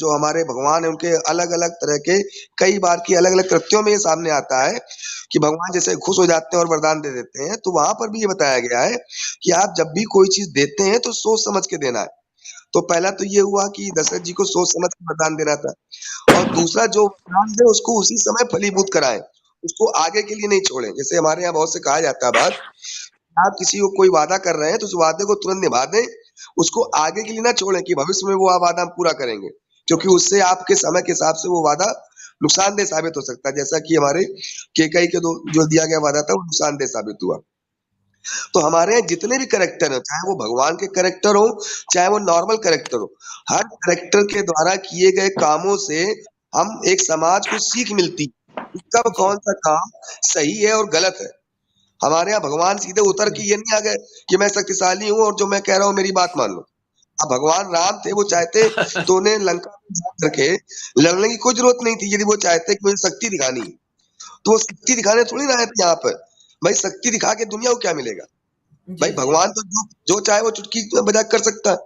S12: हमारे भगवान है उनके अलग अलग तरह के कई बार की अलग अलग कृत्यों में ये सामने आता है कि भगवान जैसे खुश हो जाते हैं और वरदान दे देते हैं। तो वहां पर भी ये बताया गया है कि आप जब भी कोई चीज देते हैं तो सोच समझ के देना है। तो पहला तो ये हुआ कि दशरथ जी को सोच समझ के वरदान देना था, और दूसरा जो वरदान दे उसको उसी समय फलीभूत कराएं, उसको आगे के लिए नहीं छोड़ें। जैसे हमारे यहाँ बहुत से कहा जाता है बात, आप किसी को कोई वादा कर रहे हैं तो उस वादे को तुरंत निभा दें, उसको आगे के लिए ना छोड़ें कि भविष्य में वो वादा हम पूरा करेंगे, क्योंकि उससे आपके समय के हिसाब से वो वादा नुकसानदेह साबित हो सकता है। जैसा कि हमारे केकई के जो दिया गया वादा था वो नुकसानदेह साबित हुआ। तो हमारे यहाँ जितने भी कैरेक्टर हैं, चाहे वो भगवान के कैरेक्टर हो चाहे वो नॉर्मल कैरेक्टर हो, हर कैरेक्टर के द्वारा किए गए कामों से हम एक समाज को सीख मिलती कब कौन सा काम सही है और गलत है। हमारे यहाँ भगवान सीधे उतर के ये नहीं आ गए कि मैं शक्तिशाली हूँ और जो मैं कह रहा हूँ मेरी बात मान लो। अब भगवान राम थे, वो चाहते तो उन्हें लंका में जा करके लड़ने की कोई जरूरत नहीं थी। यदि वो चाहते कि मुझे शक्ति दिखानी है तो वो शक्ति दिखाने थोड़ी ना है यहाँ पर। भाई शक्ति दिखा के दुनिया को क्या मिलेगा? भाई भगवान तो जो चाहे वो चुटकी बजा कर सकता है।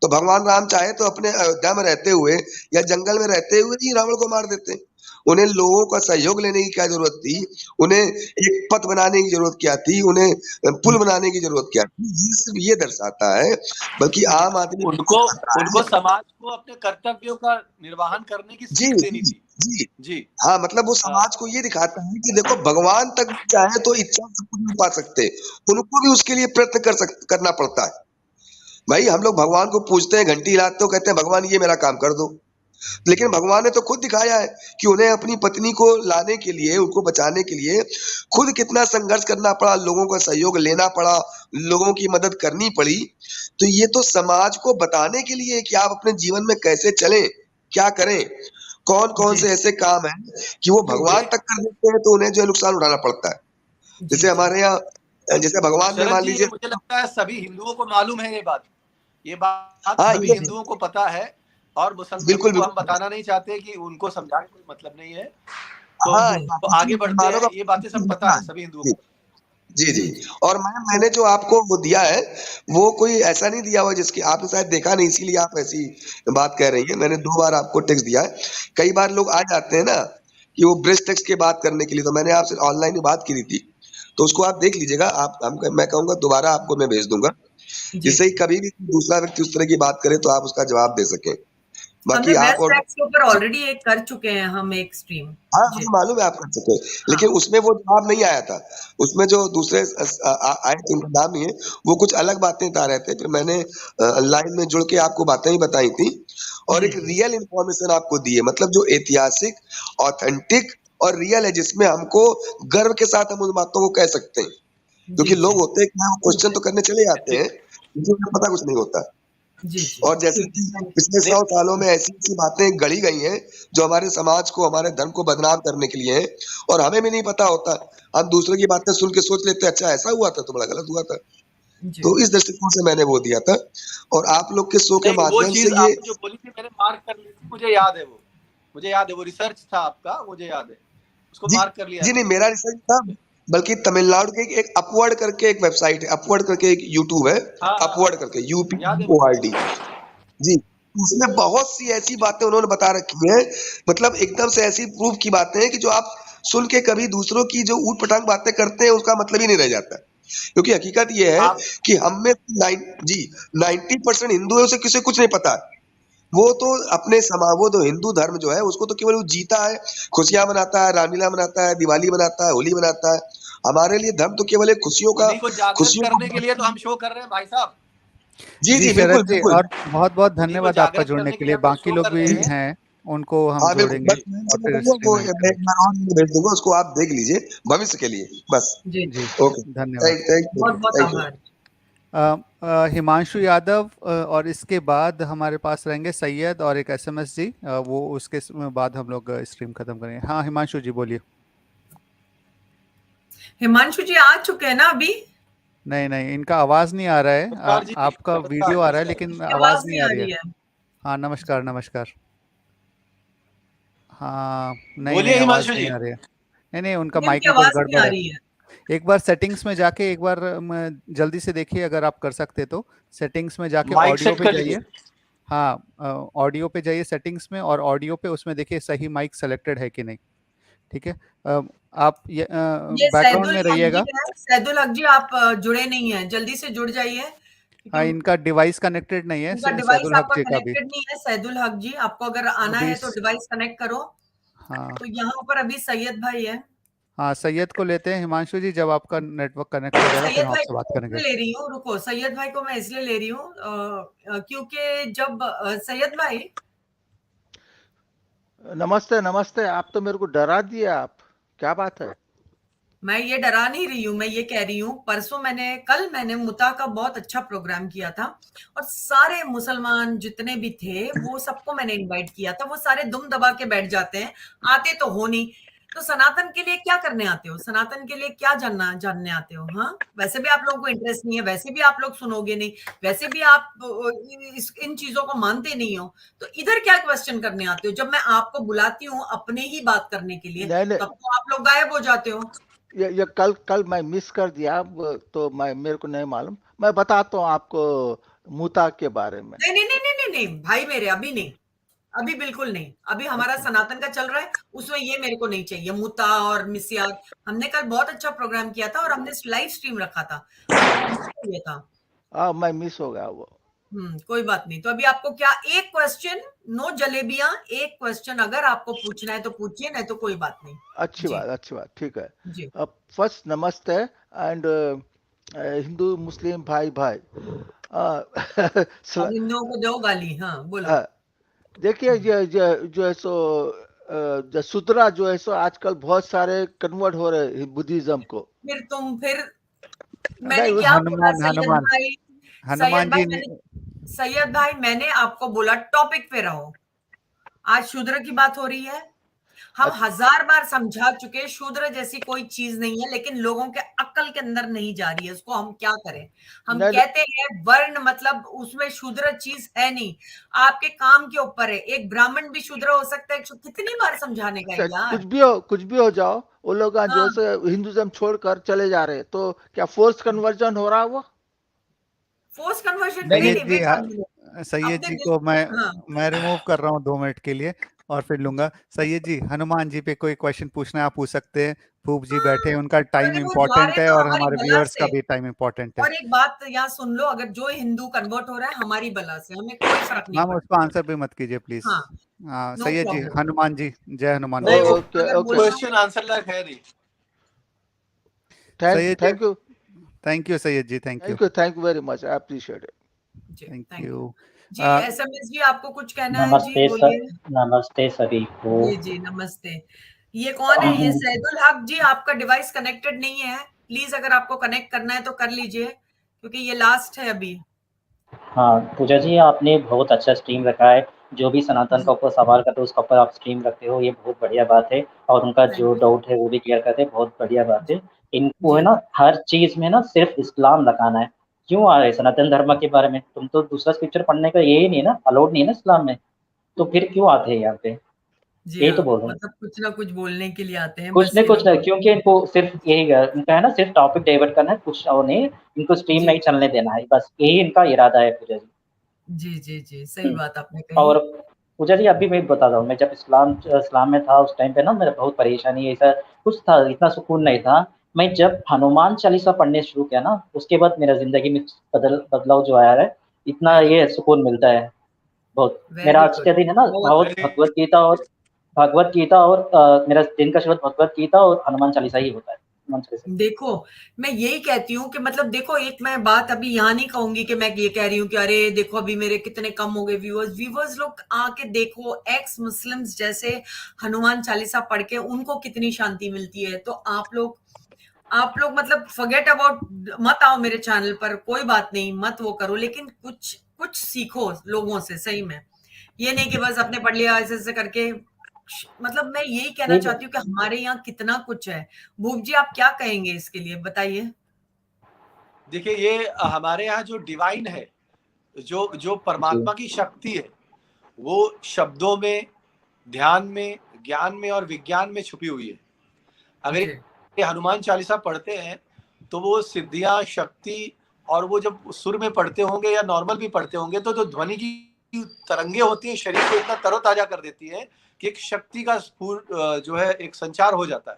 S12: तो भगवान राम चाहे तो अपने अयोध्या में रहते हुए या जंगल में रहते हुए ही रावण को मार देते। उन्हें लोगों का सहयोग लेने की क्या जरूरत थी? उन्हें एक पथ बनाने की जरूरत क्या थी? उन्हें पुल बनाने की जरूरत क्या थी? ये सिर्फ ये दर्शाता है, बल्कि आम आदमी
S4: उनको समाज को अपने कर्तव्यों का निर्वहन करने की सीख देनी थी।
S12: जी हाँ, मतलब वो समाज को ये दिखाता है कि देखो भगवान तक चाहे तो इच्छा सब कुछ नहीं पा सकते, उनको भी उसके लिए प्रयत्न करना पड़ता है। भाई हम लोग भगवान को पूछते हैं, घंटी हिलाते हो, कहते हैं भगवान ये मेरा काम कर दो, लेकिन भगवान ने तो खुद दिखाया है कि उन्हें अपनी पत्नी को लाने के लिए, उनको बचाने के लिए खुद कितना संघर्ष करना पड़ा, लोगों का सहयोग लेना पड़ा, लोगों की मदद करनी पड़ी। तो ये तो समाज को बताने के लिए कि आप अपने जीवन में कैसे चलें, क्या करें, कौन कौन से ऐसे काम हैं कि वो भगवान तक कर देते हैं तो उन्हें जो नुकसान उठाना पड़ता है। जैसे हमारे यहाँ, जैसे भगवान ने मान लीजिए,
S4: मुझे लगता है सभी हिंदुओं को मालूम है ये बात सभी हिंदुओं को पता है, और मुसलमानों को हम बताना नहीं चाहते कि उनको समझाने कोई मतलब नहीं है। तो आगे बढ़ते हैं, ये बातें सब पता है सभी हिंदुओं को।
S12: जी। और मैंने जो आपको वो दिया है वो कोई ऐसा नहीं दिया हुआ जिसकी आपने शायद देखा नहीं, इसीलिए आप ऐसी बात कह रही हैं। मैंने 2 बार आपको टेक्स्ट दिया है। कई बार लोग आ जाते हैं ना कि वो ब्रेस्ट टेक्स्ट की बात करने के लिए, तो मैंने आपसे ऑनलाइन में बात की थी, तो उसको आप देख लीजिएगा। मैं कहूँगा दोबारा आपको मैं भेज दूंगा, जिससे कभी भी दूसरा व्यक्ति उस तरह की बात करे तो आप उसका जवाब दे सकें। बाकी आप
S1: ऊपर ऑलरेडी एक कर चुके हैं हम एक स्ट्रीम।
S12: हाँ, मुझे मालूम है आप कर चुके हैं, लेकिन उसमें वो जवाब नहीं आया था। उसमें जो दूसरे आए थे उनका नाम ही है, वो कुछ अलग बातें बता रहे थे, फिर मैंने लाइन में जुड़ के आपको बातें ही बताई थी और एक रियल इंफॉर्मेशन आपको दी है, मतलब जो ऐतिहासिक, ऑथेंटिक और रियल है, जिसमें हमको गर्व के साथ हम उन बातों को कह सकते हैं। क्योंकि लोग होते हैं कि क्वेश्चन तो करने चले जाते हैं, लेकिन पता कुछ नहीं होता। और जैसे पिछले 100 सालों में ऐसी बातें गढ़ी गई हैं जो हमारे समाज को, हमारे धर्म को बदनाम करने के लिए हैं, और हमें भी नहीं पता होता। हम दूसरों की बातें सुन के सोच लेते हैं अच्छा ऐसा हुआ था तो बड़ा गलत हुआ था। तो इस दृष्टिकोण से मैंने वो दिया था, और आप लोग के शो के माध्यम से ये
S4: जो बोली थी मैंने मार्क कर ली थी, मुझे याद है वो रिसर्च था आपका, मुझे याद है, उसको मार्क कर लिया।
S12: जी नहीं, मेरा रिसर्च था, बल्कि तमिलनाडु के एक अपवर्ड करके एक वेबसाइट है, अपवर्ड करके एक यूट्यूब है, अपवर्ड करके UPORD जी, उसमें बहुत सी ऐसी बातें उन्होंने बता रखी हैं, मतलब एकदम से ऐसी प्रूफ की बातें हैं कि जो आप सुन के कभी दूसरों की जो ऊट पटांग बातें करते हैं उसका मतलब ही नहीं रह जाता। क्योंकि हकीकत ये है कि हम में 90% हिंदू है, उसे किसी कुछ नहीं पता। वो तो अपने वो तो हिंदू धर्म जो है उसको तो केवल वो जीता है, खुशियां मनाता है, रामलीला मनाता है, दिवाली मनाता है, होली मनाता है। हमारे लिए धर्म तो केवल एक खुशियों
S4: करने के लिए तो हम शो कर रहे हैं भाई साहब।
S12: जी बिल्कुल।
S3: और बहुत बहुत धन्यवाद आपका जुड़ने के लिए। बाकी लोग भी हैं, उनको हम
S12: हाँ बिल्कुल,
S3: जोड़ेंगे
S12: बस मैं
S3: और फिर
S12: वो
S3: स्ट्रीम ऐड
S12: मैं
S3: करेंगे।
S12: एक बार और भेज दूंगा, उसको आप देख लीजिए भविष्य के लिए बस।
S1: जी
S3: जी
S12: ओके,
S3: धन्यवाद।
S12: थैंक यू,
S1: बहुत बहुत
S12: थैंक यू।
S1: आभार।
S3: हिमांशु यादव और इसके बाद हमारे पास रहेंगे सैयद और एक एसएमएस जी, वो उसके बाद हम लोग स्ट्रीम खत्म करेंगे। हाँ हिमांशु जी बोलिए।
S1: हिमांशु जी आ चुके हैं ना अभी?
S3: नहीं नहीं, इनका आवाज नहीं आ रहा है।
S4: नमस्कार जी,
S3: आपका
S4: नमस्कार,
S3: वीडियो आ रहा है
S4: नमस्कार।
S3: लेकिन
S1: इसकी
S3: आवाज नहीं आ रही है।
S1: है।
S3: हाँ नमस्कार नमस्कार। हाँ नहीं
S4: बोलिए
S3: नहीं, आवाज
S4: हिमांशु
S3: नहीं
S4: जी।
S3: आ रही है। नहीं नहीं, उनका
S1: नहीं,
S3: माइक
S1: उनकी
S3: में कुछ
S1: आवाज नहीं
S3: गड़बड़
S1: आ
S3: है।
S1: रही है।
S3: एक बार सेटिंग्स में जाके एक बार जल्दी से देखिए, अगर आप कर सकते तो सेटिंग्स में जाके
S4: माइक
S3: ऑडियो
S4: सेट
S3: पे
S4: कर
S3: जाइए।
S4: लीजिए।
S3: हाँ ऑडियो पे जाइए सेटिंग्स में, और ऑडियो पे उसमें देखिए सही माइक सेलेक्टेड है कि नहीं। ठीक है, आप
S1: ये
S3: बैकग्राउंड
S1: सैदुल
S3: में
S1: हक जी
S3: रहिएगा।
S1: है। सैदुल हक जी आप जुड़े नहीं हैं, जल्दी से जुड़ जाइए
S3: हाँ
S1: क्योंकि
S3: इनका डिवाइस कनेक्टेड नहीं है,
S1: उनका डिवाइस
S3: सैदुल हक
S1: आपका
S3: जी का भी।
S1: कनेक्टेड नहीं है। सैदुल हक जी, आपको अगर आना
S3: अभी
S1: है तो डिवाइस कनेक्ट करो।
S3: हाँ
S1: तो यहाँ पर अभी सैयद भाई है।
S3: हाँ सैयद को लेते हैं। हिमांशु जी जब आपका नेटवर्क कनेक्ट हो जाएगा फिर
S1: सैयद
S3: हम
S1: भाई
S3: आपसे
S1: को
S3: बात
S1: मैं
S3: करेंगे।
S1: इसलिए ले रही हूँ, रुको, सैयद भाई को मैं इसलिए ले रही हूँ क्योंकि जब सैयद भाई,
S13: नमस्ते नमस्ते। आप तो मेरे को डरा दिए आप, क्या बात है?
S1: मैं ये डरा नहीं रही हूँ, मैं ये कह रही हूँ कल मैंने मुता का बहुत अच्छा प्रोग्राम किया था और सारे मुसलमान जितने भी थे वो सबको मैंने इनवाइट किया था। वो सारे दुम दबा के बैठ जाते हैं, आते तो हो नहीं। तो सनातन के लिए क्या करने आते हो? सनातन के लिए क्या जानने आते हो? हाँ, वैसे भी आप लोगों को इंटरेस्ट नहीं है, वैसे भी आप लोग सुनोगे नहीं, वैसे भी आप इन चीजों को मानते नहीं हो, तो इधर क्या क्वेश्चन करने आते हो? जब मैं आपको बुलाती हूँ अपने ही बात करने के लिए,
S13: नहीं
S1: तब तो आप लोग गायब हो जाते हो।
S13: ये कल मैं मिस कर दिया, तो मेरे को नहीं मालूम। मैं बताता हूँ आपको मुता के बारे में।
S1: नहीं नहीं नहीं नहीं नहीं नहीं भाई मेरे, अभी नहीं, अभी बिल्कुल नहीं। अभी हमारा
S13: अच्छा
S1: सनातन का चल रहा है, उसमें ये मेरे को नहीं चाहिए मुता और मिसियाग। हमने कल बहुत अच्छा प्रोग्राम किया था और हमने लाइव स्ट्रीम रखा था, आपको मिस हो गया था।
S13: हाँ मैं मिस हो गया वो।
S1: कोई बात नहीं। तो अभी आपको क्या, एक क्वेश्चन, नो जलेबियां, एक क्वेश्चन अगर आपको पूछना है तो पूछिए, नहीं तो कोई बात नहीं।
S13: अच्छी
S1: जी
S13: बात, ठीक है।
S1: जी।
S13: फर्स्ट नमस्ते एंड हिंदू मुस्लिम भाई भाई।
S1: अब हिंदुओं को दो गाली। हाँ बोलो।
S13: देखिए जो है सो जो सुतरा जो है सो आजकल बहुत सारे कन्वर्ट हो रहे हैं बुद्धिज्म को।
S1: फिर मैंने
S13: नहीं
S1: क्या बोला
S3: हनुमान
S1: सैयद
S3: हनुमान
S1: भाई?
S3: हनुमान जी ने
S1: सैयद भाई मैंने आपको बोला टॉपिक पे रहो। आज शूद्र की बात हो रही है। हम 1000 बार समझा चुके, शूद्र जैसी कोई चीज नहीं है, लेकिन लोगों के अक्ल के अंदर नहीं जा रही है। उसको हम क्या करें? हम
S13: नहीं
S1: कहते हैं वर्ण, मतलब उसमें शूद्र चीज है नहीं। आपके काम के ऊपर है। एक ब्राह्मण भी शूद्र हो सकता है। कितनी बार समझाने का है यार?
S13: कुछ भी हो जाओ, वो लोग जो
S1: हाँ,
S13: है हिंदुज्म छोड़कर चले जा रहे हैं, तो क्या फोर्स कन्वर्जन हो रहा है वो?
S1: फोर्स कन्वर्जन नहीं
S3: सैयद
S1: नहीं,
S3: जी,
S1: वेट वन मिनट।
S3: सैयद
S1: अपने
S3: जी
S1: दिल,
S3: को
S1: हाँ
S3: मैं रिमूव कर रहा हूँ 2 मिनट के लिए और फिर लूंगा। सैयद जी हनुमान जी पे कोई क्वेश्चन पूछना है आप पूछ सकते हैं। भूप जी बैठे हैं, उनका टाइम
S1: अरे वो जा
S3: इम्पोर्टेंट
S1: रहे
S3: है
S1: ना
S3: और
S1: हमारी
S3: हमारे
S1: बला
S3: व्यूअर्स का
S1: से।
S3: भी टाइम इम्पोर्टेंट है।
S1: और एक बात यहाँ सुन लो, अगर जो हिंदू कन्वर्ट हो रहा है हमारी बला से, हमें कोई फर्क नहीं
S3: मैम
S1: पड़ता।
S3: उसको आंसर भी मत कीजिए प्लीज।
S1: हाँ,
S3: हाँ
S1: नो
S3: सैयद जी,
S1: प्रॉब्लम।
S3: हनुमान जी, जय हनुमान
S4: नहीं,
S3: बोलिए।
S4: वो
S1: अगर बोलना
S4: क्वेश्चन आंसर लायक है नहीं।
S3: Syed ji,
S13: thank you
S3: Syed ji, thank you
S13: very much, I appreciate it.
S3: Thank you.
S1: जी। एसएमएस जी, आपको कुछ कहना है जी?
S14: नमस्ते सर,
S1: बोलिए।
S14: नमस्ते सभी को।
S1: जी जी नमस्ते। ये कौन है? ये सैदुल हक जी, आपका डिवाइस कनेक्टेड नहीं है। प्लीज अगर आपको कनेक्ट करना है तो कर लीजिए, क्योंकि ये लास्ट है अभी।
S14: हाँ पूजा जी, आपने बहुत अच्छा स्ट्रीम रखा है। जो भी सनातन
S1: जी
S14: का ऊपर सवाल करते हो उसका ऊपर आप स्ट्रीम रखते हो, ये बहुत बढ़िया बात है। और उनका जो
S1: थैंक यू
S14: डाउट है वो भी क्लियर करते हैं, बहुत बढ़िया बात है। इनको है
S1: जी।
S14: ना हर चीज में ना सिर्फ इस्लाम लगाना है। क्यों आ रहे सनातन धर्म के बारे में? तुम तो दूसरा स्क्रिप्चर पढ़ने का यही नहीं है ना, अलाउड नहीं है ना इस्लाम में, तो फिर क्यों आते हैं यहाँ पे?
S1: जी
S14: यही
S1: हाँ,
S14: तो बोल रहा हूँ।
S1: मतलब कुछ ना कुछ बोलने के लिए आते हैं,
S14: कुछ
S1: बस
S14: नहीं
S1: ये
S14: कुछ
S1: लोग।
S14: नहीं, क्योंकि इनको सिर्फ यही है, इनका है ना सिर्फ टॉपिक डाइवर्ट करना है, कुछ और नहीं। इनको स्ट्रीम
S1: जी
S14: नहीं चलने देना है, बस यही इनका इरादा है पूजा जी।
S1: जी जी जी, सही बात आपने कही।
S14: और पूजा जी अभी मैं बताता हूँ, मैं जब इस्लाम में था उस टाइम पे ना मेरा बहुत परेशानी ऐसा कुछ था, इतना सुकून नहीं था। मैं जब हनुमान चालीसा पढ़ने शुरू किया ना, उसके बाद मेरा जिंदगी में बदलाव जो आया है, इतना
S1: वेरी
S14: ये सुकून मिलता है बहुत। मेरा
S1: वेरी
S14: आज
S1: गुड।
S14: के दिन है ना बहुत भगवत गीता और मेरा दिन का शुरुआत भगवत गीता और हनुमान चालीसा ही होता है।
S1: देखो मैं यही कहती हूँ कि मतलब देखो, एक मैं बात अभी यहाँ नहीं कहूंगी कि मैं ये कह रही हूँ कि अरे देखो अभी मेरे कितने कम हो गए व्यूअर्स लोग आके देखो, एक्स मुस्लिम्स जैसे हनुमान चालीसा पढ़ के उनको कितनी शांति मिलती है। तो आप लोग मतलब फॉरगेट अबाउट, मत आओ मेरे चैनल पर, कोई बात नहीं, मत वो करो, लेकिन कुछ सीखो लोगों से सही में। ये नहीं कि बस आपने पढ़ लिया ऐसे ऐसे करके। मतलब मैं यही कहना चाहती हूँ कि हमारे यहाँ कितना कुछ है। भूप जी आप क्या कहेंगे इसके लिए, बताइए।
S4: देखिए ये हमारे यहाँ जो डिवाइन है, जो परमात्मा की शक्ति है, वो शब्दों में, ध्यान में, ज्ञान में और विज्ञान में छुपी हुई है। अगर ये हनुमान चालीसा पढ़ते हैं तो वो सिद्धियां, शक्ति, और वो जब सुर में पढ़ते होंगे या नॉर्मल भी पढ़ते होंगे तो जो ध्वनि की तरंगे होती हैं शरीर को इतना तरोताजा कर देती है कि एक शक्ति का जो है एक संचार हो जाता है।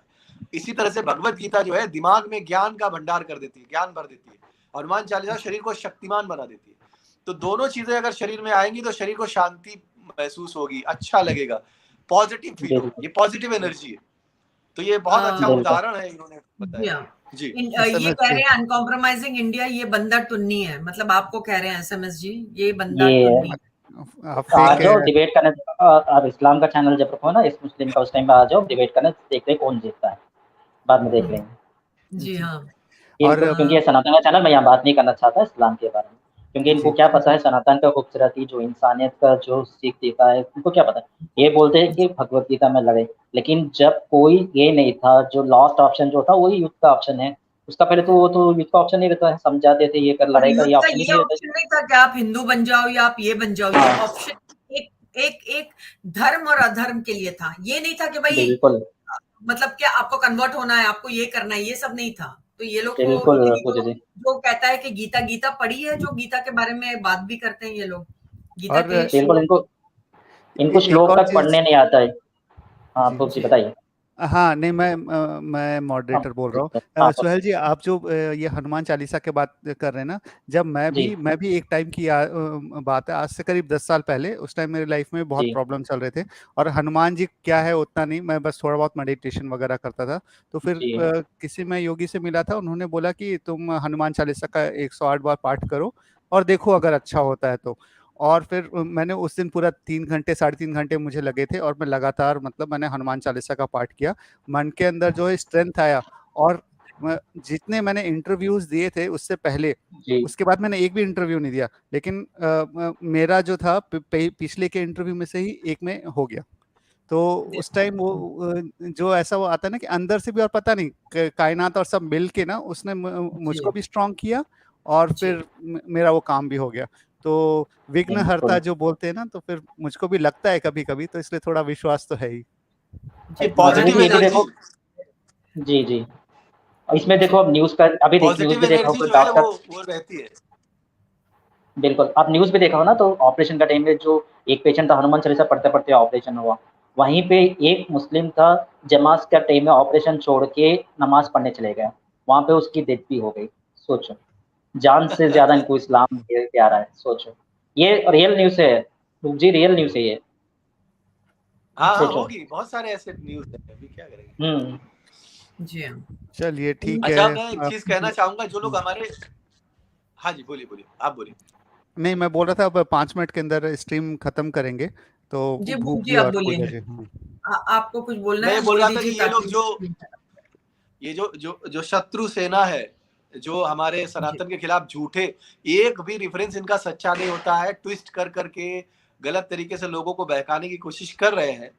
S4: इसी तरह से भगवत गीता जो है दिमाग में ज्ञान का भंडार कर देती है, ज्ञान भर देती है। हनुमान चालीसा शरीर को शक्तिमान बना देती है। तो दोनों चीजें अगर शरीर में आएंगी तो शरीर को शांति महसूस होगी, अच्छा लगेगा, पॉजिटिव फील होगी, ये पॉजिटिव एनर्जी है। तो ये बहुत अच्छा उदाहरण है इन्होंने बताया जी।
S1: ये कह रहे हैं अनकॉम्प्रोमाइजिंग इंडिया ये बंदा टुन्नी है, मतलब आपको कह रहे हैं SMS जी, ये बंदा टुन्नी
S14: आ जाओ डिबेट करने, आप इस्लाम का चैनल जब रखो ना, इस मुस्लिम का, उस टाइम पे आ जाओ डिबेट करने, देखते हैं कौन जीतता है, बाद में देख लेंगे
S1: जी। हाँ,
S14: और क्योंकि ये सनातन का चैनल, मैं यहाँ बात नहीं करना चाहता इस्लाम के बारे में, क्योंकि इनको क्या पता है सनातन का खूबसूरती, जो इंसानियत का जो सीख देता है, उनको क्या पता है। ये बोलते हैं कि भगवत गीता में लड़े, लेकिन जब कोई ये नहीं था, जो लास्ट ऑप्शन जो था वही युद्ध का ऑप्शन है, उसका पहले तो वो तो युद्ध का ऑप्शन नहीं रहता है, समझाते थे ये कर लड़ाई का, ये ऑप्शन
S1: नहीं था कि आप हिंदू बन जाओ या आप ये बन जाओ। ये ऑप्शन एक धर्म और अधर्म के लिए था, ये नहीं था कि भाई मतलब क्या आपको कन्वर्ट होना है, आपको ये करना है, ये सब नहीं था। तो ये लोग जो कहता है कि गीता पढ़ी है, जो गीता के बारे में बात भी करते हैं ये लोग, गीता के
S14: इनको श्लोक तक पढ़ने नहीं आता है। हाँ बताइए।
S3: हाँ नहीं, मैं मॉडरेटर बोल रहा हूँ। सुहेल जी, आप जो ये हनुमान चालीसा के बात कर रहे हैं ना, जब मैं भी एक टाइम की बात है, आज से करीब 10 साल पहले, उस टाइम मेरी लाइफ में बहुत प्रॉब्लम चल रहे थे, और हनुमान जी क्या है उतना नहीं, मैं बस थोड़ा बहुत मेडिटेशन वगैरह करता था। तो फिर किसी मैं योगी से मिला था, उन्होंने बोला कि तुम हनुमान चालीसा का 108 बार पाठ करो और देखो अगर अच्छा होता है तो। और फिर मैंने उस दिन पूरा 3 घंटे 3.5 घंटे मुझे लगे थे, और मैं लगातार मतलब मैंने हनुमान चालीसा का पाठ किया। मन के अंदर जो है स्ट्रेंथ आया, और जितने मैंने इंटरव्यूज दिए थे उससे पहले, उसके बाद मैंने एक भी इंटरव्यू नहीं दिया, लेकिन मेरा जो था पिछले के इंटरव्यू में से ही एक में हो गया। तो उस टाइम वो जो ऐसा वो आता है ना कि अंदर से भी, और पता नहीं कायनात और सब मिल के ना, उसने मुझको भी स्ट्रॉन्ग किया, और फिर मेरा वो काम भी हो गया। तो विघ्न हरता जो बोलते हैं ना, तो फिर मुझको भी लगता है कभी कभी, तो इसलिए थोड़ा विश्वास तो है ही।
S14: देखो जी, और इसमें देखो अब न्यूज का, अभी न्यूज भी देखा हो डॉक्टर,
S4: वो रहती है
S14: बिल्कुल, आप न्यूज भी देखा हो ना, तो ऑपरेशन का टाइम में जो एक पेशेंट था, हनुमान चालीसा पढ़ते पढ़ते ऑपरेशन हुआ, वहीं पे एक मुस्लिम था, जमात का टाइम में ऑपरेशन छोड़ के नमाज पढ़ने चले गए, वहां पे उसकी डेथ भी हो गई। सोचो, जान से ज्यादा इनको इस्लाम प्यारा है। सोचो, ये रियल न्यूज है जी, रियल न्यूज है ये।
S4: हाँ होगी, बहुत सारे ऐसे न्यूज है, अभी क्या करेंगे
S1: जी।
S3: चलिए ठीक है।
S4: अच्छा, मैं एक चीज कहना चाहूंगा, जो लोग हमारे, हाँ जी बोलिए, आप बोलिए।
S3: नहीं, मैं बोल रहा था अब 5 मिनट के अंदर स्ट्रीम खत्म करेंगे, तो
S1: भूप जी आप बोलिए, आपको कुछ बोलना है?
S4: मैं बोल रहा था कि ये लोग जो शत्रु सेना है, जो हमारे सनातन के खिलाफ झूठे, एक भी रेफरेंस इनका सच्चा नहीं होता है, ट्विस्ट कर करके गलत तरीके से लोगों को बहकाने की कोशिश कर रहे हैं।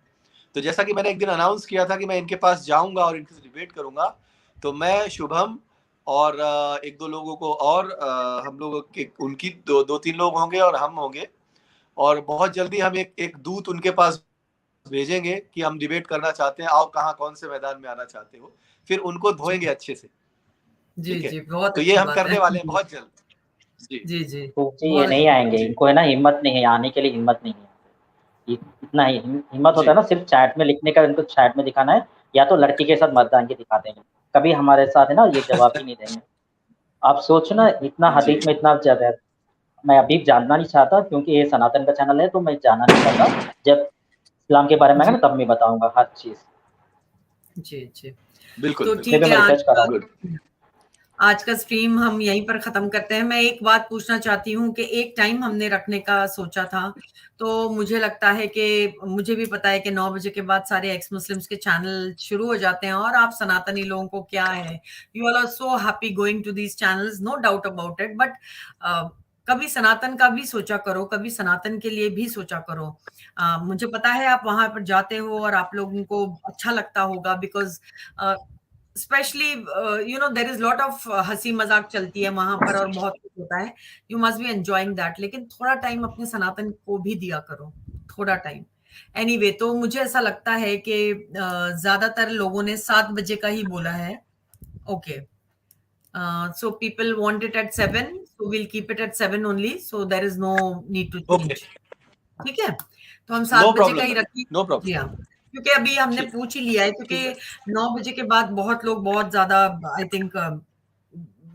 S4: तो जैसा कि मैंने एक दिन अनाउंस किया था कि मैं इनके पास जाऊंगा और इनसे डिबेट करूंगा, तो मैं शुभम और एक दो लोगों को, और हम लोग उनकी दो तीन लोग होंगे और हम होंगे, और बहुत जल्दी हम एक दूत उनके पास भेजेंगे कि हम डिबेट करना चाहते हैं, आओ कहाँ कौन से मैदान में आना चाहते हो, फिर उनको धोएंगे अच्छे से।
S1: जी, बहुत
S4: तो ये हम करने वाले हैं बहुत जल्द।
S1: जी
S14: ये नहीं आएंगे, इनको है ना हिम्मत नहीं है आने के लिए, हिम्मत नहीं है, इतना ही हिम्मत होता है ना सिर्फ चैट में लिखने का, इनको चैट में दिखाना है, या तो लड़की के साथ मतदान की दिखाते हैं, कभी हमारे साथ है ना ये जवाब ही नहीं देंगे। आप सोचो ना, इतना हदीस में इतना ज्यादा है। मैं अभी जानना नहीं चाहता, क्योंकि ये सनातन का चैनल है, तो मैं जानना नहीं चाहता। जब इस्लाम के बारे में आएगा ना, तब मैं बताऊंगा हर चीज।
S1: जी।
S4: बिल्कुल
S1: तो
S4: बिल्कुल।
S1: ठीक है,
S14: गुड।
S1: आज का स्ट्रीम हम यहीं पर खत्म करते हैं। मैं एक बात पूछना चाहती हूँ कि एक टाइम हमने रखने का सोचा था, तो मुझे लगता है कि मुझे भी पता है कि 9 बजे के बाद सारे एक्स मुस्लिम्स के चैनल शुरू हो जाते हैं, और आप सनातनी लोगों को क्या है, you all are so happy going to these channels, no doubt about it, but कभी सनातन का भी सोचा करो, कभी सनातन के लिए भी सोचा करो। मुझे पता है आप वहां पर जाते हो और आप लोगों को अच्छा लगता होगा, because specially there is lot of हंसी मजाक चलती है वहां पर और बहुत कुछ होता है, you must be enjoying that, लेकिन थोड़ा टाइम अपने सनातन को भी दिया करो, थोड़ा टाइम। एनीवे, तो मुझे ऐसा लगता है कि ज्यादातर लोगों ने 7 बजे का ही बोला है। Okay, so people want it at 7, so we'll keep it at 7 only, so there is no need to change. ठीक है, तो हम 7 बजे का ही रखें।
S4: No problem.
S1: जी हाँ, क्योंकि अभी हमने पूछ ही लिया है, क्योंकि 9 बजे के बाद बहुत लोग बहुत ज्यादा आई थिंक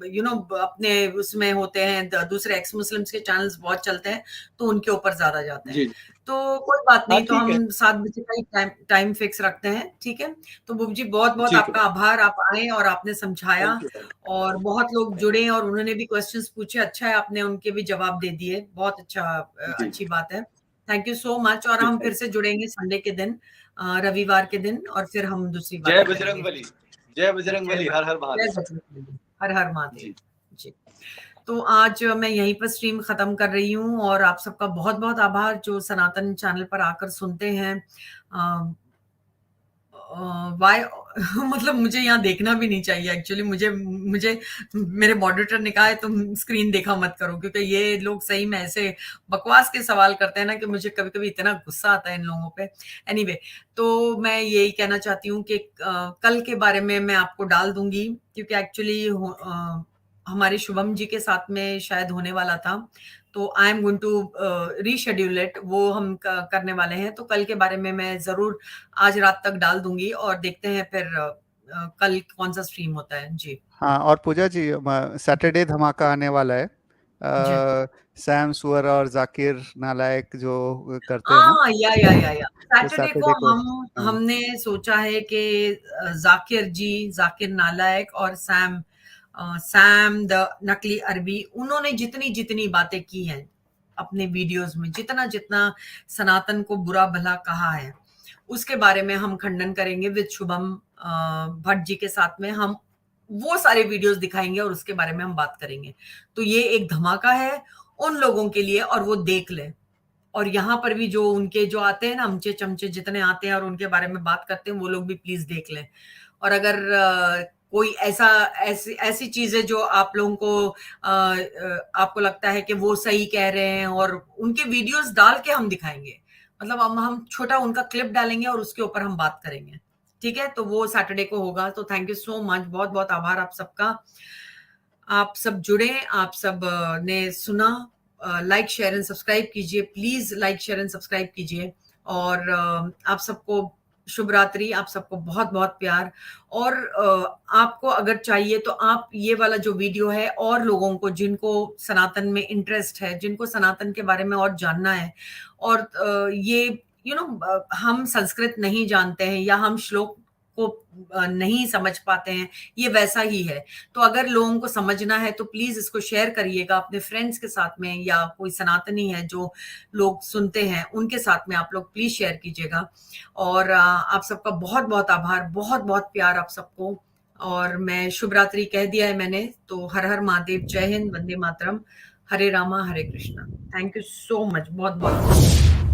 S1: अपने उसमें होते हैं, दूसरे एक्स मुस्लिम्स के चैनल्स बहुत चलते हैं, तो उनके ऊपर ज्यादा जाते हैं। तो कोई बात नहीं, तो हम 7 बजे का ही टाइम फिक्स रखते हैं। ठीक है, तो बुब जी बहुत बहुत आपका आभार, आप आए और आपने समझाया, और बहुत लोग जुड़े और उन्होंने भी क्वेश्चंस पूछे, अच्छा है आपने उनके भी जवाब दे दिए, बहुत अच्छी बात है, थैंक यू सो मच। और हम फिर से जुड़ेंगे संडे के दिन, रविवार के दिन, और फिर हम दूसरी बात
S4: जय बजरंगबली, जय बजरंगबली, हर हर महादेव,
S1: हर हर महादेव जी। तो आज मैं यहीं पर स्ट्रीम खत्म कर रही हूँ, और आप सबका बहुत बहुत आभार जो सनातन चैनल पर आकर सुनते हैं। वाई मतलब मुझे यहाँ देखना भी नहीं चाहिए एक्चुअली, मुझे मेरे मॉडरेटर ने कहा है तुम स्क्रीन देखा मत करो, क्योंकि ये लोग सही में ऐसे बकवास के सवाल करते हैं ना कि मुझे कभी कभी इतना गुस्सा आता है इन लोगों पे। एनीवे, तो मैं यही कहना चाहती हूँ कि कल के बारे में मैं आपको डाल दूंगी, क्योंकि एक्चुअली हमारे शुभम जी के साथ में शायद होने वाला था, तो I am going to reschedule it, वो हम करने वाले हैं। तो कल के बारे में मैं जरूर आज रात तक डाल दूंगी, और देखते हैं फिर कल कौन सा स्ट्रीम होता है जी।
S3: हाँ, और पूजा जी सैटरडे धमाका आने वाला है, सैम सुअर और जाकिर नालायक जो करते हैं ना,
S1: या
S3: तो
S1: सैटरडे को हमने सोचा है कि जाकिर नालायक और सैम द नकली अरबी, उन्होंने जितनी बातें की हैं अपने वीडियोस में, जितना सनातन को बुरा भला कहा है, उसके बारे में हम खंडन करेंगे विद शुभम भट्ट जी के साथ में। हम वो सारे वीडियोस दिखाएंगे और उसके बारे में हम बात करेंगे। तो ये एक धमाका है उन लोगों के लिए, और वो देख लें। और यहाँ पर भी जो उनके जो आते हैं ना, अमचे चमचे जितने आते हैं और उनके बारे में बात करते हैं, वो लोग भी प्लीज देख लें। और अगर कोई ऐसी चीजें जो आप लोगों को आपको लगता है कि वो सही कह रहे हैं, और उनके वीडियोस डाल के हम दिखाएंगे, मतलब हम छोटा उनका क्लिप डालेंगे और उसके ऊपर हम बात करेंगे। ठीक है, तो वो सैटरडे को होगा। तो थैंक यू सो मच, बहुत बहुत आभार आप सबका, आप सब जुड़े, आप सब ने सुना। लाइक शेयर एंड सब्सक्राइब कीजिए, please like share and subscribe कीजिए। और आप सबको शुभ रात्रि, आप सबको बहुत बहुत प्यार। और आपको अगर चाहिए तो आप ये वाला जो वीडियो है, और लोगों को जिनको सनातन में इंटरेस्ट है, जिनको सनातन के बारे में और जानना है, और ये हम संस्कृत नहीं जानते हैं या हम श्लोक को नहीं समझ पाते हैं, ये वैसा ही है। तो अगर लोगों को समझना है तो प्लीज इसको शेयर करिएगा अपने फ्रेंड्स के साथ में, या कोई सनातनी है जो लोग सुनते हैं उनके साथ में आप लोग प्लीज शेयर कीजिएगा। और आप सबका बहुत बहुत आभार, बहुत बहुत प्यार आप सबको। और मैं शुभ रात्रि कह दिया है मैंने, तो हर हर महादेव, जय हिंद, वंदे मातरम, हरे रामा हरे Krishna. Thank you so much, बहुत बहुत।